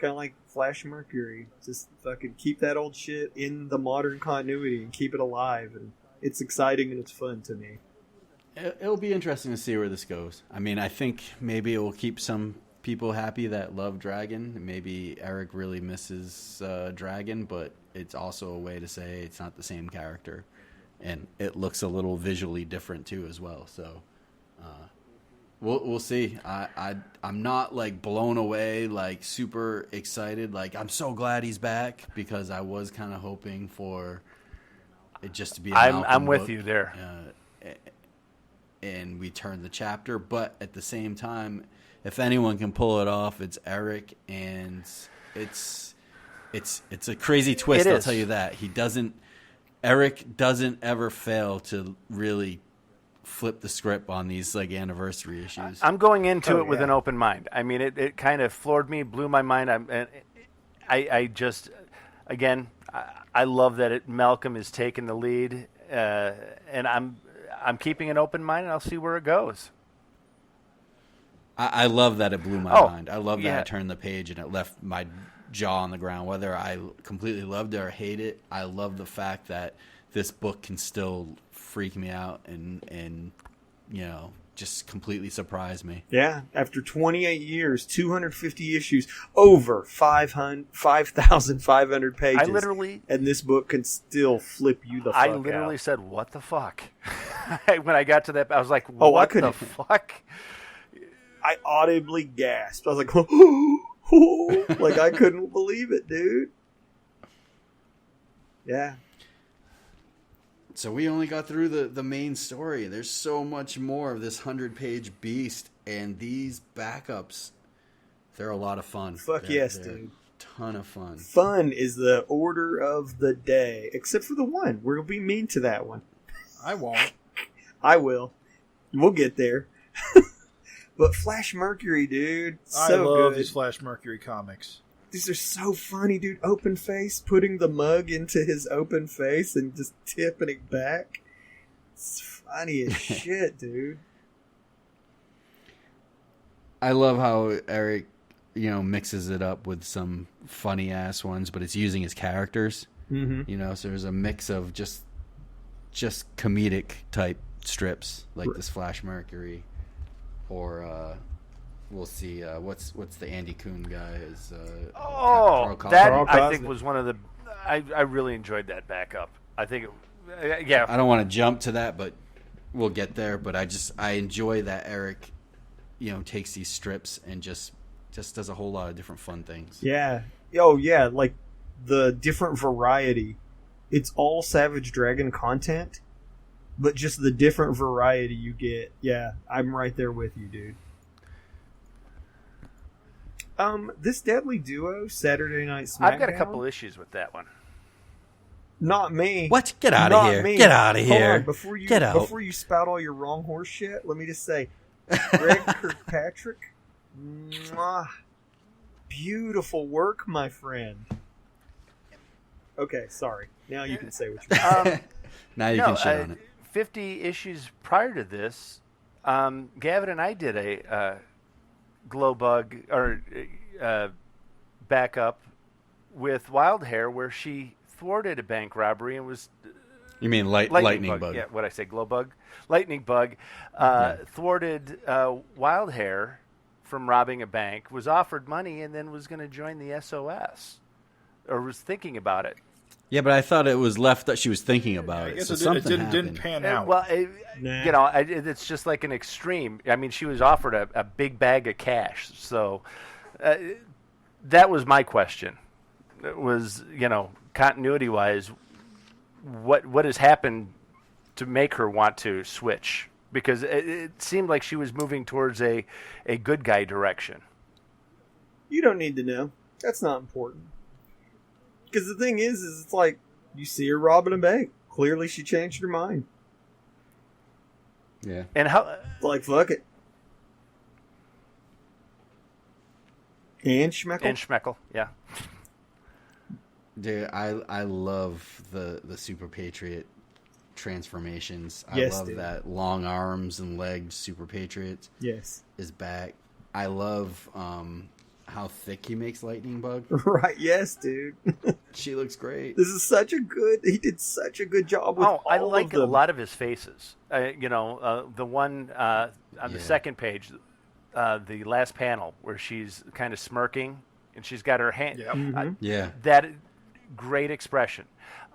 of like Flash Mercury. Just fucking keep that old shit in the modern continuity and keep it alive. And it's exciting and it's fun to me. It'll be interesting to see where this goes. I mean, I think maybe it will keep some people happy that love Dragon. Maybe Eric really misses Dragon, but it's also a way to say it's not the same character. And it looks a little visually different too as well. So we'll see. I'm not like blown away, like super excited. Like, I'm so glad he's back, because I was kind of hoping for it just to be. I'm with you there. And we turn the chapter, but at the same time, if anyone can pull it off, it's Eric, and it's a crazy twist. I'll tell you that. Eric doesn't ever fail to really flip the script on these like anniversary issues. I'm going into it with an open mind. I mean, it kind of floored me, blew my mind. I just, again, I love that Malcolm is taking the lead, and I'm keeping an open mind, and I'll see where it goes. I love that it blew my mind. I love that it turned the page and it left my jaw on the ground. Whether I completely loved it or hate it, I love the fact that this book can still freak me out and just completely surprise me. Yeah, after 28 years, 250 issues, over 5,500 pages. And this book can still flip you the fuck out. I literally said, what the fuck? When I got to that, I was like, what the fuck? I audibly gasped. I was like, like, I couldn't believe it, dude. Yeah. So we only got through the main story. There's so much more of this 100-page beast, and these backups, they're a lot of fun. Fuck yes, dude. Ton of fun. Fun is the order of the day, except for the one. We're going to be mean to that one. I won't. I will. We'll get there. But Flash Mercury, dude, so I love good. these Flash Mercury comics. These are so funny, dude. Open face, putting the mug into his open face and just tipping it back. It's funny as shit, dude. I love how Eric, mixes it up with some funny ass ones, but it's using his characters. Mm-hmm. So there's a mix of just comedic type strips like this Flash Mercury. Or we'll see. What's the Andy Kuhn guy? Is Carl I think was one of the. I really enjoyed that backup. I think, yeah. I don't want to jump to that, but we'll get there. But I enjoy that Eric, takes these strips and just does a whole lot of different fun things. Yeah. Oh yeah, like the different variety. It's all Savage Dragon content. But just the different variety you get. Yeah, I'm right there with you, dude. This Deadly Duo, Saturday Night SmackDown. I've got a couple issues with that one. Not me. What? Get out of here. Me. Get out of here. On, before you spout all your wrong horse shit, let me just say, Greg Kirkpatrick, beautiful work, my friend. Okay, sorry. Now you can say what you want. Now you can shit on it. 50 issues prior to this, Gavin and I did a glow bug or backup with Wild Hair where she thwarted a bank robbery and was. You mean lightning bug? Yeah, what I say, glow bug, lightning bug, thwarted Wild Hair from robbing a bank, was offered money, and then was going to join the SOS, or was thinking about it. Yeah, but I thought it was left that she was thinking about it. I guess So it didn't pan out. Well, Nah. it's just like an extreme. I mean, she was offered a big bag of cash, so that was my question. It was, continuity-wise, what has happened to make her want to switch? Because it seemed like she was moving towards a good guy direction. You don't need to know. That's not important. Because the thing is it's like, you see her robbing a bank. Clearly she changed her mind. Yeah. And how? Like, fuck it. And Schmeckle. Yeah. Dude, I love the Super Patriot transformations. Yes, I love dude. that long arms and legs Super Patriot Yes. is back. I love how thick he makes Lightning Bug. Right, yes, dude. She looks great. He did such a good job with all I like of them. a lot of his faces. The one on the second page, the last panel where she's kind of smirking and she's got her hand. Yep. Mm-hmm. Yeah. That great expression.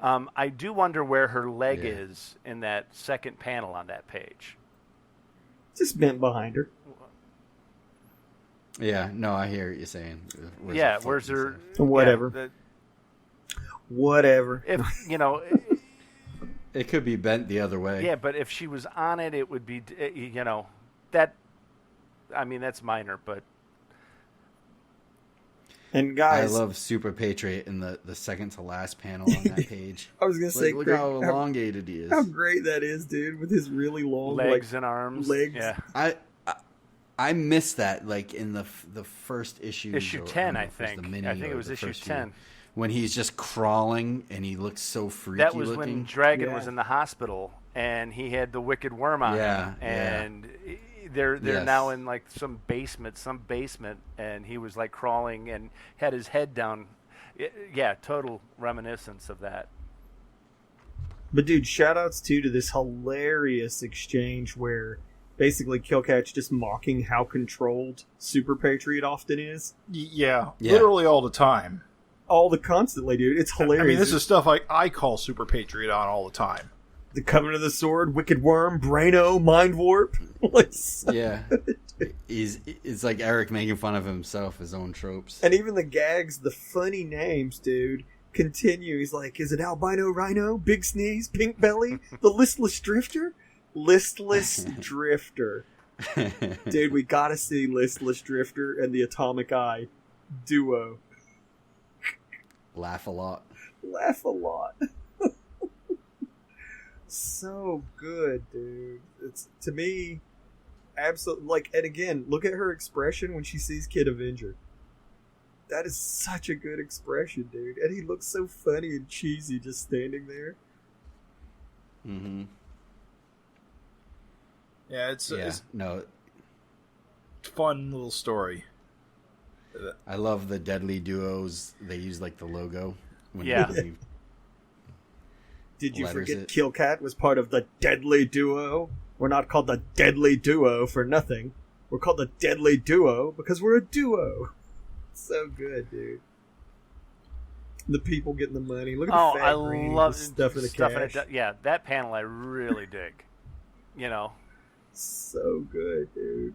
I do wonder where her leg is in that second panel on that page. Just bent behind her. Yeah, no, I hear what you're saying. Where's her? Whatever. Yeah, Whatever. if It could be bent the other way. yeah, but if she was on it, it would be that. I mean, that's minor, but And guys, I love Super Patriot in the second to last panel on that page. I was gonna say, Look how elongated he is. how great that is, dude, with his really long legs and arms. legs. Yeah. I missed that, like in the first issue. Issue 10, I think. I think it was issue 10. When he's just crawling and he looks so freaky That was looking. when Dragon Yeah. was in the hospital and he had the wicked worm on him, and they're Yes. now in like some basement, and he was like crawling and had his head down. Yeah, total reminiscence of that. But dude, shoutouts too to this hilarious exchange where basically Killcat's just mocking how controlled Super Patriot often is. Yeah, Yeah. literally all the time. Constantly, dude. It's hilarious. I mean, this is stuff I call Super Patriot on all the time. the Covenant of the Sword, Wicked Worm, Braino, Mind Warp. Like, Yeah. It's like Eric making fun of himself, his own tropes. and even the gags, the funny names, dude, continue. He's like, is it Albino Rhino, Big Sneeze, Pink Belly, the Listless Drifter? Listless Drifter. Dude, we gotta see Listless Drifter and the Atomic Eye duo. Laugh a lot. Laugh a lot. So good, dude. It's, to me, absolutely, like, and again, look at her expression when she sees Kid Avenger. That is such a good expression, dude. And he looks so funny and cheesy just standing there. Mm-hmm. Yeah, it's a fun little story. I love the Deadly Duos. They use like the logo. When Yeah. they Did you letters forget it. Killcat was part of the Deadly Duo? We're not called the Deadly Duo for nothing. We're called the Deadly Duo because we're a duo. So good, dude. The people getting the money. Look at the fat I granny love with stuff in the cash. Yeah, that panel I really dig. You know, So good, dude.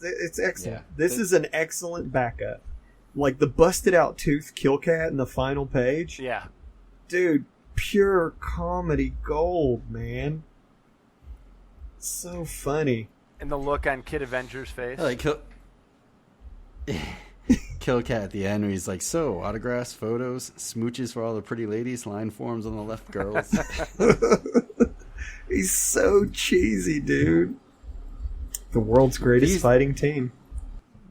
It's excellent. Yeah. This is an excellent backup. Like the busted out tooth Killcat in the final page. yeah. Dude, pure comedy gold, man. So funny. And the look on Kid Avenger's face. I like Killcat at the end where he's like, so, autographs, photos, smooches for all the pretty ladies, line forms on the left, girls. He's so cheesy, dude. The world's greatest These- fighting team.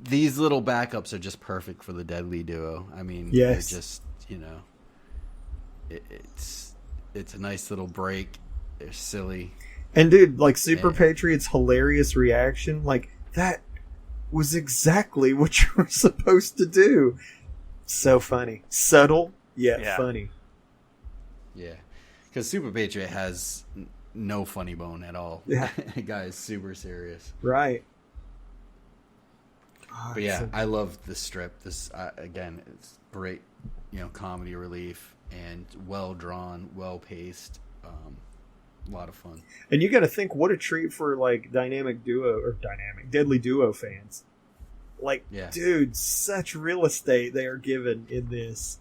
These little backups are just perfect for the Deadly Duo. I mean, Yes. they're just, it's a nice little break. They're silly. And dude, like Super Yeah. Patriot's hilarious reaction, like that was exactly what you were supposed to do. So funny. Subtle, yet Yeah. funny. Yeah. Because Super Patriot has no funny bone at all. Yeah. The guy is super serious. Right. Oh, But yeah, so- I love this strip. This again, it's great, comedy relief and well drawn, well paced. A lot of fun. and you got to think, what a treat for like Deadly Duo fans. Like, Yeah. dude, such real estate they are given in this.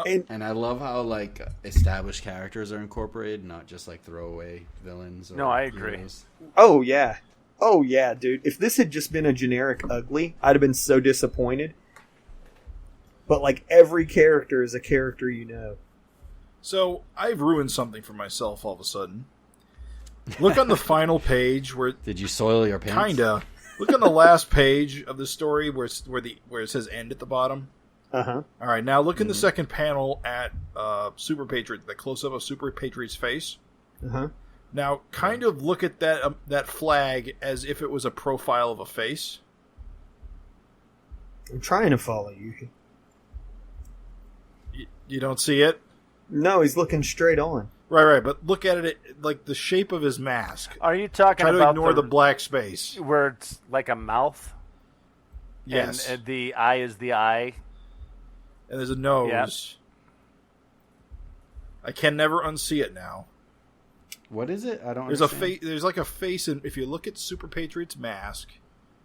And I love how like established characters are incorporated, not just like throwaway villains. Or No, I agree. heroes. Oh yeah, dude. If this had just been a generic ugly, I'd have been so disappointed. But like every character is a character you know. So I've ruined something for myself all of a sudden. Look on the final page where Did you soil your pants? kinda. Look on the last page of the story where it says end at the bottom. Uh-huh. All right, now look in the second panel at Super Patriot, the close up of Super Patriot's face. Uh-huh. Now, kind of look at that flag as if it was a profile of a face. I'm trying to follow you. You don't see it? No, he's looking straight on. Right, but look at it like the shape of his mask. Are you talking Try to about ignore the black space. where it's like a mouth? Yes. And the eye is the eye. And there's a nose. Yep. I can never unsee it now. What is it? I don't. There's a understand. face. There's like a face, and if you look at Super Patriot's mask,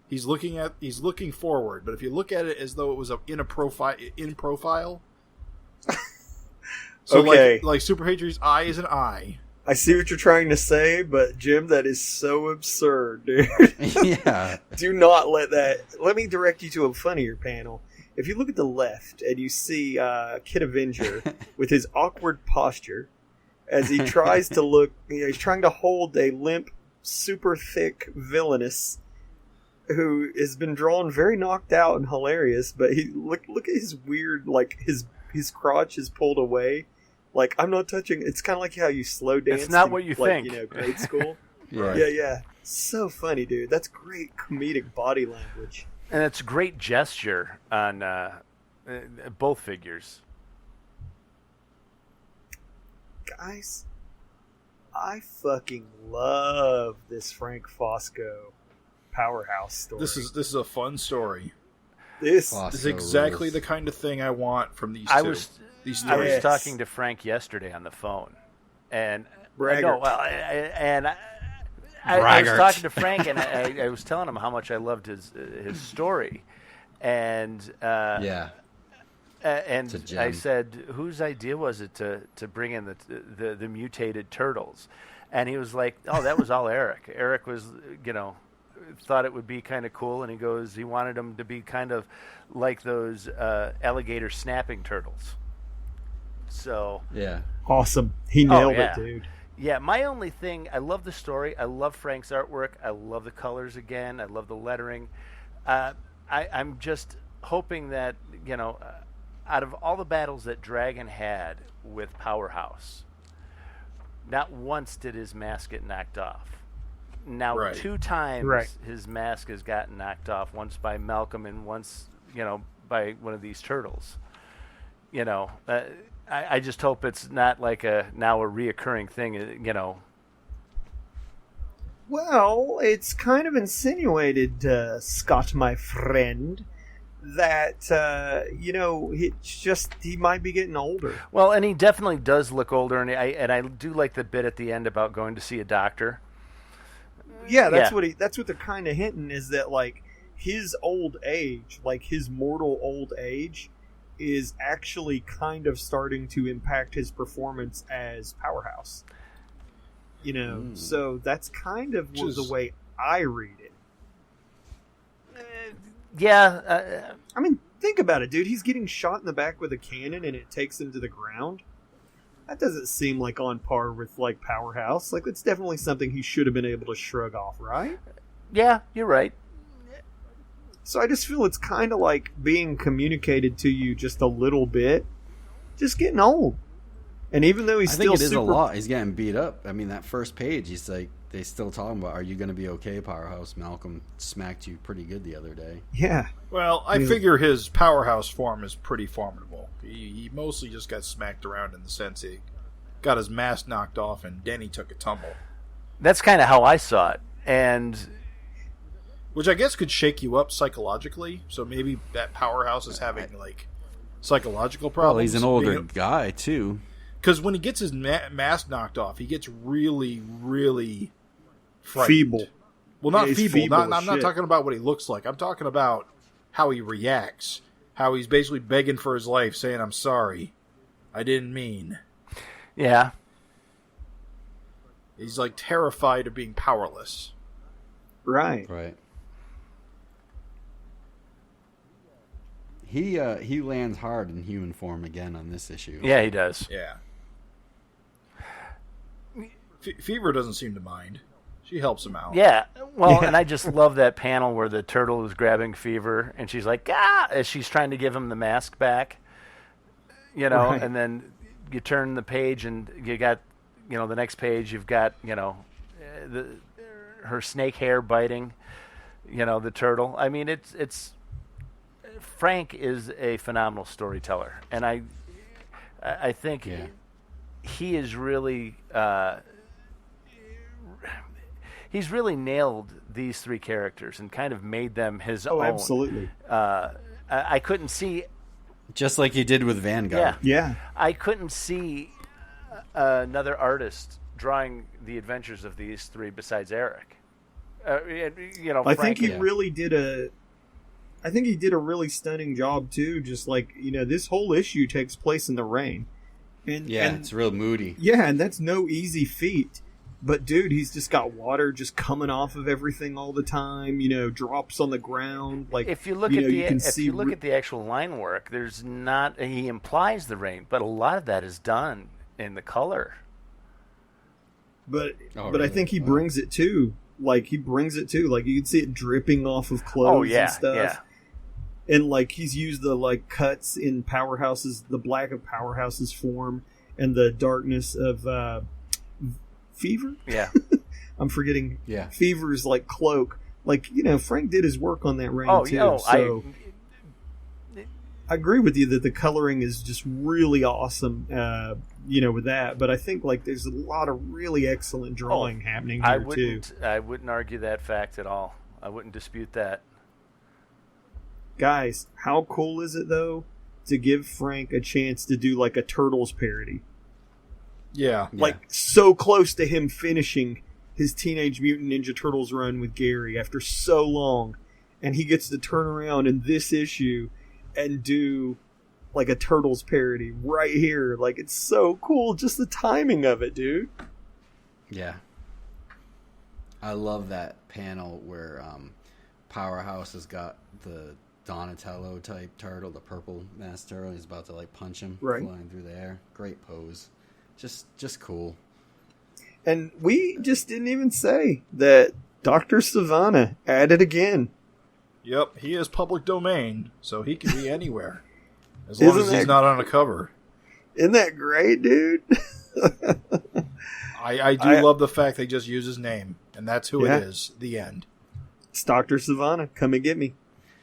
he's looking forward. But if you look at it as though it was in profile. So Okay. like Super Patriot's eye is an eye. I see what you're trying to say, but Jim, that is so absurd, dude. Yeah. Do not let that... Let me direct you to a funnier panel. If you look at the left and you see Kid Avenger with his awkward posture as he tries to look... he's trying to hold a limp, super thick villainous who has been drawn very knocked out and hilarious, but he look at his weird, like, his crotch is pulled away. Like, I'm not touching... It's kind of like how you slow dance. It's not in, what you like, think. Grade school. Yeah. Yeah. So funny, dude. That's great comedic body language. And it's great gesture on both figures. Guys, I fucking love this Frank Fosco powerhouse story. This is a fun story. this. Fosco This is exactly rules. the kind of thing I want from these two. I was these I was stories. talking to Frank yesterday on the phone, and Braggart. I was Braggart. talking to Frank, and I was telling him how much I loved his story, and Yeah. and It's a gem. I said, whose idea was it to bring in the mutated turtles? And he was like, oh, that was all Eric. Eric was, thought it would be kind of cool, and he wanted them to be kind of like those alligator snapping turtles. So Yeah. Awesome. He nailed yeah. it, dude. yeah, my only thing, I love the story. I love Frank's artwork. I love the colors again. I love the lettering. I'm just hoping that, out of all the battles that Dragon had with Powerhouse, not once did his mask get knocked off. Now, Right. 2 times Right. his mask has gotten knocked off, once by Malcolm and once, by one of these turtles. I just hope it's not like now a reoccurring thing, Well, it's kind of insinuated, Scott, my friend, that, he might be getting older. Well, and he definitely does look older, and I do like the bit at the end about going to see a doctor. Yeah, that's Yeah. that's what they're kind of hinting, is that, like, his old age, like his mortal old age, is actually kind of starting to impact his performance as Powerhouse. So that's kind of Which is- the way I read it. Yeah, I mean, think about it, dude. He's getting shot in the back with a cannon and it takes him to the ground. that doesn't seem like on par with like Powerhouse. Like it's definitely something he should have been able to shrug off, right? Yeah, you're right. So I just feel it's kind of like being communicated to you just a little bit, just getting old. And even though he's I still think it is super... a lot. He's getting beat up. I mean, that first page, he's like, they still talking about, are you going to be okay, Powerhouse? Malcolm smacked you pretty good the other day. Yeah. Well, I figure his Powerhouse form is pretty formidable. He mostly just got smacked around in the sense he got his mask knocked off and Denny took a tumble. That's kind of how I saw it. And which I guess could shake you up psychologically. So maybe that Powerhouse is having like psychological problems. Well, he's an older guy too. Because when he gets his mask knocked off, he gets really, really frightened. Feeble. Well, not he's feeble. I'm not shit. talking about what he looks like. I'm talking about how he reacts. How he's basically begging for his life, saying, "I'm sorry, I didn't mean." yeah, He's like terrified of being powerless. Right. Right. He lands hard in human form again on this issue. yeah, he does. Yeah. Fever doesn't seem to mind. She helps him out. Yeah, well, Yeah. and I just love that panel where the turtle is grabbing Fever, and she's like, "Ah!" as she's trying to give him the mask back. Right. And then you turn the page, and you got, the next page, you've got, her snake hair biting, the turtle. I mean, it's Frank is a phenomenal storyteller, and I think he is really. He's really nailed these three characters and kind of made them his own. Oh, absolutely. I couldn't see... Just like he did with Vanguard. Yeah. I couldn't see another artist drawing the adventures of these three besides Eric. I think he really did I think he did a really stunning job too. Just like, this whole issue takes place in the rain. And It's real moody. Yeah, and that's no easy feat. But dude, he's just got water just coming off of everything all the time. Drops on the ground. Like if you look at the actual line work, there's not. He implies the rain, but a lot of that is done in the color. But really? I think he brings it too. Like you can see it dripping off of clothes and stuff. Yeah. And like he's used the cuts in Powerhouse's, the black of Powerhouse's form and the darkness of Fever. Yeah. I'm forgetting. Yeah. Fever's cloak. Frank did his work on that rain too. So I agree with you that the coloring is just really awesome. With that, but I think there's a lot of really excellent drawing happening here too. I wouldn't argue that fact at all. I wouldn't dispute that. Guys, how cool is it though to give Frank a chance to do a Turtles parody? Yeah. So close to him finishing his Teenage Mutant Ninja Turtles run with Gary after so long, and he gets to turn around in this issue and do a Turtles parody right here. It's so cool, just the timing of it, dude. Yeah. I love that panel where Powerhouse has got the Donatello type turtle, the purple masked turtle. He's about to punch him flying through the air. Great pose. Just cool. And we just didn't even say that Dr. Savannah at it again. Yep, he is public domain, so he can be anywhere. As long as he's not on a cover. Isn't that great, dude? I do love the fact they just use his name, and that's who it is. The end. It's Dr. Savannah. Come and get me.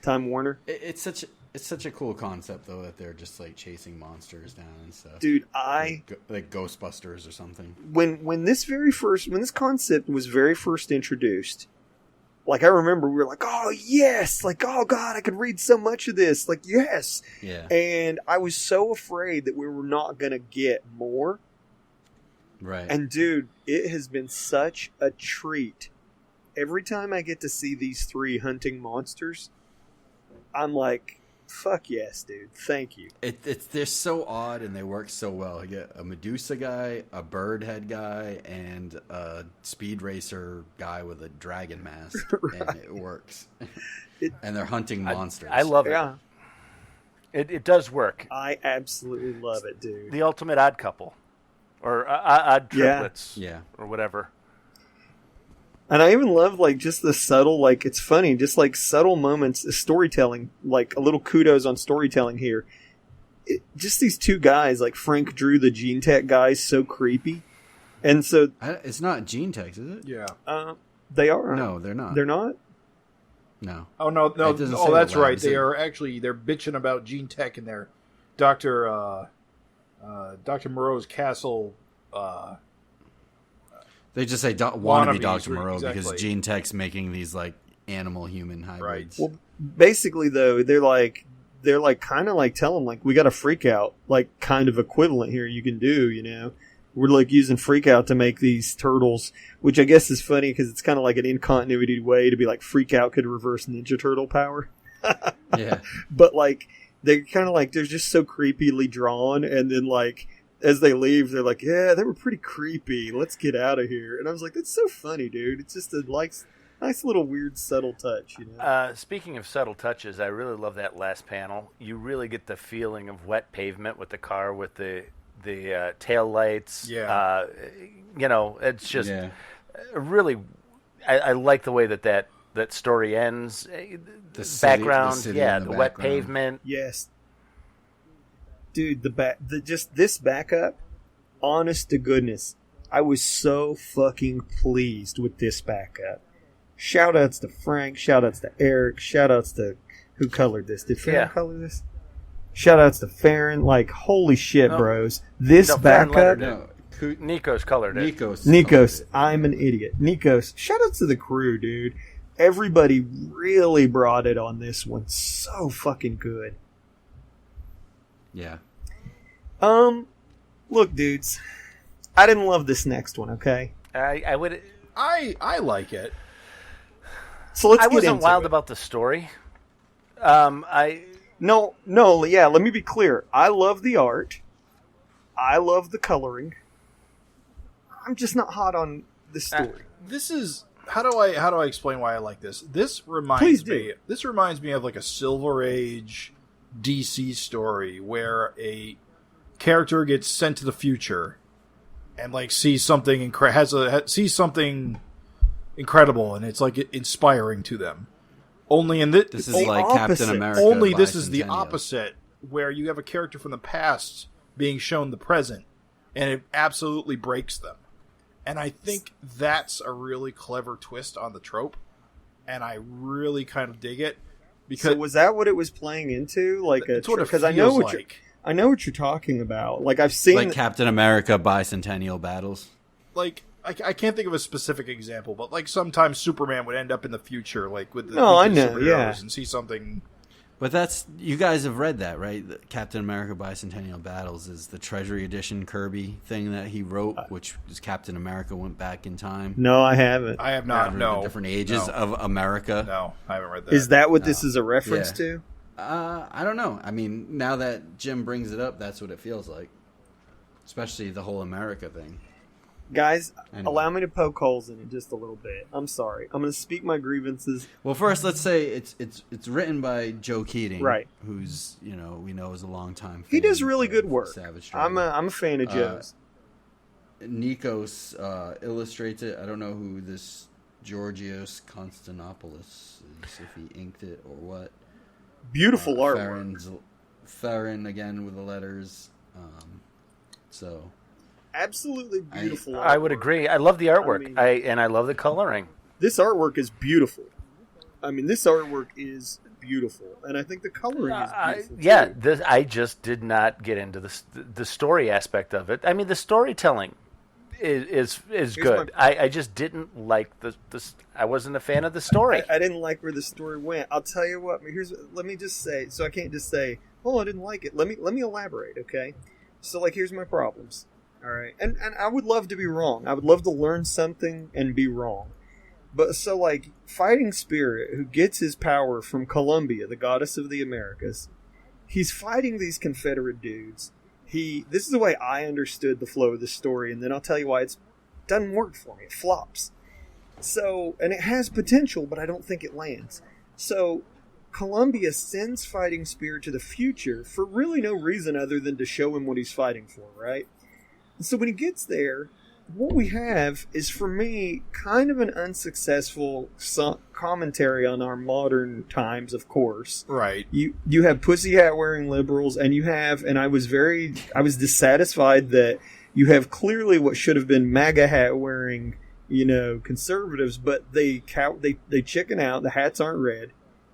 Time Warner. It's such a cool concept though that they're just chasing monsters down and stuff. Dude, like Ghostbusters or something. When this concept was very first introduced, I remember we were oh yes, oh god, I could read so much of this. Yes. Yeah. And I was so afraid that we were not gonna get more. Right. And dude, it has been such a treat. Every time I get to see these three hunting monsters, I'm fuck yes, dude. Thank you. They're so odd and they work so well. You get a Medusa guy, a bird head guy, and a speed racer guy with a dragon mask, and it works. And they're hunting monsters. I love it. Yeah. It does work. I absolutely love it, dude. The ultimate odd couple. or odd triplets, Yeah. or whatever. And I even love, like, just the subtle, like, it's funny, just, like, subtle moments, storytelling, like, a little kudos on storytelling here. Just these two guys, like, Frank drew the Gene Tech guys so creepy. And so... It's not Gene Techs, is it? Yeah. They are. No, they're not. They're not? No. Oh, no. It doesn't say Oh, that's what lab. right. They're bitching about Gene Tech in their Dr. Moreau's castle. They just say wannabe Wannabes, Dr. Moreau exactly. because Gene Tech's making these like animal-human hybrids. Right. Well, basically, though, they're kind of like telling, like, we got a freak out, like, kind of equivalent here you can do, you know? We're, like, using freak out to make these turtles, which I guess is funny because it's kind of like an in-continuity way to be like freak out could reverse Ninja Turtle power. Yeah. But, like, they're kind of like, they're just so creepily drawn, and then, like, as they leave, they're like, yeah, they were pretty creepy. Let's get out of here. And I was like, that's so funny, dude. It's just a nice little weird subtle touch, you know. Speaking of subtle touches, I really love that last panel. You really get the feeling of wet pavement with the car with the tail lights. Yeah. It's just really. I like the way that story ends. The city, background, the city yeah, in the the wet background. pavement. Yes. Dude, just this backup, honest to goodness, I was so fucking pleased with this backup. Shoutouts to Frank, shoutouts to Eric, shoutouts to who colored this. Did Farron color this? Shoutouts to Farron. Like, holy shit, bros. This Farron backup. lettered it. Nikos colored it. Nikos, I'm an idiot. Nikos, shoutouts to the crew, dude. Everybody really brought it on this one. So fucking good. Yeah. Look, dudes, I didn't love this next one, okay? I would. I like it. So let's I get wasn't into wild it. about the story. No, yeah, let me be clear. I love the art. I love the coloring. I'm just not hot on the story. This is how do I explain why I like this? This Please reminds do. me. This reminds me of like a Silver Age DC story where a character gets sent to the future and like sees something sees something incredible, and it's like inspiring to them. Only in This is the like opposite. Captain America. only this is the Bicentennial. opposite, where you have a character from the past being shown the present, and it absolutely breaks them. And I think that's a really clever twist on the trope, and I really kind of dig it. Because So was that what it was playing into? Like, it's what it because I know feels what like. I know what you're talking about. Like, I've seen Like Captain America bicentennial battles. Like, I can't think of a specific example, but like sometimes Superman would end up in the future, like with the No, I with know, superheroes yeah. and see something. But you guys have read that, right? The Captain America Bicentennial Battles is the Treasury Edition Kirby thing that he wrote, which is Captain America went back in time. No, I haven't. I have not. Over No, the different ages no, of America. No, I haven't read that. Is that what this is a reference Yeah. to? I don't know. I mean, now that Jim brings it up, that's what it feels like. Especially the whole America thing. Guys, Anyway. allow me to poke holes in it just a little bit. I'm sorry. I'm going to speak my grievances. Well, first, let's say it's written by Joe Keating, Right. Who's we know is a long time. He fan does really of good work. Savage I'm Dragon. a fan of Joe's. Nikos illustrates it. I don't know who this Georgios Konstantinopoulos is, if he inked it or what. Beautiful artwork. Farron again with the letters. So Absolutely beautiful artwork. I would agree. I love the artwork. I mean- and I love the coloring. This artwork is beautiful. I mean, this artwork is beautiful. And I think the coloring is beautiful, too. I just did not get into the story aspect of it. I mean, the storytelling is good. I just didn't like the. I wasn't a fan of the story. I didn't like where the story went. I'll tell you what. Let me just say. So I can't just say, "Oh, I didn't like it." Let me elaborate. Okay. So here's my problems. All right. And I would love to be wrong. I would love to learn something and be wrong. But so Fighting Spirit, who gets his power from Columbia, the goddess of the Americas, he's fighting these Confederate dudes. This is the way I understood the flow of the story, and then I'll tell you why it doesn't work for me. It flops. So, and it has potential, but I don't think it lands. So, Columbia sends Fighting Spirit to the future for really no reason other than to show him what he's fighting for, right? So when he gets there, what we have is, for me, kind of an unsuccessful commentary on our modern times, of course. Right. You have pussy hat wearing liberals, and you have, and I was dissatisfied that you have clearly what should have been MAGA hat wearing, conservatives, but they chicken out. The hats aren't red;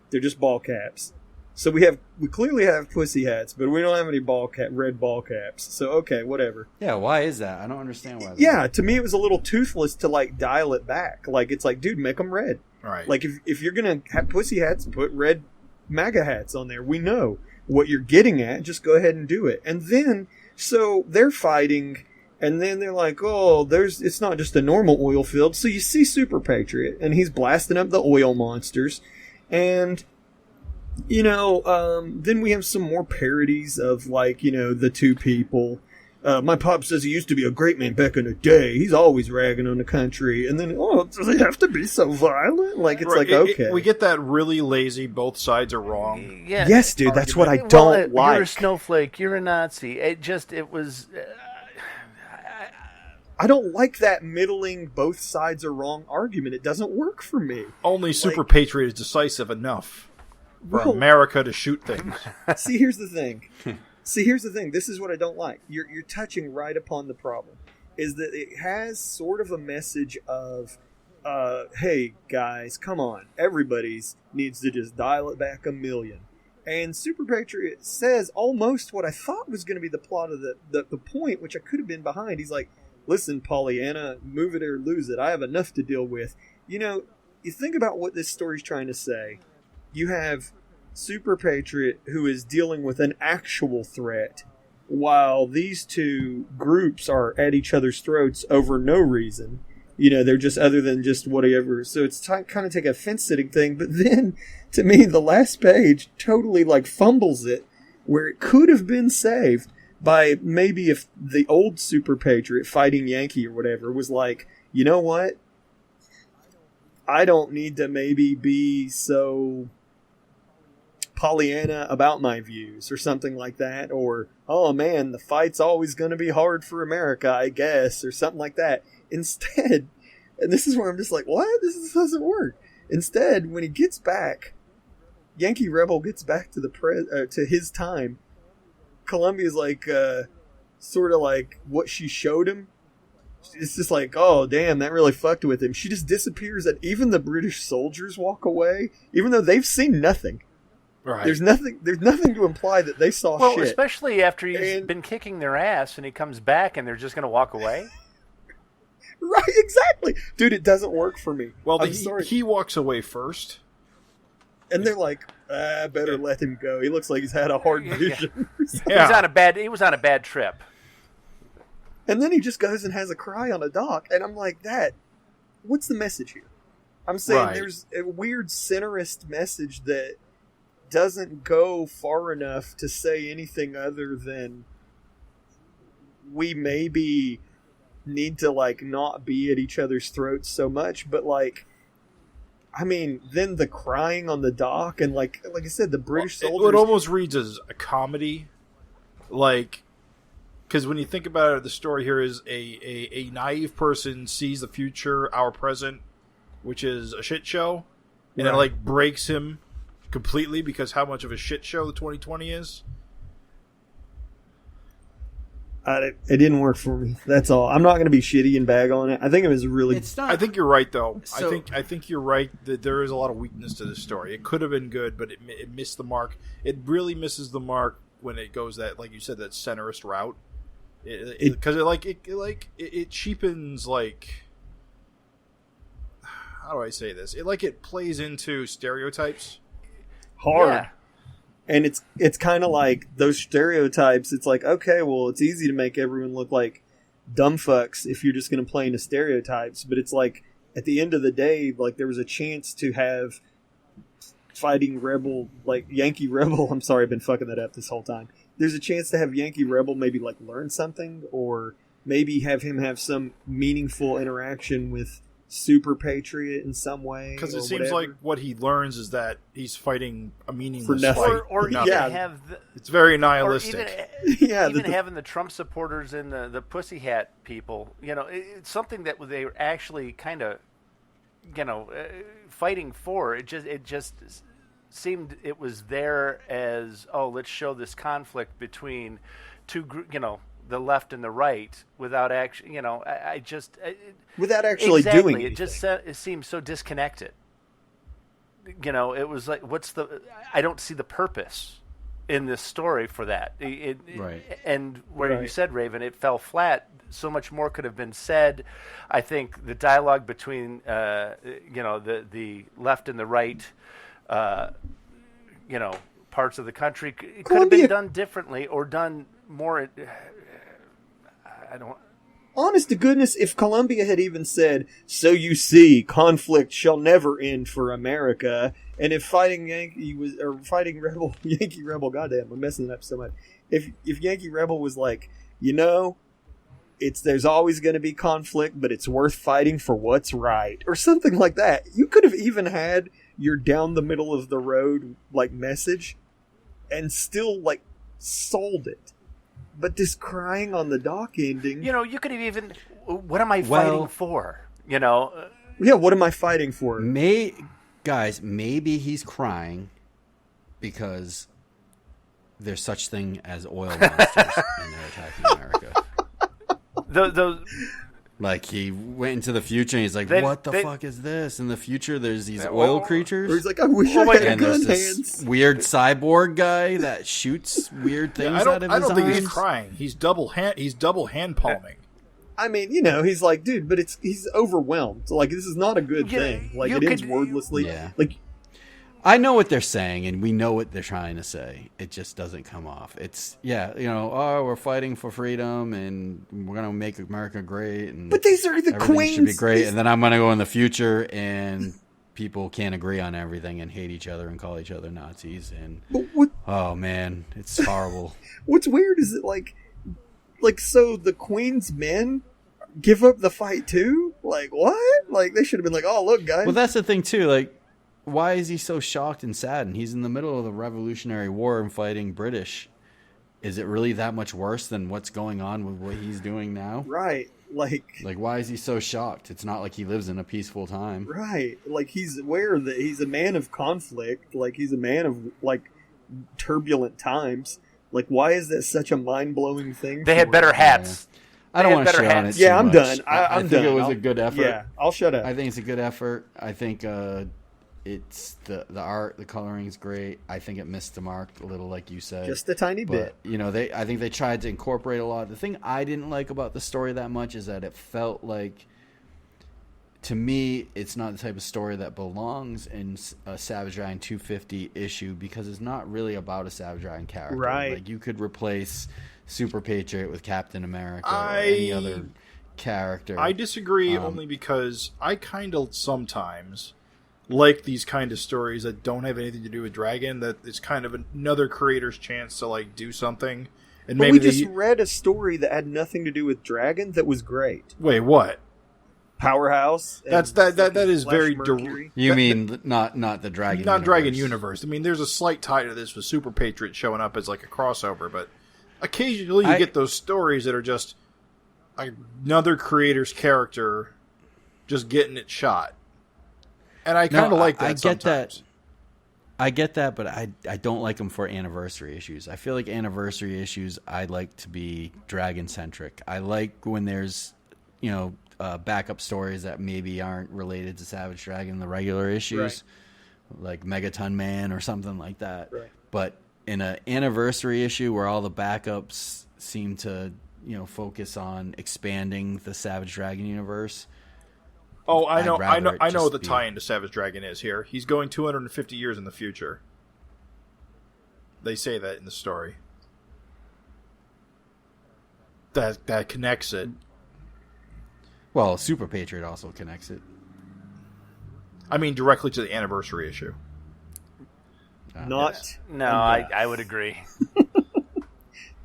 they're just ball caps. So we clearly have pussy hats, but we don't have any red ball caps. So okay, whatever. Yeah, why is that? I don't understand why. Yeah, to me it was a little toothless to like dial it back. Like it's like, dude, make them red. Right. Like if you're gonna have pussy hats, put red MAGA hats on there. We know what you're getting at. Just go ahead and do it. And then so they're fighting, and then they're like, oh, it's not just a normal oil field. So you see Super Patriot, and he's blasting up the oil monsters, and then we have some more parodies of, like, the two people. My pop says he used to be a great man back in the day. He's always ragging on the country. And then, does he have to be so violent? Like, it's right. okay. We get that really lazy, both sides are wrong. Yeah. Yes, dude, that's what I don't like. You're a snowflake. You're a Nazi. It was... I don't like that middling, both sides are wrong argument. It doesn't work for me. Only Super Patriot is decisive enough for America to shoot things. See, here's the thing. This is what I don't like. You're touching right upon the problem. Is that it has sort of a message of, hey, guys, come on. Everybody's needs to just dial it back a million. And Super Patriot says almost what I thought was going to be the plot of the point, which I could have been behind. He's like, listen, Pollyanna, move it or lose it. I have enough to deal with. You think about what this story's trying to say. You have Super Patriot, who is dealing with an actual threat, while these two groups are at each other's throats over no reason. They're just other than just whatever. So it's kind of take a fence-sitting thing. But then, to me, the last page totally fumbles it, where it could have been saved by maybe if the old Super Patriot fighting Yankee or whatever was like, you know what? I don't need to maybe be so Pollyanna about my views or something like that, or, oh man, the fight's always going to be hard for America, I guess, or something like that. Instead, and this is where I'm just like, what? This doesn't work. Instead, when he gets back, Yankee Rebel gets back to to his time, Columbia's like, sort of like what she showed him. It's just like, oh damn, that really fucked with him. She just disappears, and even the British soldiers walk away, even though they've seen nothing. Right. There's nothing to imply that they saw shit. Well, especially after he's been kicking their ass and he comes back and they're just going to walk away. Right, exactly. Dude, it doesn't work for me. Well, I'm sorry. He walks away first. And they're like, better let him go. He looks like he's had a hard vision. Yeah. He was on a bad trip. And then he just goes and has a cry on a dock. And I'm like, what's the message here? I'm saying There's a weird centerist message that doesn't go far enough to say anything other than we maybe need to not be at each other's throats so much, but then the crying on the dock and like I said, the British soldiers. It almost reads as a comedy, because when you think about it, the story here is a naive person sees the future, our present, which is a shit show, and it breaks him completely because how much of a shit show the 2020 is. It didn't work for me. That's all. I'm not going to be shitty and bag on it. I think it was really. It's not. I think you're right, though. So, I think you're right that there is a lot of weakness to this story. It could have been good, but it missed the mark. It really misses the mark when it goes that, like you said, that centerist route. Because it cheapens how do I say this? It plays into stereotypes hard. Yeah. And it's kind of like those stereotypes. It's like, okay, well, it's easy to make everyone look like dumb fucks if you're just going to play into stereotypes. But it's like, at the end of the day, there was a chance to have fighting rebel, Yankee Rebel. I'm sorry, I've been fucking that up this whole time. There's a chance to have Yankee Rebel maybe learn something, or maybe have him have some meaningful interaction with super patriot in some way. Because it or seems whatever. like what he learns is that he's fighting a meaningless For nothing. fight. Or for even nothing. have the, It's very or nihilistic. even having the Trump supporters and the pussy hat people, it's something that they were actually kind of, fighting for. It just seemed it was there as, let's show this conflict between two, the left and the right without actually, without actually exactly, doing anything. It seems so disconnected. It was like, I don't see the purpose in this story for that. Right. And where you said, Raven, it fell flat. So much more could have been said. I think the dialogue between, the left and the right, parts of the country, it could have been done differently or done more. I don't. Honest to goodness, if Columbia had even said, "So you see, conflict shall never end for America," and if fighting Yankee Rebel, goddamn, I'm messing it up so much. If Yankee Rebel was like, there's always going to be conflict, but it's worth fighting for what's right, or something like that, you could have even had your down the middle of the road message, and still sold it. But this crying on the dock ending... you could have even... What am I fighting for? Yeah, what am I fighting for? Guys, maybe he's crying because there's such thing as oil monsters and they're attacking America. Like, he went into the future and he's like, what the fuck is this? In the future, there's these oil creatures. Or he's like, I wish I had gun hands. This weird cyborg guy that shoots weird things out of his eyes. I don't think he's crying. He's double hand palming. I mean, he's like, dude, but he's overwhelmed. So, this is not a good thing. It ends wordlessly. Yeah. I know what they're saying, and we know what they're trying to say. It just doesn't come off. It's, we're fighting for freedom, and we're going to make America great. And but these are the everything queens. Should be great, and then I'm going to go in the future, and people can't agree on everything and hate each other and call each other Nazis. And oh man, it's horrible. What's weird is that so the Queen's men give up the fight too? What? They should have been like, oh look, guys. Well, that's the thing too. Why is he so shocked and saddened? He's in the middle of the Revolutionary War and fighting British. Is it really that much worse than what's going on with what he's doing now? Right. Why is he so shocked? It's not like he lives in a peaceful time. Right. He's aware that he's a man of conflict. He's a man of, turbulent times. Why is that such a mind-blowing thing? They had better hats. Yeah. I don't want to shit on it. Yeah, I'm done. I I'm think done. it was a good effort. Yeah, I'll shut up. I think it's a good effort. I think it's the art, the coloring is great. I think it missed the mark a little, like you said, just a tiny bit. I think they tried to incorporate a lot. The thing I didn't like about the story that much is that it felt like, to me, it's not the type of story that belongs in a Savage Dragon 250 issue because it's not really about a Savage Dragon character. Right. You could replace Super Patriot with Captain America or any other character. I disagree only because I kind of sometimes like these kind of stories that don't have anything to do with Dragon, that it's kind of another creator's chance to do something. And but maybe we just read a story that had nothing to do with Dragon that was great. Wait, what? Powerhouse. That is very Mercury. You mean not the Dragon? Not universe. Dragon universe. I mean, there's a slight tie to this with Super Patriot showing up as a crossover, but occasionally you get those stories that are just another creator's character just getting it shot. And I kind of like that sometimes. I get that, but I don't like them for anniversary issues. I feel like anniversary issues I like to be Dragon-centric. I like when there's, backup stories that maybe aren't related to Savage Dragon, the regular issues, like Megaton Man or something like that. Right. But in an anniversary issue where all the backups seem to, focus on expanding the Savage Dragon universe. Oh, I know what the be... tie-in to Savage Dragon is here. He's going 250 years in the future. They say that in the story. That connects it. Well, Super Patriot also connects it. I mean, directly to the anniversary issue. No, I would agree.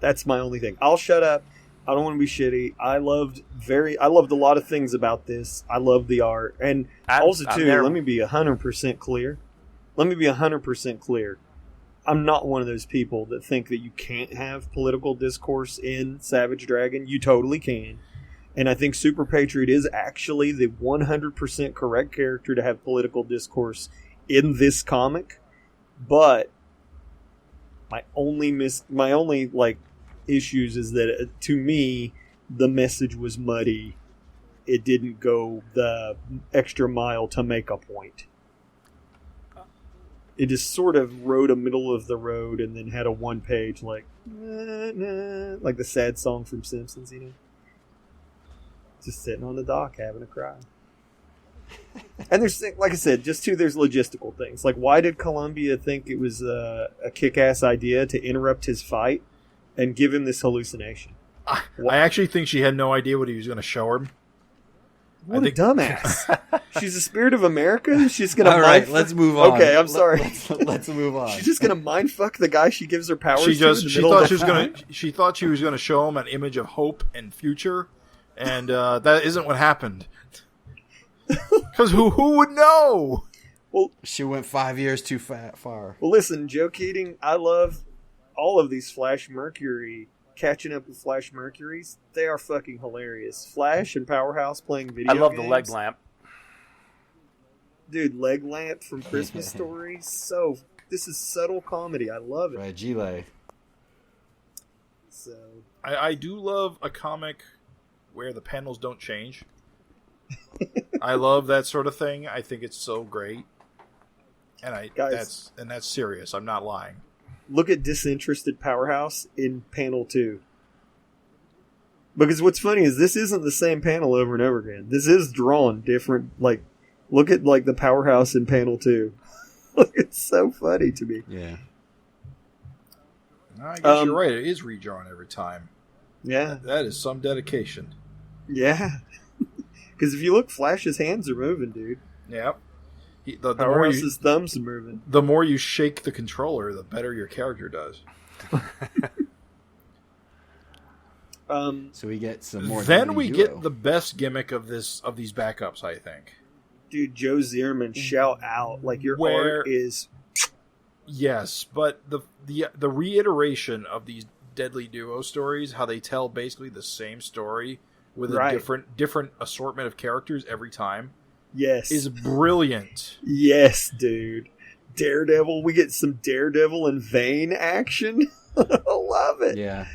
That's my only thing. I'll shut up. I don't want to be shitty. I loved a lot of things about this. I love the art. And let me be 100% clear. I'm not one of those people that think that you can't have political discourse in Savage Dragon. You totally can. And I think Super Patriot is actually the 100% correct character to have political discourse in this comic. But my only issues is that to me the message was muddy. It didn't go the extra mile to make a point. It just sort of wrote a middle of the road and then had a one page like the sad song from Simpsons, just sitting on the dock having a cry. And there's, like I said, there's logistical things. Like, why did Columbia think it was a kick-ass idea to interrupt his fight and give him this hallucination? I actually think she had no idea what he was going to show her. What a dumbass. She's a spirit of America? She's going to All right, let's move on. Okay, I'm sorry. Let's move on. She's just going to mindfuck the guy she gives her powers she thought she was going to show him an image of hope and future, and that isn't what happened. Because who would know? Well, she went 5 years too far. Well, listen, Joe Keating, I love all of these Flash Mercury, catching up with Flash Mercuries. They are fucking hilarious. Flash and Powerhouse playing video games. I love the leg lamp. Dude, leg lamp from Christmas Story. This is subtle comedy. I love it. Fragile. So I do love a comic where the panels don't change. I love that sort of thing. I think it's so great. And that's serious. I'm not lying. Look at Disinterested Powerhouse in panel 2. Because what's funny is this isn't the same panel over and over again. This is drawn different. Like, look at the Powerhouse in panel 2. It's so funny to me. Yeah. I guess you're right. It is redrawn every time. Yeah. That is some dedication. Yeah. Because if you look, Flash's hands are moving, dude. Yep. Powerhouse's thumbs are moving. The more you shake the controller, the better your character does. So we get some more. Then we get the best gimmick of these backups, I think. Dude, Joe Zierman, shout out! Like, your art is. Yes, but the reiteration of these Deadly Duo stories, how they tell basically the same story with a different assortment of characters every time. Yes. Is brilliant. Yes, dude. Daredevil, we get some Daredevil and Vane action. I love it. Yeah.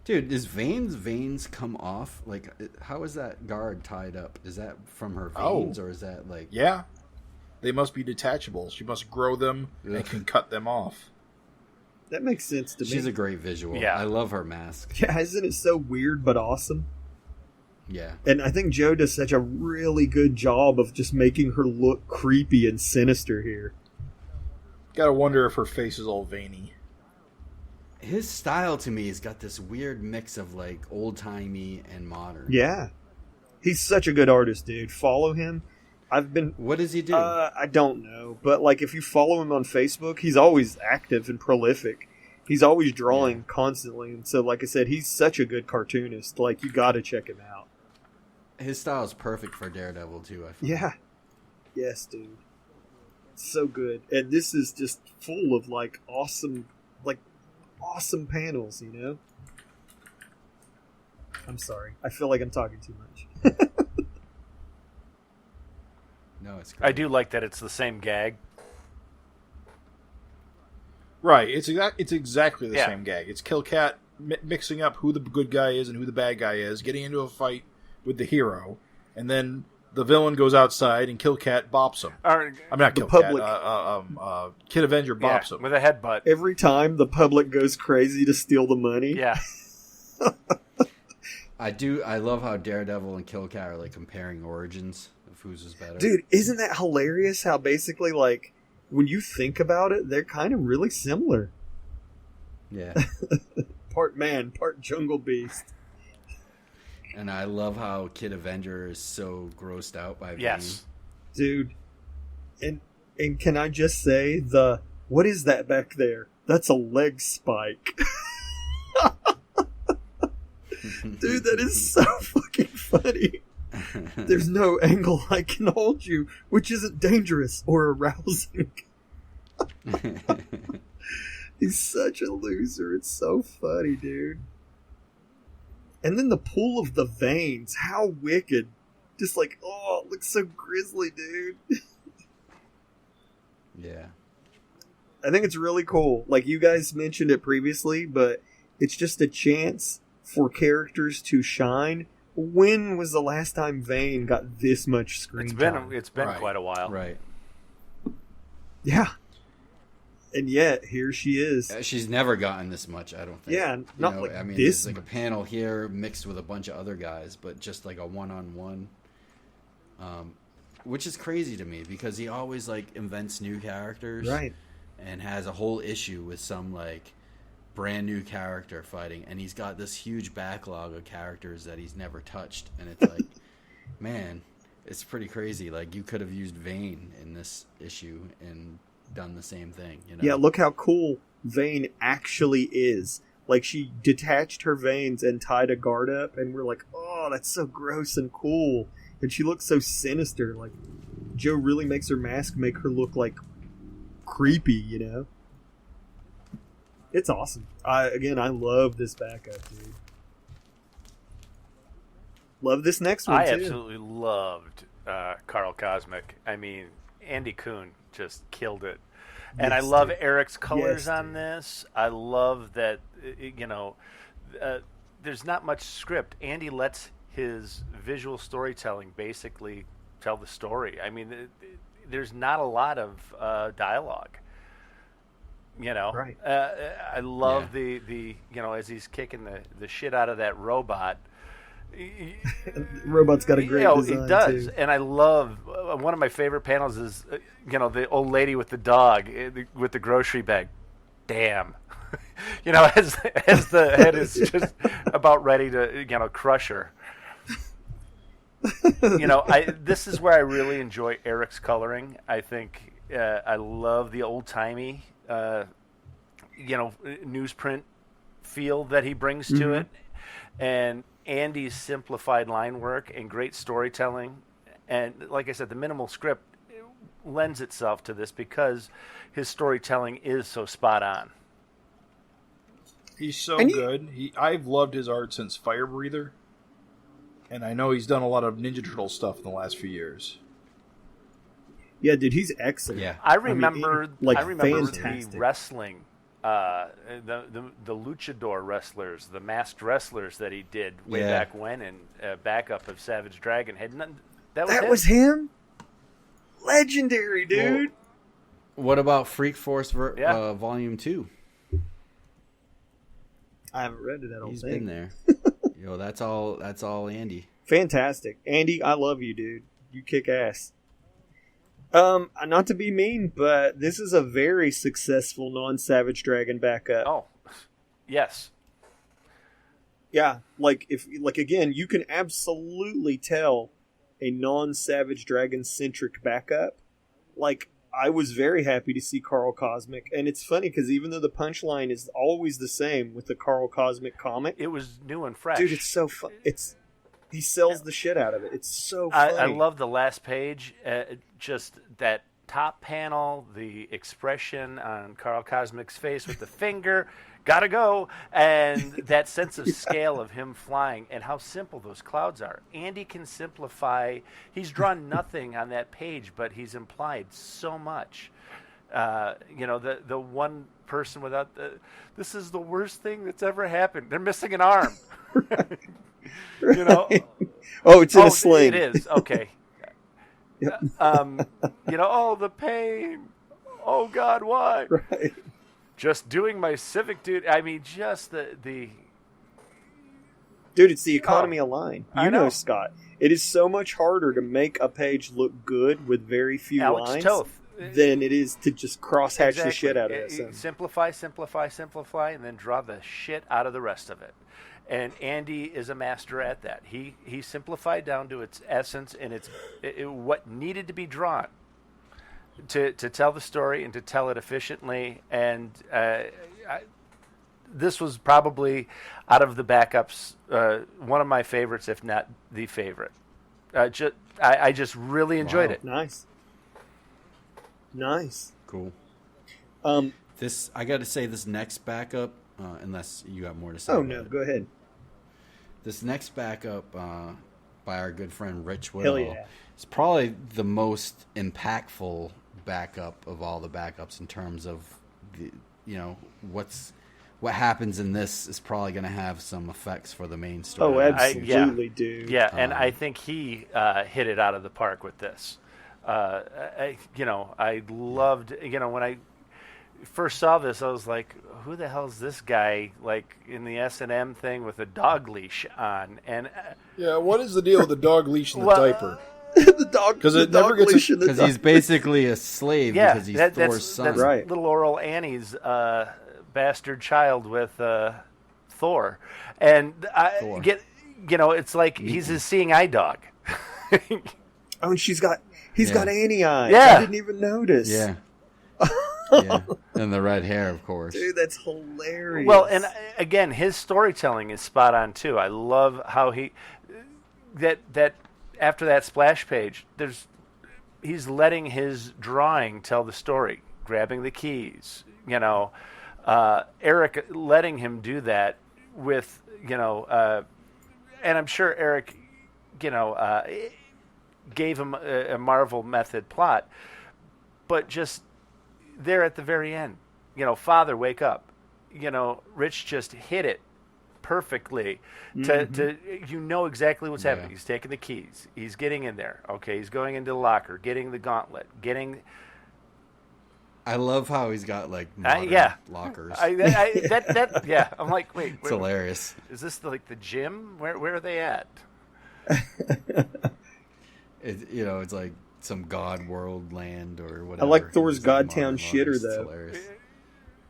Dude, does Vane's veins come off? Like, how is that guard tied up? Is that from her veins, or is that like... Yeah. They must be detachable. She must grow them and can cut them off. That makes sense to me. She's a great visual. Yeah. I love her mask. Yeah, isn't it so weird but awesome? Yeah. And I think Joe does such a really good job of just making her look creepy and sinister here. Gotta wonder if her face is all veiny. His style to me has got this weird mix of like old-timey and modern. Yeah. He's such a good artist, dude. Follow him. What does he do? I don't know. But like, if you follow him on Facebook, he's always active and prolific. He's always drawing constantly. And so, like I said, he's such a good cartoonist. Like, you gotta check him out. His style is perfect for Daredevil, too, I feel. Yeah. Yes, dude. So good. And this is just full of, awesome panels, you know? I'm sorry. I feel like I'm talking too much. No, it's great. I do like that it's the same gag. Right. It's exactly the same gag. It's Killcat mixing up who the good guy is and who the bad guy is, getting into a fight with the hero, and then the villain goes outside and Killcat bops him. I'm not Killcat. Kid Avenger bops him with a headbutt. Every time the public goes crazy to steal the money. Yeah. I love how Daredevil and Killcat are like comparing origins of whose is better. Dude, isn't that hilarious how basically when you think about it, they're kind of really similar. Yeah. Part man, part jungle beast. And I love how Kid Avenger is so grossed out by Bane. Yes. Dude. And can I just say what is that back there? That's a leg spike. Dude, that is so fucking funny. There's no angle I can hold you, which isn't dangerous or arousing. He's such a loser. It's so funny, dude. And then the pool of the veins. How wicked. Just like, oh, it looks so grisly, dude. Yeah. I think it's really cool. Like, you guys mentioned it previously, but it's just a chance for characters to shine. When was the last time Vane got this much screen time? It's been Right. quite a while. Right. Yeah. And yet, here she is. She's never gotten this much, I don't think. Yeah, not like I mean, this there's like a panel here mixed with a bunch of other guys, but just like a one-on-one. Which is crazy to me because he always like invents new characters. Right. And has a whole issue with some like brand new character fighting, and he's got this huge backlog of characters that he's never touched, and it's like, man, it's pretty crazy. Like, you could have used Vane in this issue and done the same thing, you know? Yeah, look how cool Vane actually is. Like, she detached her veins and tied a guard up, and we're like, oh, that's so gross and cool. And she looks so sinister. Like, Joe really makes her mask make her look like creepy, you know? It's awesome. I love this backup, dude. Love this next one, I too. absolutely loved Carl Cosmic. I mean, Andy Kuhn just killed it. And Yes, I love dude. Eric's colors Yes, on dude. this. I love that, there's not much script. Andy lets his visual storytelling basically tell the story. I mean, there's not a lot of dialogue. You know, Right. I love the as he's kicking the shit out of that robot. Robot's got a great design, he does, too. and I love one of my favorite panels is the old lady with the dog with the grocery bag. Damn, as the head is just about ready to crush her. This is where I really enjoy Eric's coloring. I think I love the old timey, newsprint feel that he brings to it, and Andy's simplified line work and great storytelling, and like I said, the minimal script lends itself to this because his storytelling is so spot on. He's so good. I've loved his art since Fire Breather, and I know he's done a lot of Ninja Turtle stuff in the last few years. Yeah, dude, he's excellent. Yeah. I remember fantastic. the wrestling, the luchador wrestlers, the masked wrestlers that he did way back when in backup of Savage Dragon. That was him? Legendary, dude. Well, what about Freak Force Volume 2? I haven't read it, I don't He's think. been there. That's all Andy. Fantastic. Andy, I love you, dude. You kick ass. Not to be mean, but this is a very successful non-Savage Dragon backup. Oh, yes. Yeah, again, you can absolutely tell a non-Savage Dragon centric backup. Like, I was very happy to see Carl Cosmic, and it's funny because even though the punchline is always the same with the Carl Cosmic comic, It was new and fresh. dude, it's so fun. He sells the shit out of it. It's so funny. I love the last page, just that top panel, the expression on Carl Cosmic's face with the finger, gotta go, and that sense of scale of him flying and how simple those clouds are. Andy can simplify. He's drawn nothing on that page, but he's implied so much. The one person without this is the worst thing that's ever happened. They're missing an arm. Oh, it's in a sling. It is. Okay. Yep. The pain. Oh God, why? Right. Just doing my civic duty. I mean, just the Dude, it's the economy of line. I You know, know. Scott. It is so much harder to make a page look good with very few Alex lines Toth. than it is to just crosshatch the shit out of it. So. Simplify, and then draw the shit out of the rest of it. And Andy is a master at that. He simplified down to its essence and what needed to be drawn to tell the story and to tell it efficiently. And this was probably out of the backups one of my favorites, if not the favorite. I just really enjoyed it. Nice. Cool. Um, This, I got to say, this next backup, unless you got more to say. Oh, about no, it. go ahead. This next backup by our good friend Rich Hell Whittle yeah. is probably the most impactful backup of all the backups in terms of the, what happens in this is probably going to have some effects for the main story. Oh, absolutely, dude. Yeah, and I think he hit it out of the park with this. I loved, when I first saw this, I was like, who the hell's this guy, like, in the S&M thing with a dog leash on? And Yeah, what is the deal with the dog leash and the diaper? The dog, Because it the never dog gets leash and the Because dog- he's basically a slave yeah, because he's that's Thor's son. that's Right. little Oral Annie's bastard child with Thor. And Thor. it's like he's his seeing eye dog. Oh, and he's got Annie eyes. Yeah. I didn't even notice. Yeah. Yeah. And the red hair, of course. Dude, that's hilarious. Well, and again, his storytelling is spot on too. I love how that after that splash page, he's letting his drawing tell the story, grabbing the keys. Eric letting him do that with and I'm sure Eric, gave him a Marvel method plot, but just there at the very end, Father, wake up. Rich just hit it perfectly to exactly what's happening. He's taking the keys. He's getting in there. Okay, he's going into the locker, getting the gauntlet, getting. I love how he's got like modern lockers. Yeah. I'm like, wait, It's hilarious. is this like the gym? Where are they at? It's like some god world land or whatever. I like Thor's It's like Godtown modern shitter, lockers. It's though. hilarious.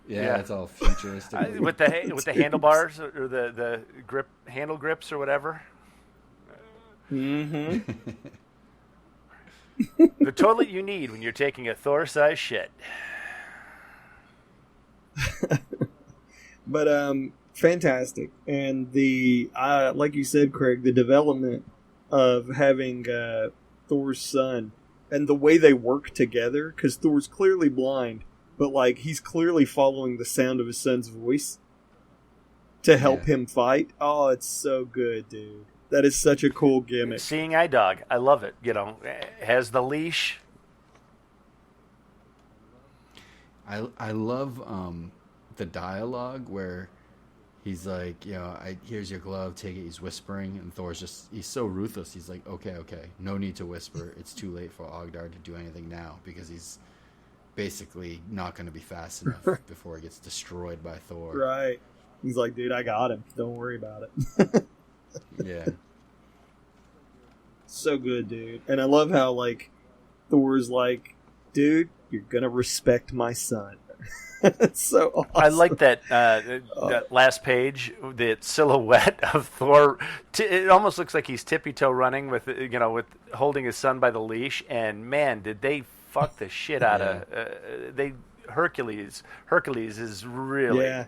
Yeah. Yeah, it's all futuristic. With the handlebars or the handle grips or whatever. Mm-hmm. The toilet you need when you're taking a Thor-sized shit. But fantastic, and the like you said, Craig, the development of having Thor's son and the way they work together, because Thor's clearly blind, but like he's clearly following the sound of his son's voice to help him fight. Oh, it's so good, dude. That is such a cool gimmick. Seeing eye dog, I love it. Has the leash. I love the dialogue where he's like, here's your glove, take it. He's whispering, and Thor's he's so ruthless. He's like, okay, no need to whisper. It's too late for Ogdar to do anything now because he's basically not going to be fast enough before he gets destroyed by Thor. Right. He's like, dude, I got him. Don't worry about it. Yeah. So good, dude. And I love how, like, Thor's like, dude, you're going to respect my son. It's so awesome. I like that that last page, the silhouette of Thor. It almost looks like he's tippy-toe running with holding his son by the leash. And man, did they fuck the shit out of Hercules. Hercules is really,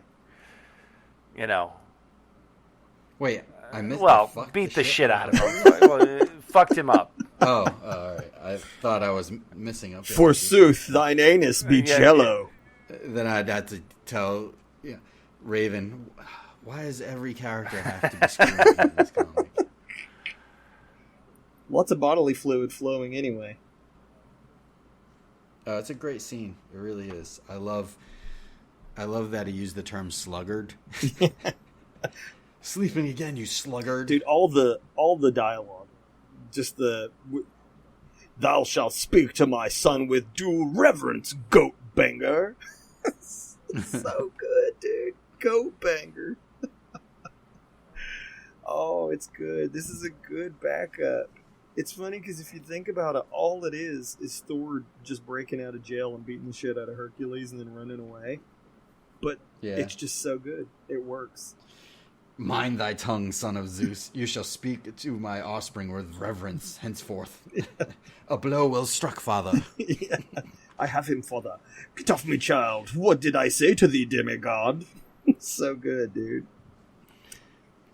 Wait, I missed. Beat the shit out of him. Fucked him up. Oh, all right. I thought I was missing up. Forsooth, thine anus be jello. Then I'd have to tell Raven, why does every character have to be screaming in this comic? Lots of bodily fluid flowing anyway. It's a great scene. It really is. I love that he used the term sluggard. Sleeping again, you sluggard. Dude, all the dialogue. Just thou shalt speak to my son with due reverence, goat banger. So good, dude. Goat banger. Oh, it's good. This is a good backup. It's funny because if you think about it, all it is Thor just breaking out of jail and beating the shit out of Hercules and then running away. But it's just so good. It works. Mind thy tongue, son of Zeus. You shall speak to my offspring with reverence henceforth. A blow well struck, father. I have him, father. Get off me, child. What did I say to thee, demigod? So good, dude.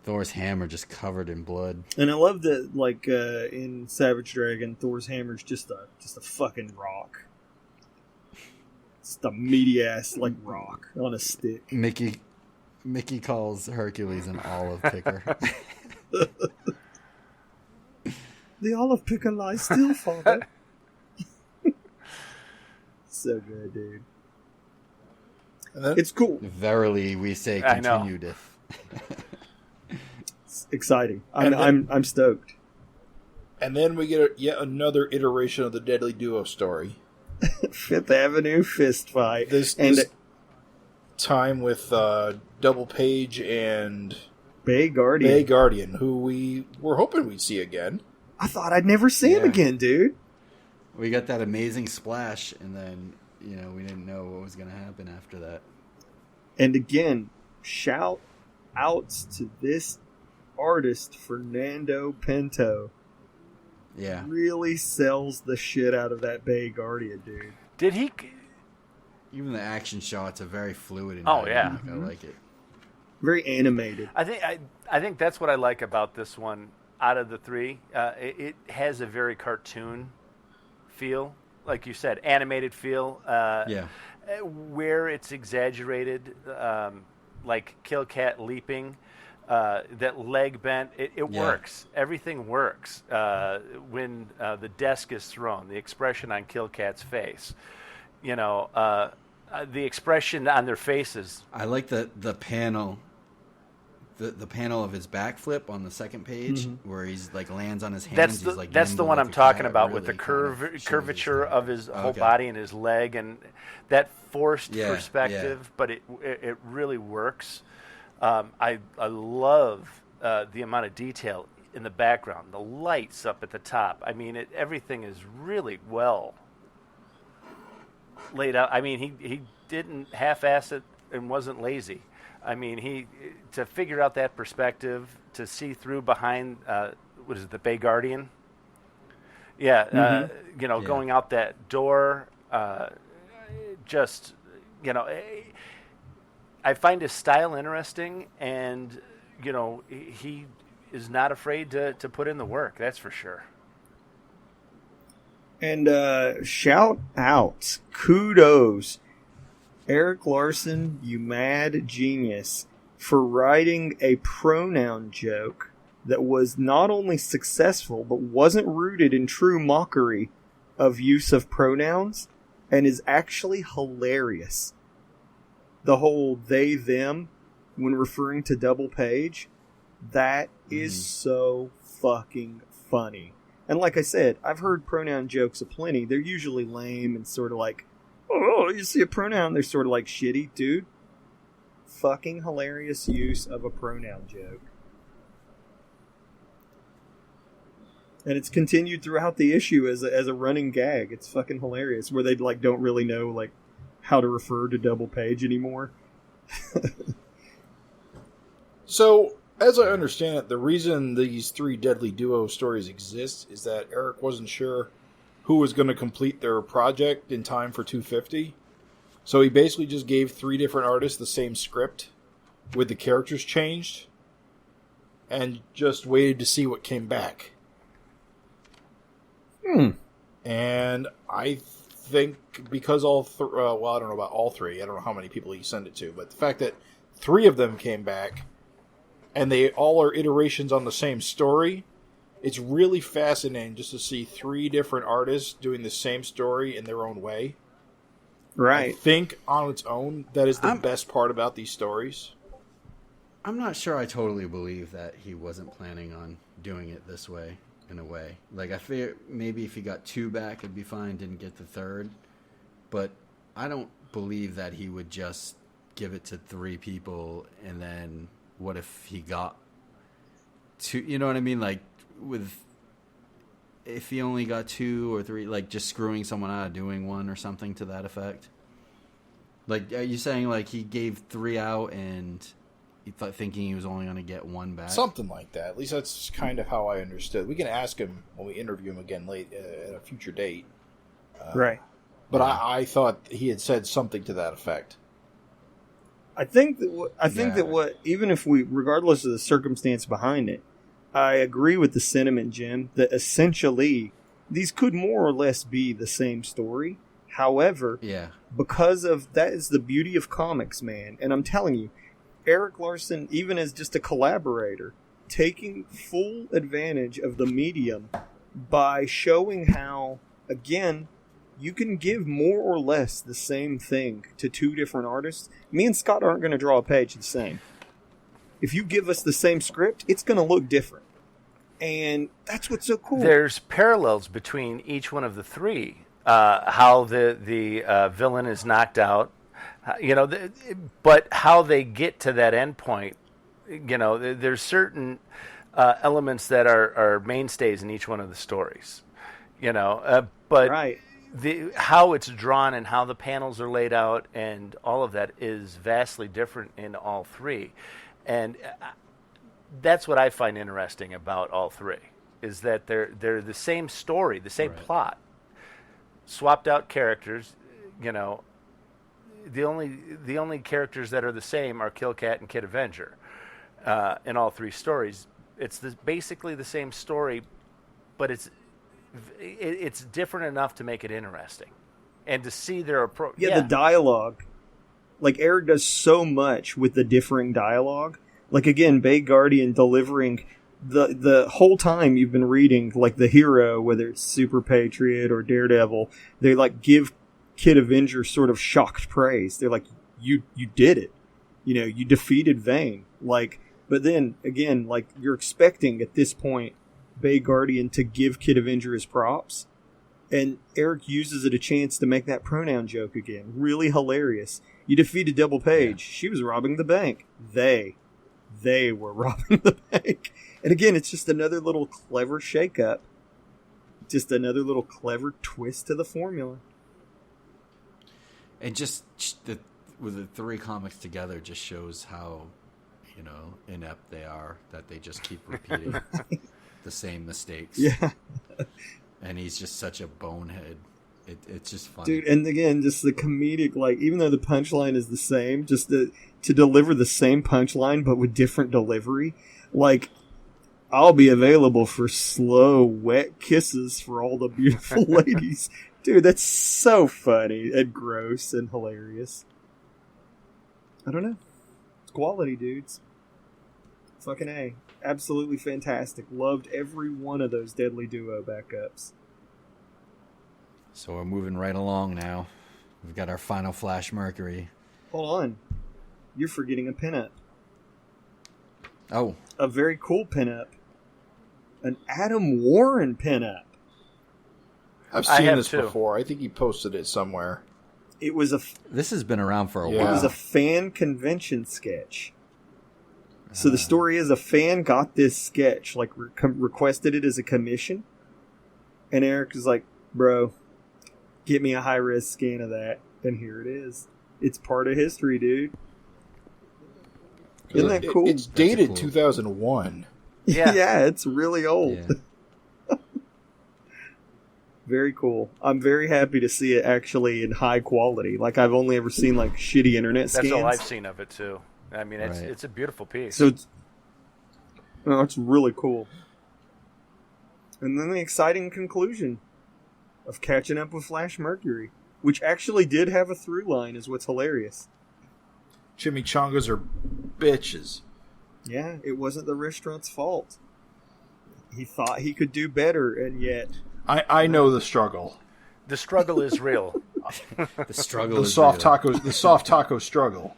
Thor's hammer just covered in blood. And I love that, like, in Savage Dragon, Thor's hammer's just a fucking rock. Just a meaty ass, like, rock on a stick. Mickey calls Hercules an olive picker. The olive picker lies still, father. So good, dude. It's cool. Verily, we say I know. continuedeth. It's exciting. I'm stoked. And then we get yet another iteration of the Deadly Duo story. Fifth Avenue fist fight. This time with Double Page and Bay Guardian, who we were hoping we'd see again. I thought I'd never see him again, dude. We got that amazing splash, and then, we didn't know what was going to happen after that. And again, shout outs to this artist, Fernando Pinto. Yeah. Really sells the shit out of that Bay Guardian, dude. Did he? Even the action shots are very fluid and yeah. I like it. Very animated. I think that's what I like about this one. Out of the three, it has a very cartoon feel, like you said, animated feel. Where it's exaggerated, like Kill Cat leaping, that leg bent, it works. Everything works. When the desk is thrown, the expression on Kill Cat's face, the expression on their faces. I like the panel. The panel of his backflip on the second page, where he's like lands on his hands. That's the one I'm talking about, with the curvature of his whole body and his leg, and that forced perspective. But it really works. I love the amount of detail in the background, the lights up at the top. I mean, everything is really well laid out. I mean, he didn't half-ass it and wasn't lazy. I mean, to figure out that perspective, to see through behind, the Bay Guardian? Yeah, going out that door, I find his style interesting, and, he is not afraid to put in the work, that's for sure. And shout out, kudos, Eric Larson, you mad genius, for writing a pronoun joke that was not only successful, but wasn't rooted in true mockery of use of pronouns, and is actually hilarious. The whole they, them, when referring to Double Page, that is so fucking funny. And like I said, I've heard pronoun jokes aplenty. They're usually lame and sort of like, oh, you see a pronoun, they're sort of like shitty. Dude, fucking hilarious use of a pronoun joke. And it's continued throughout the issue as a running gag. It's fucking hilarious, where they don't really know how to refer to Double Page anymore. So, as I understand it, the reason these three Deadly Duo stories exist is that Eric wasn't sure who was going to complete their project in time for 250. So he basically just gave three different artists the same script with the characters changed and just waited to see what came back. And I think because I don't know about all three. I don't know how many people he sent it to. But the fact that three of them came back and they all are iterations on the same story, it's really fascinating just to see three different artists doing the same story in their own way. Right. I think on its own, that is the best part about these stories. I'm not sure I totally believe that he wasn't planning on doing it this way, in a way. Like, I figure maybe if he got two back, it'd be fine, didn't get the third. But I don't believe that he would just give it to three people, and then what if he got two, you know what I mean? Like, if he only got two or three, like just screwing someone out of doing one or something to that effect. Like, are you saying like he gave three out and he thinking he was only going to get one back? Something like that. At least that's kind of how I understood. We can ask him when we interview him again late at a future date. Right. But I thought he had said something to that effect. I think that what even if we, regardless of the circumstance behind it, I agree with the sentiment, Jim, that essentially these could more or less be the same story. However, because of that is the beauty of comics, man. And I'm telling you, Eric Larson, even as just a collaborator, taking full advantage of the medium by showing how, again, you can give more or less the same thing to two different artists. Me and Scott aren't going to draw a page the same. If you give us the same script, it's going to look different. And that's what's so cool. There's parallels between each one of the three. How the villain is knocked out, but how they get to that end point. There's certain elements that are mainstays in each one of the stories. But right. How it's drawn and how the panels are laid out and all of that is vastly different in all three. And that's what I find interesting about all three, is that they're the same story, the same plot, swapped out characters. The only characters that are the same are Kill Cat and Kid Avenger in all three stories. It's basically the same story, but it's different enough to make it interesting, and to see their approach. The dialogue, like Eric does so much with the differing dialogue. Like again, Bay Guardian delivering the whole time you've been reading, like the hero, whether it's Super Patriot or Daredevil, they like give Kid Avenger sort of shocked praise. They're like, you did it, you defeated Vane. Like, but then again, like you're expecting at this point Bay Guardian to give Kid Avenger his props, and Eric uses it a chance to make that pronoun joke again. Really hilarious. You defeated Double Page. Yeah. She was robbing the bank. They were robbing the bank. And again, it's just another little clever shake-up. Just another little clever twist to the formula. And just with the three comics together just shows how, inept they are, that they just keep repeating the same mistakes. Yeah. And he's just such a bonehead. It's just funny. Dude, and again, just the comedic, like, even though the punchline is the same, just to deliver the same punchline but with different delivery. Like, I'll be available for slow, wet kisses for all the beautiful ladies. Dude, that's so funny and gross and hilarious. I don't know. It's quality, dudes. Fucking A. Absolutely fantastic. Loved every one of those Deadly Duo backups. So we're moving right along now. We've got our final Flash Mercury. Hold on. You're forgetting a pinup. Oh. A very cool pinup. An Adam Warren pinup. I've seen this before. I think he posted it somewhere. It was This has been around for a while. It was a fan convention sketch. So the story is a fan got this sketch, like requested it as a commission, and Eric is like, "Bro, get me a high-res scan of that," and here it is. It's part of history, dude. Isn't that cool? It's dated 2001. Yeah. Yeah, it's really old. Yeah. Very cool. I'm very happy to see it actually in high quality. Like, I've only ever seen like shitty internet scans. That's all I've seen of it too. I mean, it's a beautiful piece. So it's really cool. And then the exciting conclusion of catching up with Flash Mercury, which actually did have a through line, is what's hilarious. Chimichangas are bitches. Yeah, it wasn't the restaurant's fault. He thought he could do better, and yet... I know the struggle. The struggle is real. The struggle is real. The soft taco struggle.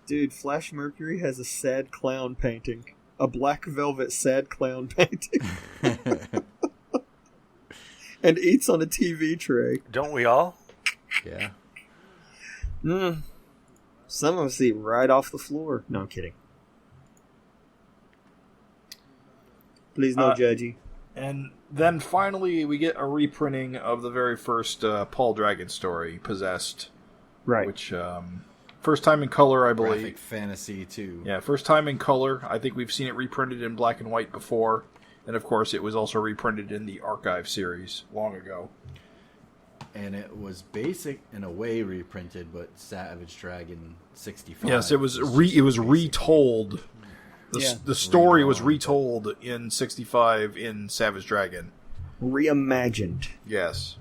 Dude, Flash Mercury has a sad clown painting. A black velvet sad clown painting. And eats on a TV tray. Don't we all? Yeah. Some of us eat right off the floor. No, I'm kidding. Please no judgy. And then finally we get a reprinting of the very first Paul Dragon story, Possessed. Right. Which, first time in color, I believe. Graphic fantasy, too. Yeah, first time in color. I think we've seen it reprinted in black and white before. And, of course, it was also reprinted in the Archive series long ago. And it was basic in a way reprinted, but Savage Dragon 65. Yes, it was retold. The story was retold in 65 in Savage Dragon. Reimagined. Yes.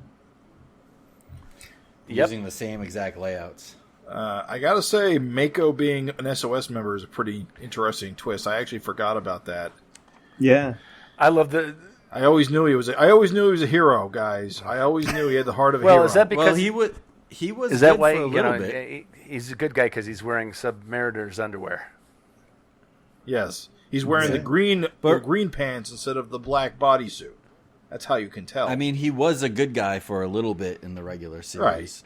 Using the same exact layouts. I gotta say, Mako being an SOS member is a pretty interesting twist. I actually forgot about that. Yeah. I love the... I always knew he was a hero, guys. I always knew he had the heart of a hero. Well, is that because he was is that good why for a little bit. he's a good guy because he's wearing Submariner's underwear? Yes. He's wearing the green pants instead of the black bodysuit. That's how you can tell. I mean, he was a good guy for a little bit in the regular series.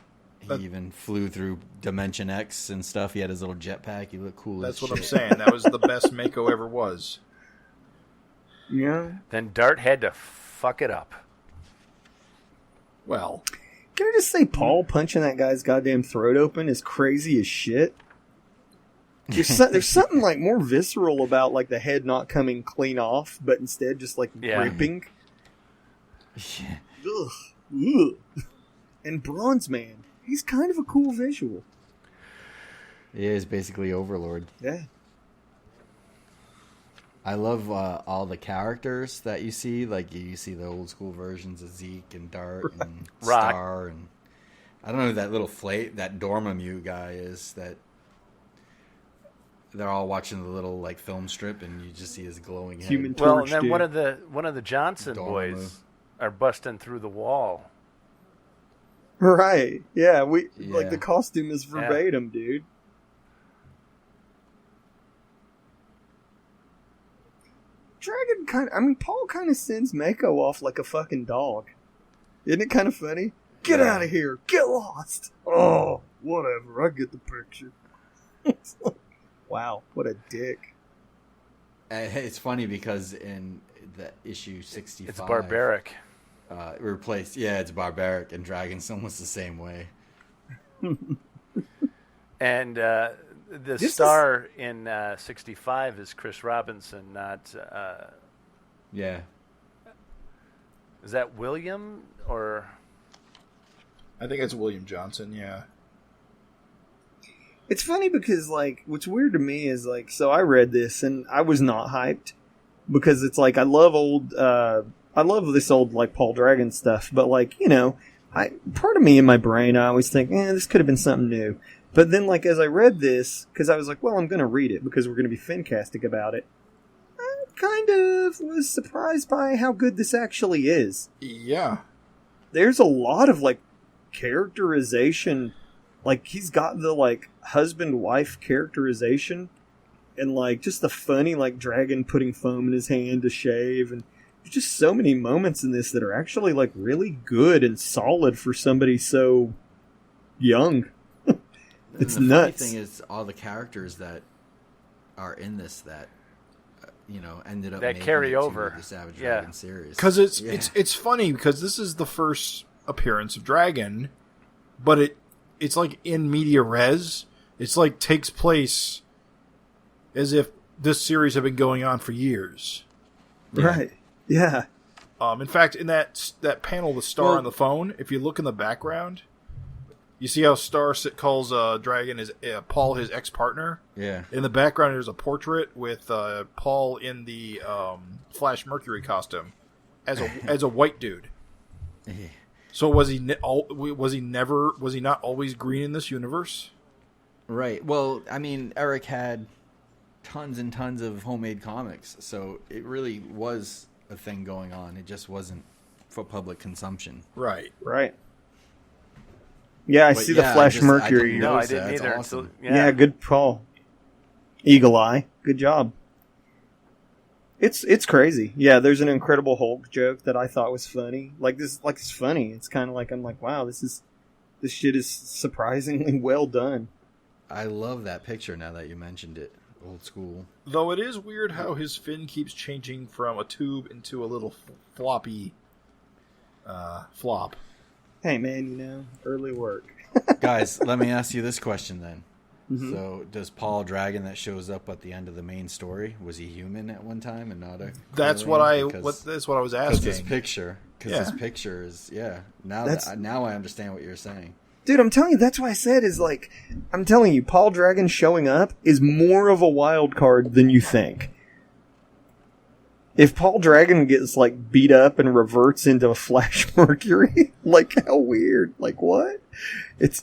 Right. He even flew through Dimension X and stuff. He had his little jetpack. He looked cool as shit. That's what I'm saying. That was the best Mako ever was. Yeah. Then Dart had to fuck it up. Well, can I just say Paul punching that guy's goddamn throat open is crazy as shit? There's something like more visceral about like the head not coming clean off, but instead just like ripping. Yeah. Ugh. Ugh. And Bronze Man, he's kind of a cool visual. He is basically Overlord. Yeah. I love all the characters that you see. Like, you see the old school versions of Zeke and Dart and Rock. Star. And I don't know who that little that Dormammu guy is. That they're all watching the little like film strip, and you just see his glowing head. Human Well, Torch, and then dude. one of the Johnson Dormammu. boys are busting through the wall. Right. Yeah, like the costume is verbatim, dude. Dragon Paul kind of sends Mako off like a fucking dog. Isn't it kind of funny? Get out of here. Get lost. Oh, whatever. I get the picture. Wow, what a dick. It's funny because in the issue 65, It's barbaric. Replaced. Yeah, it's barbaric, and Dragon's almost the same way. And the star in 65 is Chris Robinson, not... Yeah. Is that William, or... I think it's William Johnson, yeah. It's funny because, like, what's weird to me is, like, so I read this and I was not hyped because it's like, I love this old, like, Paul Dragon stuff, but, like, you know, part of me in my brain, I always think, this could have been something new. But then, like, as I read this, because I was like, well, I'm going to read it because we're going to be FINcasting about it, I kind of was surprised by how good this actually is. Yeah. There's a lot of, like, characterization. Like, he's got the, like, husband-wife characterization and, like, just the funny, like, dragon putting foam in his hand to shave. And there's just so many moments in this that are actually, like, really good and solid for somebody so young. It's the nuts. Funny thing is, all the characters that are in this that, ended up that making carry it to over the Savage Dragon series. Because it's funny because this is the first appearance of Dragon, but it's like in media res. It's like takes place as if this series had been going on for years. Right. Yeah. In fact, in that panel with Star on the phone, if you look in the background, you see how Star calls Dragon Paul his ex-partner. Yeah. In the background, there's a portrait with Paul in the Flash Mercury costume as a white dude. So was he not always green in this universe? Right. Well, I mean, Eric had tons and tons of homemade comics, so it really was a thing going on. It just wasn't for public consumption. Right. Right. Yeah, I see the Flash Mercury. No, I didn't That's either. awesome. Yeah, good Paul. Eagle Eye. Good job. It's crazy. Yeah, there's an Incredible Hulk joke that I thought was funny. It's funny. It's kind of like, I'm like, wow, this shit is surprisingly well done. I love that picture now that you mentioned it. Old school. Though it is weird how his fin keeps changing from a tube into a little floppy flop. Hey, man, early work. Guys, let me ask you this question then. Mm-hmm. So does Paul Dragon that shows up at the end of the main story, was he human at one time and not a That's Krillin? that's what I was Because asking. his picture is now I understand what you're saying. Dude, I'm telling you, that's why I said I'm telling you, Paul Dragon showing up is more of a wild card than you think. If Paul Dragon gets beat up and reverts into Flash Mercury, how weird? What?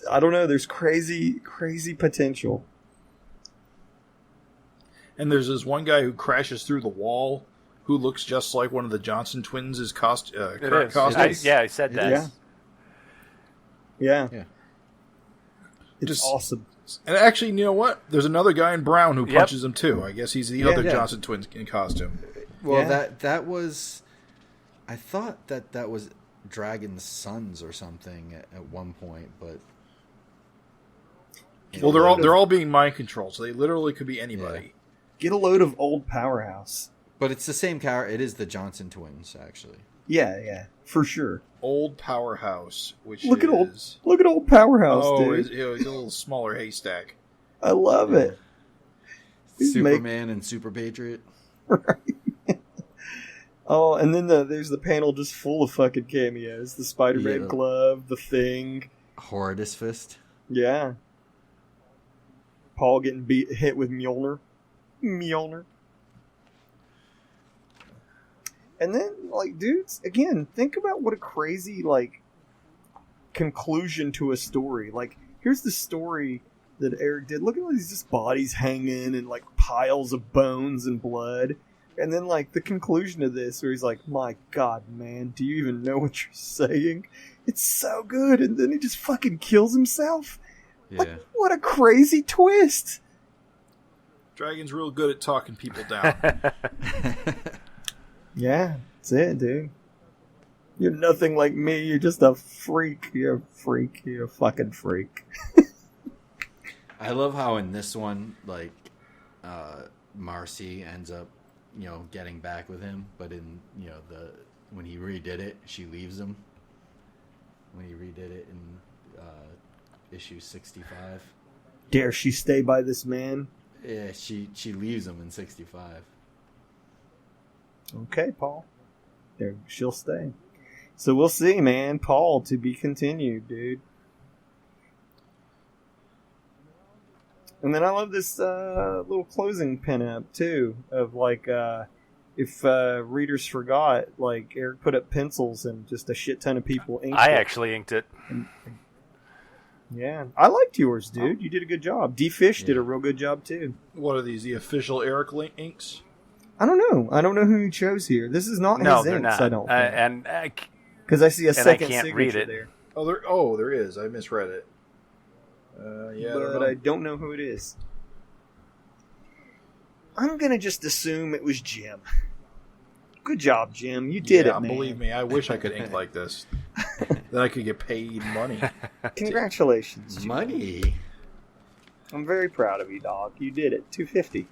I don't know. There's crazy potential. And there's this one guy who crashes through the wall, who looks just like one of the Johnson twins' current costumes. I said that. Yeah. Yeah. It's Just awesome. And actually, you know what? There's another guy in brown who punches him too. I guess he's the other Johnson twins in costume. Well, that was, I thought that was Dragon's sons or something at one point, but well, they're all being mind controlled, so they literally could be anybody. Yeah. Get a load of old Powerhouse. But it's the same character. It is the Johnson twins, actually. Yeah, for sure. Old Powerhouse, which look is at old Powerhouse, dude. dude. He's a little smaller haystack. I love it. Superman and Super Patriot. Right. Oh, and then there's the panel just full of fucking cameos. The Spider-Man glove, the Thing. Horridus Fist. Yeah. Paul getting hit with Mjolnir. And then, dudes, again, think about what a crazy, conclusion to a story. Here's the story that Eric did. Look at all these just bodies hanging and, piles of bones and blood. And then, the conclusion of this, where he's like, my God, man, do you even know what you're saying? It's so good. And then he just fucking kills himself. Yeah. What a crazy twist. Dragon's real good at talking people down. Yeah, that's it, dude. You're nothing like me. You're just a freak. You're a freak. You're a fucking freak. I love how in this one, Marcy ends up, getting back with him, but in, when he redid it, she leaves him. When he redid it in issue 65. Dare she stay by this man? Yeah, she leaves him in 65. Okay, Paul. There, she'll stay. So we'll see, man. Paul, to be continued, dude. And then I love this little closing pinup, too, of, if readers forgot, Eric put up pencils and just a shit ton of people inked I it. actually inked it. Yeah, I liked yours, dude. You did a good job. D-Fish did a real good job, too. What are these, the official Eric inks? I don't know who you chose here. This is not No, his they're inks, not. I don't think. And Because I see a second can't signature read it. there. There is. I misread it. But I don't know who it is. I'm going to just assume it was Jim. Good job, Jim. You did it, man. Believe me, I wish I could ink like this. Then I could get paid money. Congratulations, Jim. Money. I'm very proud of you, dog. You did it. $250.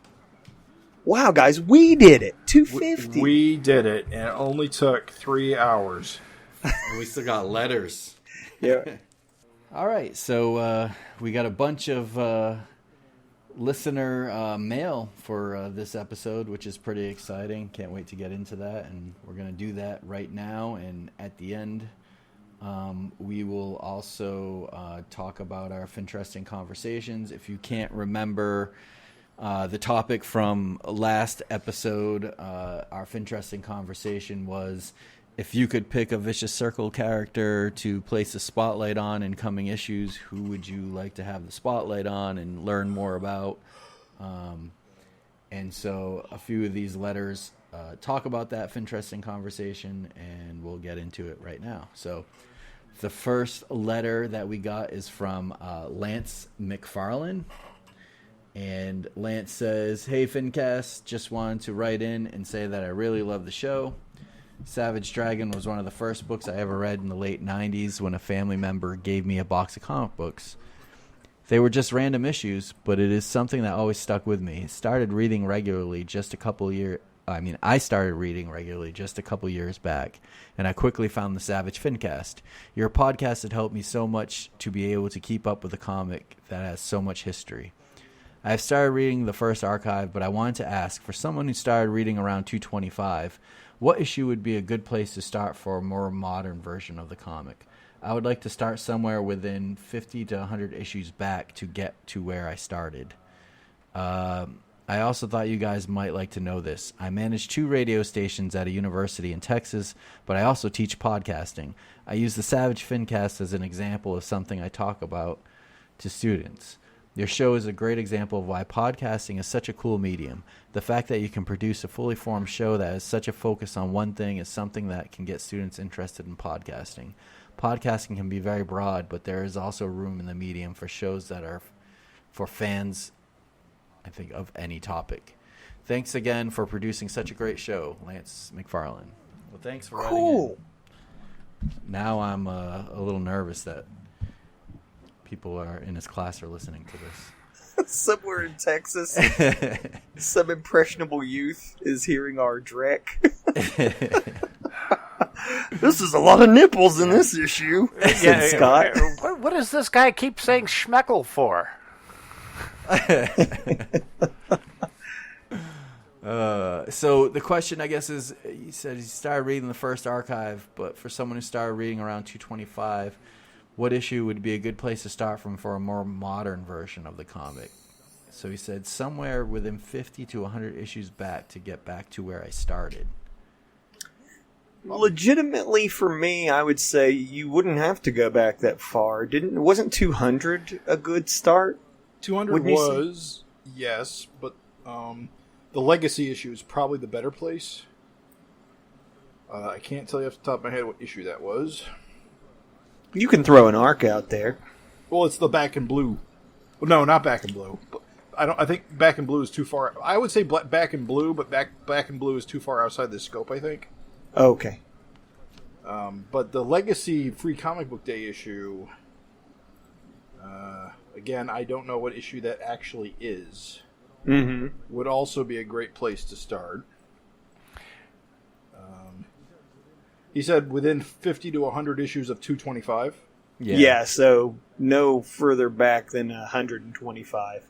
Wow, guys, we did it. $250. We did it, and it only took 3 hours. And we still got letters. Yeah. All right, so we got a bunch of listener mail for this episode, which is pretty exciting. Can't wait to get into that, and we're going to do that right now. And at the end, we will also talk about our FINteresting conversations. If you can't remember the topic from last episode, our FINteresting conversation was, if you could pick a Vicious Circle character to place a spotlight on in coming issues, who would you like to have the spotlight on and learn more about? And so a few of these letters talk about that FINteresting conversation, and we'll get into it right now. So the first letter that we got is from Lance McFarlane. And Lance says, "Hey, FINcast, just wanted to write in and say that I really love the show. Savage Dragon was one of the first books I ever read in the late 90s when a family member gave me a box of comic books. They were just random issues, but it is something that always stuck with me. I started reading regularly just a couple years back, and I quickly found the Savage FINcast. Your podcast had helped me so much to be able to keep up with a comic that has so much history. I have started reading the first archive, but I wanted to ask, for someone who started reading around 225, what issue would be a good place to start for a more modern version of the comic? I would like to start somewhere within 50 to 100 issues back to get to where I started. I also thought you guys might like to know this. I manage 2 radio stations at a university in Texas, but I also teach podcasting. I use the Savage FINcast as an example of something I talk about to students. Your show is a great example of why podcasting is such a cool medium. The fact that you can produce a fully formed show that has such a focus on one thing is something that can get students interested in podcasting. Podcasting can be very broad, but there is also room in the medium for shows that are for fans, I think, of any topic. Thanks again for producing such a great show, Lance McFarlane. Well, thanks for writing in. Now I'm a little nervous that people are in his class are listening to this. Somewhere in Texas, some impressionable youth is hearing our dreck. This is a lot of nipples in this issue, said Scott. What does this guy keep saying schmeckle for? So the question, I guess, is, he said he started reading the first archive, but for someone who started reading around 225, what issue would be a good place to start from for a more modern version of the comic? So he said somewhere within 50 to 100 issues back to get back to where I started. Legitimately, for me, I would say you wouldn't have to go back that far. Wasn't 200 a good start? 200 was, yes, but the legacy issue is probably the better place. I can't tell you off the top of my head what issue that was. You can throw an arc out there. Well, it's the Back in Blue. Well, no, not Back in Blue. I think Back in Blue is too far. I would say Back in Blue, but Back in Blue is too far outside the scope, I think. Okay. But the Legacy Free Comic Book Day issue, again, I don't know what issue that actually is. Mm-hmm. Would also be a great place to start. He said within 50 to 100 issues of 225. Yeah, so no further back than 125.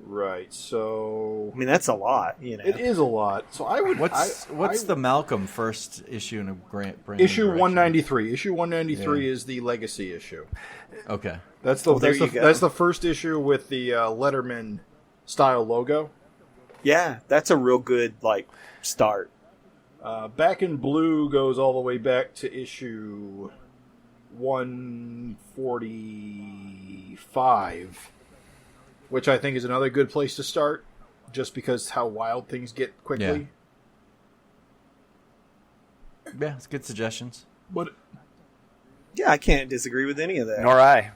Right, so... I mean, that's a lot, you know. It is a lot. So I would... What's the Malcolm first issue in a brand issue 193. Issue 193 is the Legacy issue. Okay. That's the first issue with the Letterman style logo. Yeah, that's a real good, start. Back in Blue goes all the way back to issue 145, which I think is another good place to start, just because how wild things get quickly. Yeah, it's good suggestions. But yeah, I can't disagree with any of that. Nor I.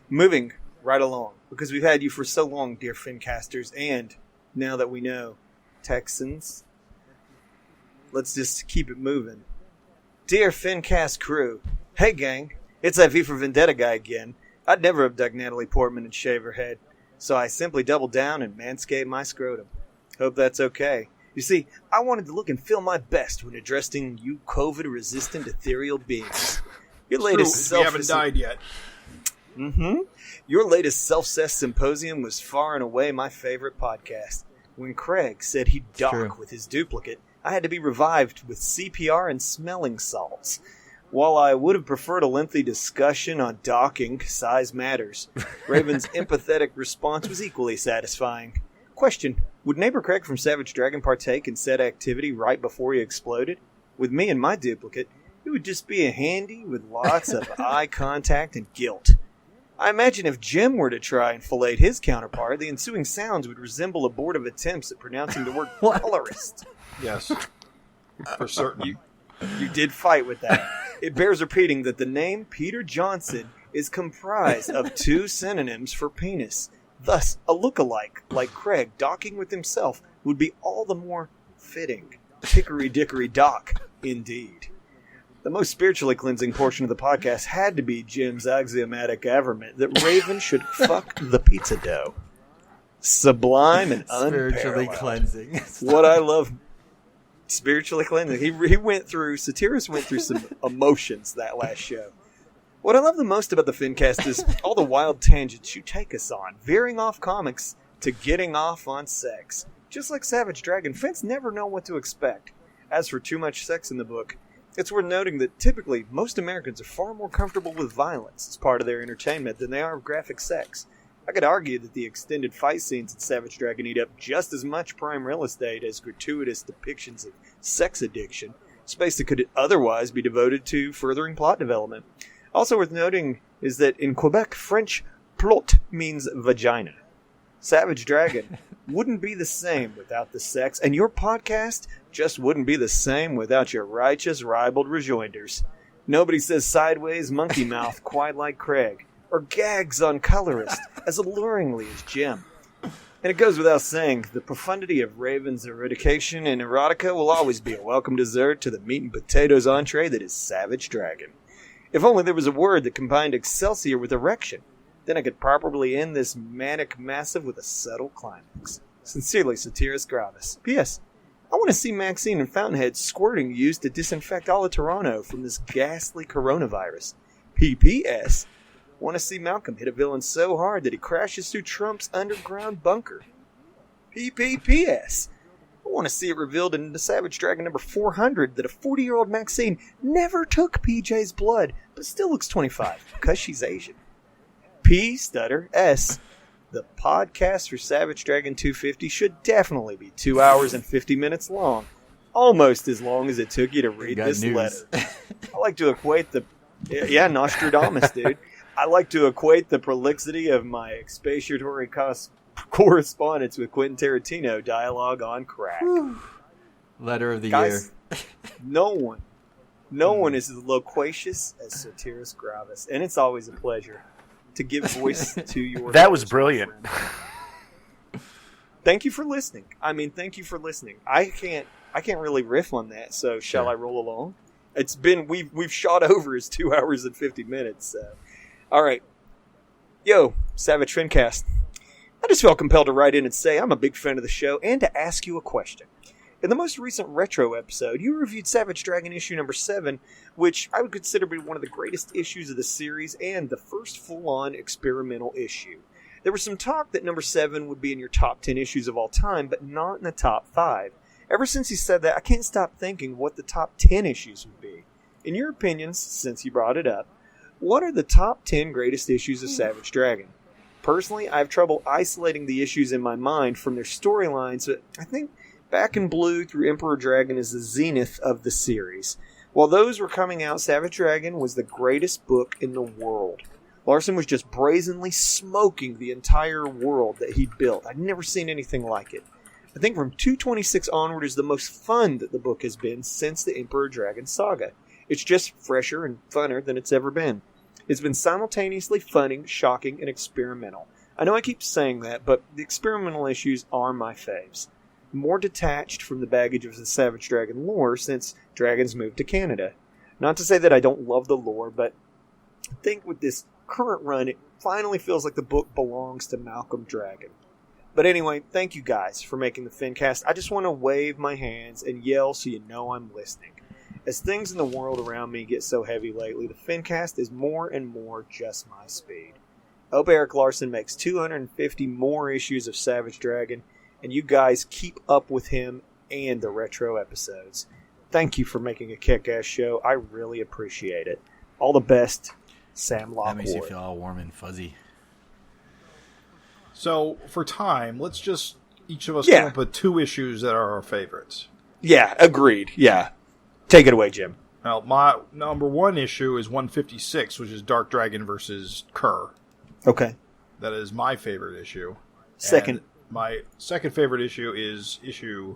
Moving right along, because we've had you for so long, dear FinCasters, and now that we know Texans, let's just keep it moving. Dear FinCast crew, hey gang, it's that V for Vendetta guy again. I'd never abduct Natalie Portman and shave her head, so I simply doubled down and manscaped my scrotum. Hope that's okay. You see, I wanted to look and feel my best when addressing you COVID-resistant ethereal beings. Your latest we haven't died yet. Mm-hmm. Your latest self-cessed symposium was far and away my favorite podcast. When Craig said he'd dock with his duplicate, I had to be revived with CPR and smelling salts. While I would have preferred a lengthy discussion on docking, size matters, Raven's empathetic response was equally satisfying. Question: would neighbor Craig from Savage Dragon partake in said activity right before he exploded? With me and my duplicate, it would just be a handy with lots of eye contact and guilt. I imagine if Jim were to try and fillet his counterpart, the ensuing sounds would resemble abortive attempts at pronouncing the word colorist. Yes, for certain. You did fight with that. It bears repeating that the name Peter Johnson is comprised of 2 synonyms for penis. Thus, a look-alike, like Craig docking with himself, would be all the more fitting. Hickory-dickory dock, indeed. The most spiritually cleansing portion of the podcast had to be Jim's axiomatic averment that Raven should fuck the pizza dough. Sublime and unparalleled. Spiritually cleansing. What I love... Spiritually cleansing. He went through... Satyrus went through some emotions that last show. What I love the most about the FINcast is all the wild tangents you take us on, veering off comics to getting off on sex. Just like Savage Dragon, fans never know what to expect. As for too much sex in the book, it's worth noting that typically most Americans are far more comfortable with violence as part of their entertainment than they are with graphic sex. I could argue that the extended fight scenes in Savage Dragon eat up just as much prime real estate as gratuitous depictions of sex addiction, space that could otherwise be devoted to furthering plot development. Also worth noting is that in Quebec, French plot means vagina. Savage Dragon wouldn't be the same without the sex, and your podcast just wouldn't be the same without your righteous ribald rejoinders. Nobody says sideways monkey mouth quite like Craig, or gags on colorist as alluringly as Jim. And it goes without saying, the profundity of Raven's erudication and erotica will always be a welcome dessert to the meat and potatoes entree that is Savage Dragon. If only there was a word that combined Excelsior with erection, then I could properly end this manic massive with a subtle climax. Sincerely, Sotiris Gravis. P.S. I want to see Maxine and Fountainhead squirting used to disinfect all of Toronto from this ghastly coronavirus. P.P.S. Want to see Malcolm hit a villain so hard that he crashes through Trump's underground bunker. P.P.P.S. I want to see it revealed in the Savage Dragon number 400 that a 40-year-old Maxine never took PJ's blood, but still looks 25 because she's Asian. P. Stutter S. The podcast for Savage Dragon 250 should definitely be 2 hours and 50 minutes long. Almost as long as it took you to read this letter. I like to equate the... Yeah, Nostradamus, dude. I like to equate the prolixity of my expatiatory correspondence with Quentin Tarantino dialogue on crack. Letter of the Guys, year. No one is as loquacious as Sotiris Gravis, and it's always a pleasure to give voice to your... That was brilliant. Thank you for listening. Thank you for listening. I can't really riff on that, so shall I roll along? It's been... We've shot over his 2 hours and 50 minutes, so... Alright. Yo, Savage FINcast. I just felt compelled to write in and say I'm a big fan of the show and to ask you a question. In the most recent retro episode, you reviewed Savage Dragon issue number 7, which I would consider to be one of the greatest issues of the series and the first full-on experimental issue. There was some talk that number 7 would be in your top 10 issues of all time, but not in the top 5. Ever since he said that, I can't stop thinking what the top 10 issues would be. In your opinions, since you brought it up, what are the top 10 greatest issues of Savage Dragon? Personally, I have trouble isolating the issues in my mind from their storylines, but I think Back in Blue through Emperor Dragon is the zenith of the series. While those were coming out, Savage Dragon was the greatest book in the world. Larson was just brazenly smoking the entire world that he built. I'd never seen anything like it. I think from 226 onward is the most fun that the book has been since the Emperor Dragon saga. It's just fresher and funner than it's ever been. It's been simultaneously funny, shocking, and experimental. I know I keep saying that, but the experimental issues are my faves. More detached from the baggage of the Savage Dragon lore since dragons moved to Canada. Not to say that I don't love the lore, but I think with this current run, it finally feels like the book belongs to Malcolm Dragon. But anyway, thank you guys for making the FINcast. I just want to wave my hands and yell so you know I'm listening. As things in the world around me get so heavy lately, the FINcast is more and more just my speed. I hope Eric Larson makes 250 more issues of Savage Dragon, and you guys keep up with him and the retro episodes. Thank you for making a kick-ass show. I really appreciate it. All the best, Sam Lockwood. That makes you feel all warm and fuzzy. So, for time, let's just each of us come up with 2 issues that are our favorites. Yeah, agreed. Yeah. Take it away, Jim. Now, my number 1 issue is 156, which is Dark Dragon versus Kerr. Okay. That is my favorite issue. Second. And my second favorite issue is issue...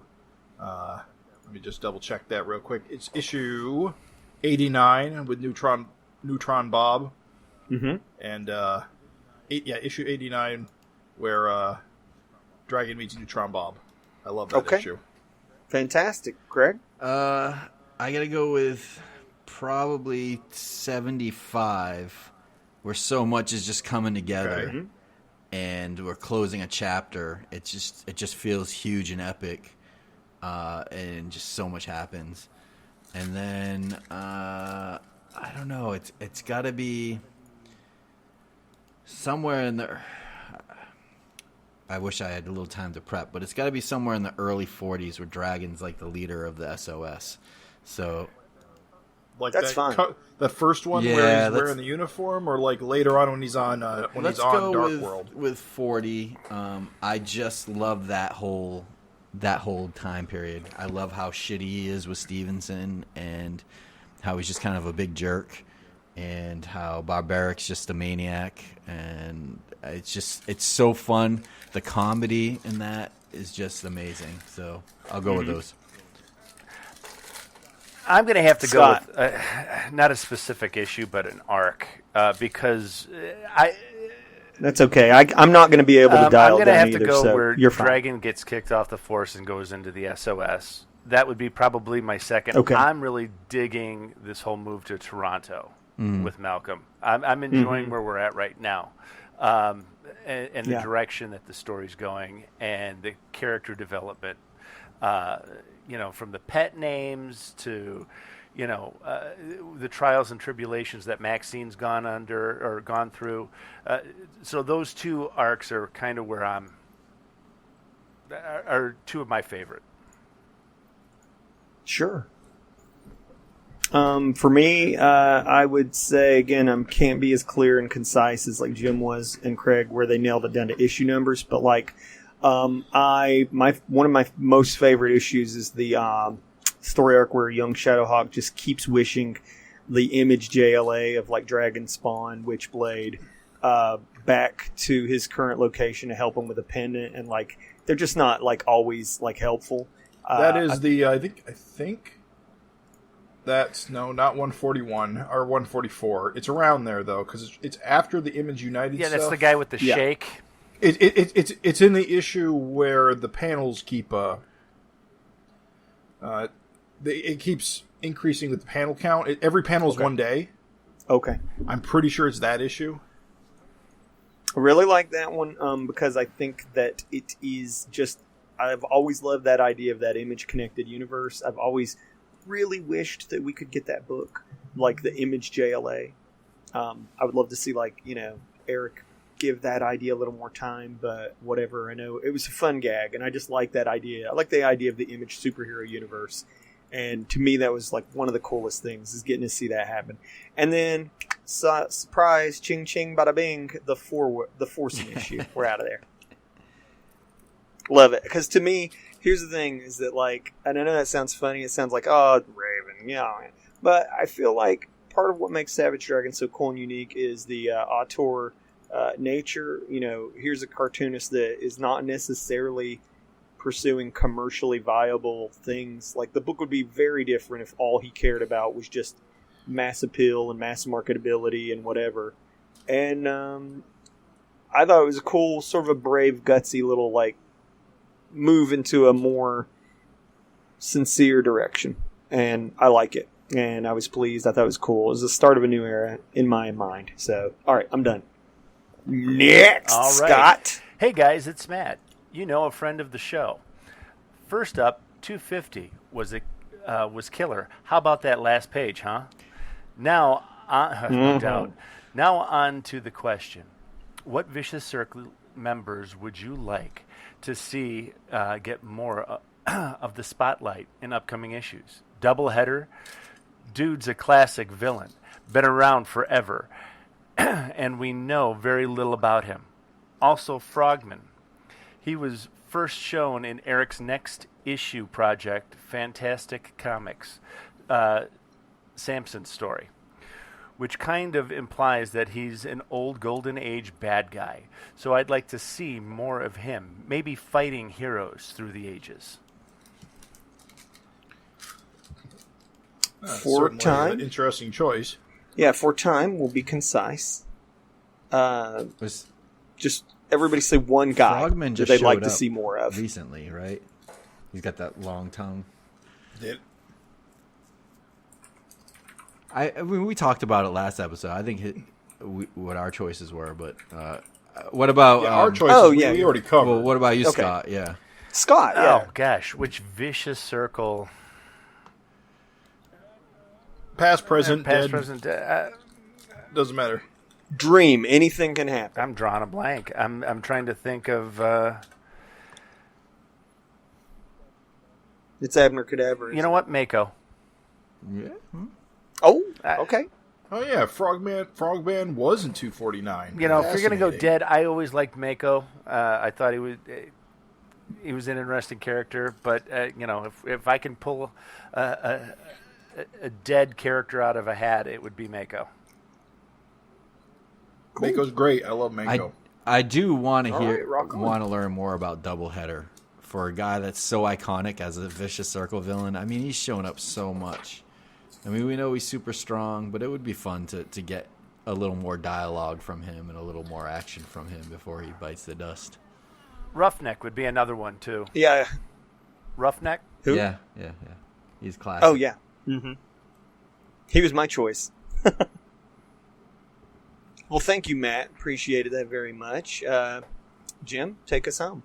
let me just double check that real quick. It's issue 89 with Neutron Bob. Mm-hmm. And, issue 89 where Dragon meets Neutron Bob. I love that issue. Fantastic. Greg? I gotta go with probably 75, where so much is just coming together, and we're closing a chapter. It just feels huge and epic, and just so much happens. And then I don't know. It's got to be somewhere in the. I wish I had a little time to prep, but it's got to be somewhere in the early 40s where Dragon's like the leader of the SOS. So, like that's fine. The first one where he's wearing the uniform, or like later on when he's on let's go Dark World. With 40. I just love that whole time period. I love how shitty he is with Stevenson and how he's just kind of a big jerk, and how Barbaric's just a maniac, and it's so fun. The comedy in that is just amazing. So I'll go with those. I'm going to have to Scott. go with not a specific issue, but an arc, because That's okay. I'm not going to be able to dial I'm down have either, to go so where you're fine. Dragon gets kicked off the force and goes into the SOS. That would be probably my second. Okay. I'm really digging this whole move to Toronto with Malcolm. I'm enjoying where we're at right now, and the direction that the story's going, and the character development. From the pet names to, the trials and tribulations that Maxine's gone through. So those two arcs are kind of where are two of my favorite. Sure. For me, I would say, again, I can't be as clear and concise as like Jim was and Craig, where they nailed it down to issue numbers. But like, one of my most favorite issues is the story arc where young Shadowhawk just keeps wishing the Image JLA of like Dragon Spawn, Witchblade, back to his current location to help him with a pendant, and like they're just not like always like helpful. That is I think that's not 141 or 144. It's around there though, because it's after the Image United. Yeah, stuff. that's the guy with the shake. It's in the issue where the panels keep it keeps increasing with the panel count. Every panel is 1 day. Okay. I'm pretty sure it's that issue. I really like that one because I think that it is just... I've always loved that idea of that image-connected universe. I've always really wished that we could get that book, like the Image JLA. I would love to see, Eric give that idea a little more time, but whatever. I know it was a fun gag, and I just like that idea. I like the idea of the Image superhero universe. And to me, that was like one of the coolest things, is getting to see that happen. And then, surprise, ching ching, bada bing, the forcing issue. We're out of there. Love it. Because to me, here's the thing, is that and I know that sounds funny. It sounds like, oh, Raven, yeah. But I feel like part of what makes Savage Dragon so cool and unique is the auteur nature. Here's a cartoonist that is not necessarily pursuing commercially viable things. Like, the book would be very different if all he cared about was just mass appeal and mass marketability and whatever. And I thought it was a cool, sort of a brave, gutsy little move into a more sincere direction, and I like it, and I was pleased. I thought it was cool. It was the start of a new era in my mind. So, all right, I'm done. Next, all right. Scott. Hey guys, it's Matt. A friend of the show. First up, 250 was killer. How about that last page, huh? Now, no doubt. Now on to the question: what Vicious Circle members would you like to see get more of the spotlight in upcoming issues? Doubleheader. Dude's a classic villain, been around forever, and we know very little about him. Also, Frogman. He was first shown in Eric's next issue project, Fantastic Comics, Samson's story, which kind of implies that he's an old Golden Age bad guy. So I'd like to see more of him, maybe fighting heroes through the ages. For time, an interesting choice. Yeah, for time, we'll be concise. Just everybody say one guy Frogman that just they'd showed like to up see more of. recently, right? He's got that long tongue. I mean, we talked about it last episode. I think what our choices were, but what about our choices? We already covered. Well, what about you, Okay. Scott? Yeah, Scott, yeah. Oh gosh, which Vicious Circle? Past, present, Past, dead. present. Doesn't matter. Dream. Anything can happen. I'm drawing a blank. I'm trying to think of. It's Abner Cadaver. You know what, Mako. Yeah. Oh, okay. Oh yeah, Frogman was in 249. You know, if you're gonna go Fascinating. dead, I always liked Mako. I thought he was an interesting character. But you know, if I can pull a dead character out of a hat, it would be Mako. Mako's great. I love Mako. I do want to All right, rock on. want to learn more about Doubleheader for a guy that's so iconic as a Vicious Circle villain. I mean, he's shown up so much. I mean, we know he's super strong, but it would be fun to get a little more dialogue from him and a little more action from him before he bites the dust. Roughneck would be another one too. Yeah. Roughneck. Who? Yeah. He's classic. Oh, yeah. Mm-hmm. He was my choice. Well, thank you, Matt. Appreciated that very much. Jim, take us home.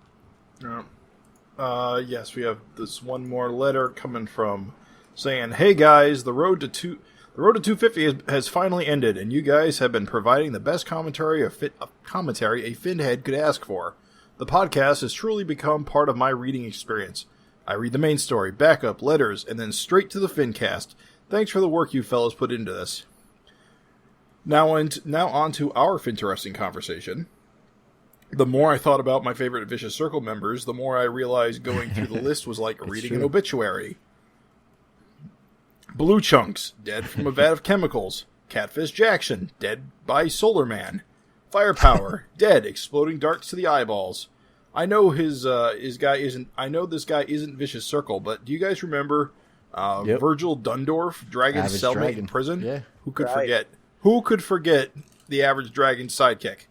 Yes, we have this one more letter coming from saying, "Hey guys, the road to 250 has finally ended, and you guys have been providing the best commentary a Finhead could ask for. The podcast has truly become part of my reading experience. I read the main story, backup, letters, and then straight to the FINcast. Thanks for the work you fellows put into this. Now on to our FINteresting conversation. The more I thought about my favorite Vicious Circle members, the more I realized going through the list was like reading an obituary. Blue Chunks, dead from a vat of chemicals. Catfish Jackson, dead by Solar Man. Firepower, dead, exploding darts to the eyeballs. I know this guy isn't Vicious Circle, but do you guys remember Virgil Dundorf, Dragon's Average cellmate Dragon. in prison? Yeah. Who could Right. forget? Who could forget the Average Dragon's sidekick?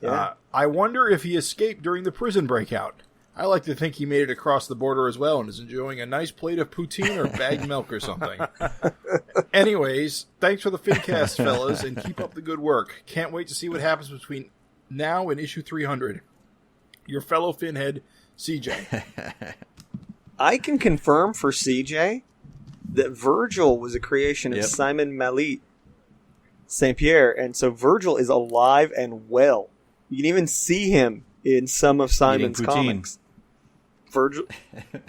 Yeah. I wonder if he escaped during the prison breakout. I like to think he made it across the border as well and is enjoying a nice plate of poutine or bagged milk or something. Anyways, thanks for the FINcast, fellas, and keep up the good work. Can't wait to see what happens between now and issue 300. Your fellow Finhead, CJ. I can confirm for CJ that Virgil was a creation of Yep. Simon Malit St. Pierre, and so Virgil is alive and well. You can even see him in some of Simon's Eating poutine. comics.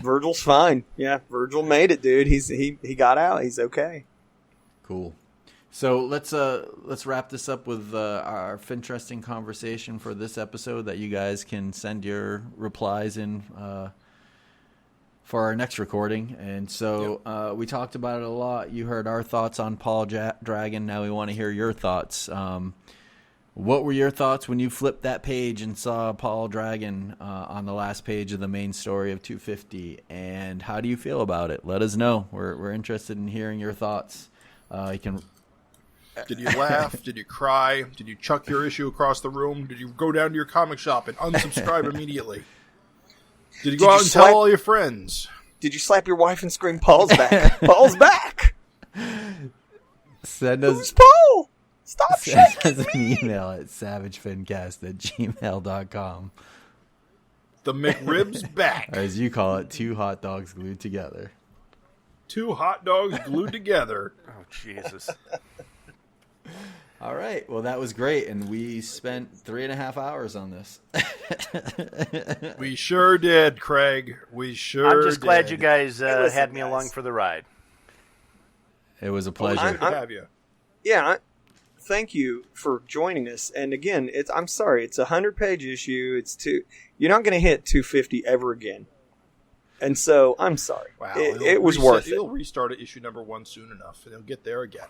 Virgil's fine. Yeah, Virgil made it, dude. He got out. He's okay. Cool. So let's wrap this up with our FINteresting conversation for this episode that you guys can send your replies in for our next recording. And so we talked about it a lot. You heard our thoughts on Paul Dragon. Now we want to hear your thoughts. What were your thoughts when you flipped that page and saw Paul Dragon on the last page of the main story of 250? And how do you feel about it? Let us know. We're interested in hearing your thoughts. You can. Did you laugh? Did you cry? Did you chuck your issue across the room? Did you go down to your comic shop and unsubscribe immediately? Did you go out and tell all your friends? Did you slap your wife and scream, "Paul's back! Paul's back! Send us. Who's Paul? Stop Send shaking us an email at savagefincast@gmail.com. The McRib's back. Or as you call it, 2 hot dogs glued together. 2 hot dogs glued together. Oh, Jesus. All right. Well, that was great. And we spent 3.5 hours on this. We sure did, Craig. We sure I'm just glad did. you guys listen, had me guys. along for the ride. It was a Well, pleasure. good to have you. Yeah, thank you for joining us. And again, I'm sorry, it's a 100-page issue. You're not going to hit 250 ever again. And so I'm sorry. Wow, It was worth it. It'll restart at issue number 1 soon enough, and it'll get there again.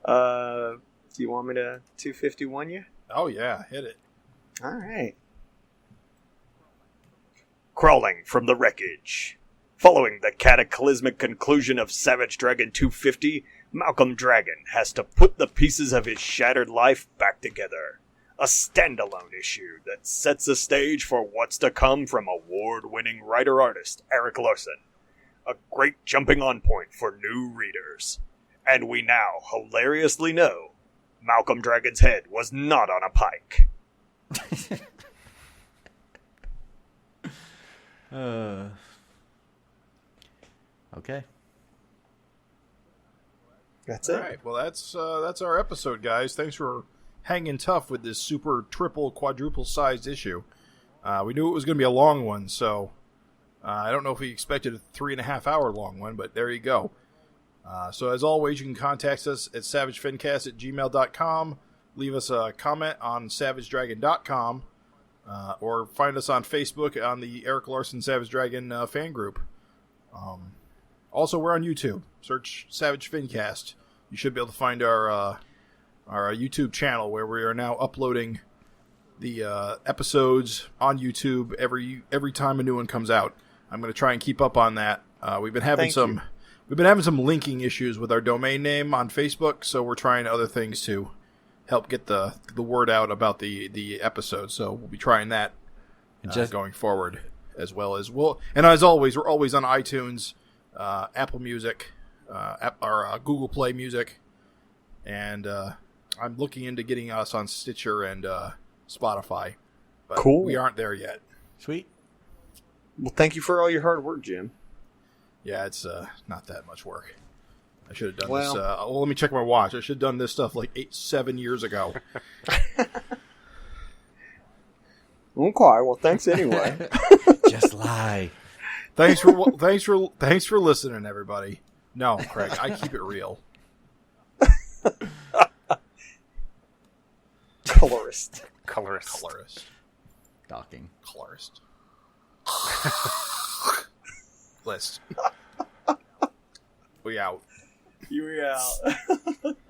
Do you want me to 251 you? Oh yeah, hit it. All right. Crawling from the wreckage. Following the cataclysmic conclusion of Savage Dragon 250, Malcolm Dragon has to put the pieces of his shattered life back together. A standalone issue that sets the stage for what's to come from award-winning writer-artist Eric Larson. A great jumping-on point for new readers. And we now hilariously know Malcolm Dragon's head was not on a pike. Okay. That's All it. right. Well, that's our episode, guys. Thanks for hanging tough with this super, triple, quadruple sized issue. We knew it was going to be a long one, so I don't know if we expected a 3.5 hour long one, but there you go. So as always, you can contact us at savagefincast@gmail.com. Leave us a comment on savagedragon.com, or find us on Facebook on the Eric Larson Savage Dragon fan group. Also, we're on YouTube. Search Savage FINcast. You should be able to find our YouTube channel, where we are now uploading the episodes on YouTube every time a new one comes out. I'm going to try and keep up on that. We've been having some linking issues with our domain name on Facebook, so we're trying other things to help get the word out about the episode. So we'll be trying that going forward, as well as and as always, we're always on iTunes, Apple Music, or Google Play Music, and I'm looking into getting us on Stitcher and Spotify. But cool. We aren't there yet. Sweet. Well, thank you for all your hard work, Jim. Yeah, it's not that much work. I should have done Well- this. Let me check my watch. I should have done this stuff like 7 years ago. Okay, well, thanks anyway. Just lie. Thanks for listening, everybody. No, Craig, I keep it real. Colorist. Docking. Colorist. List. We out. You out.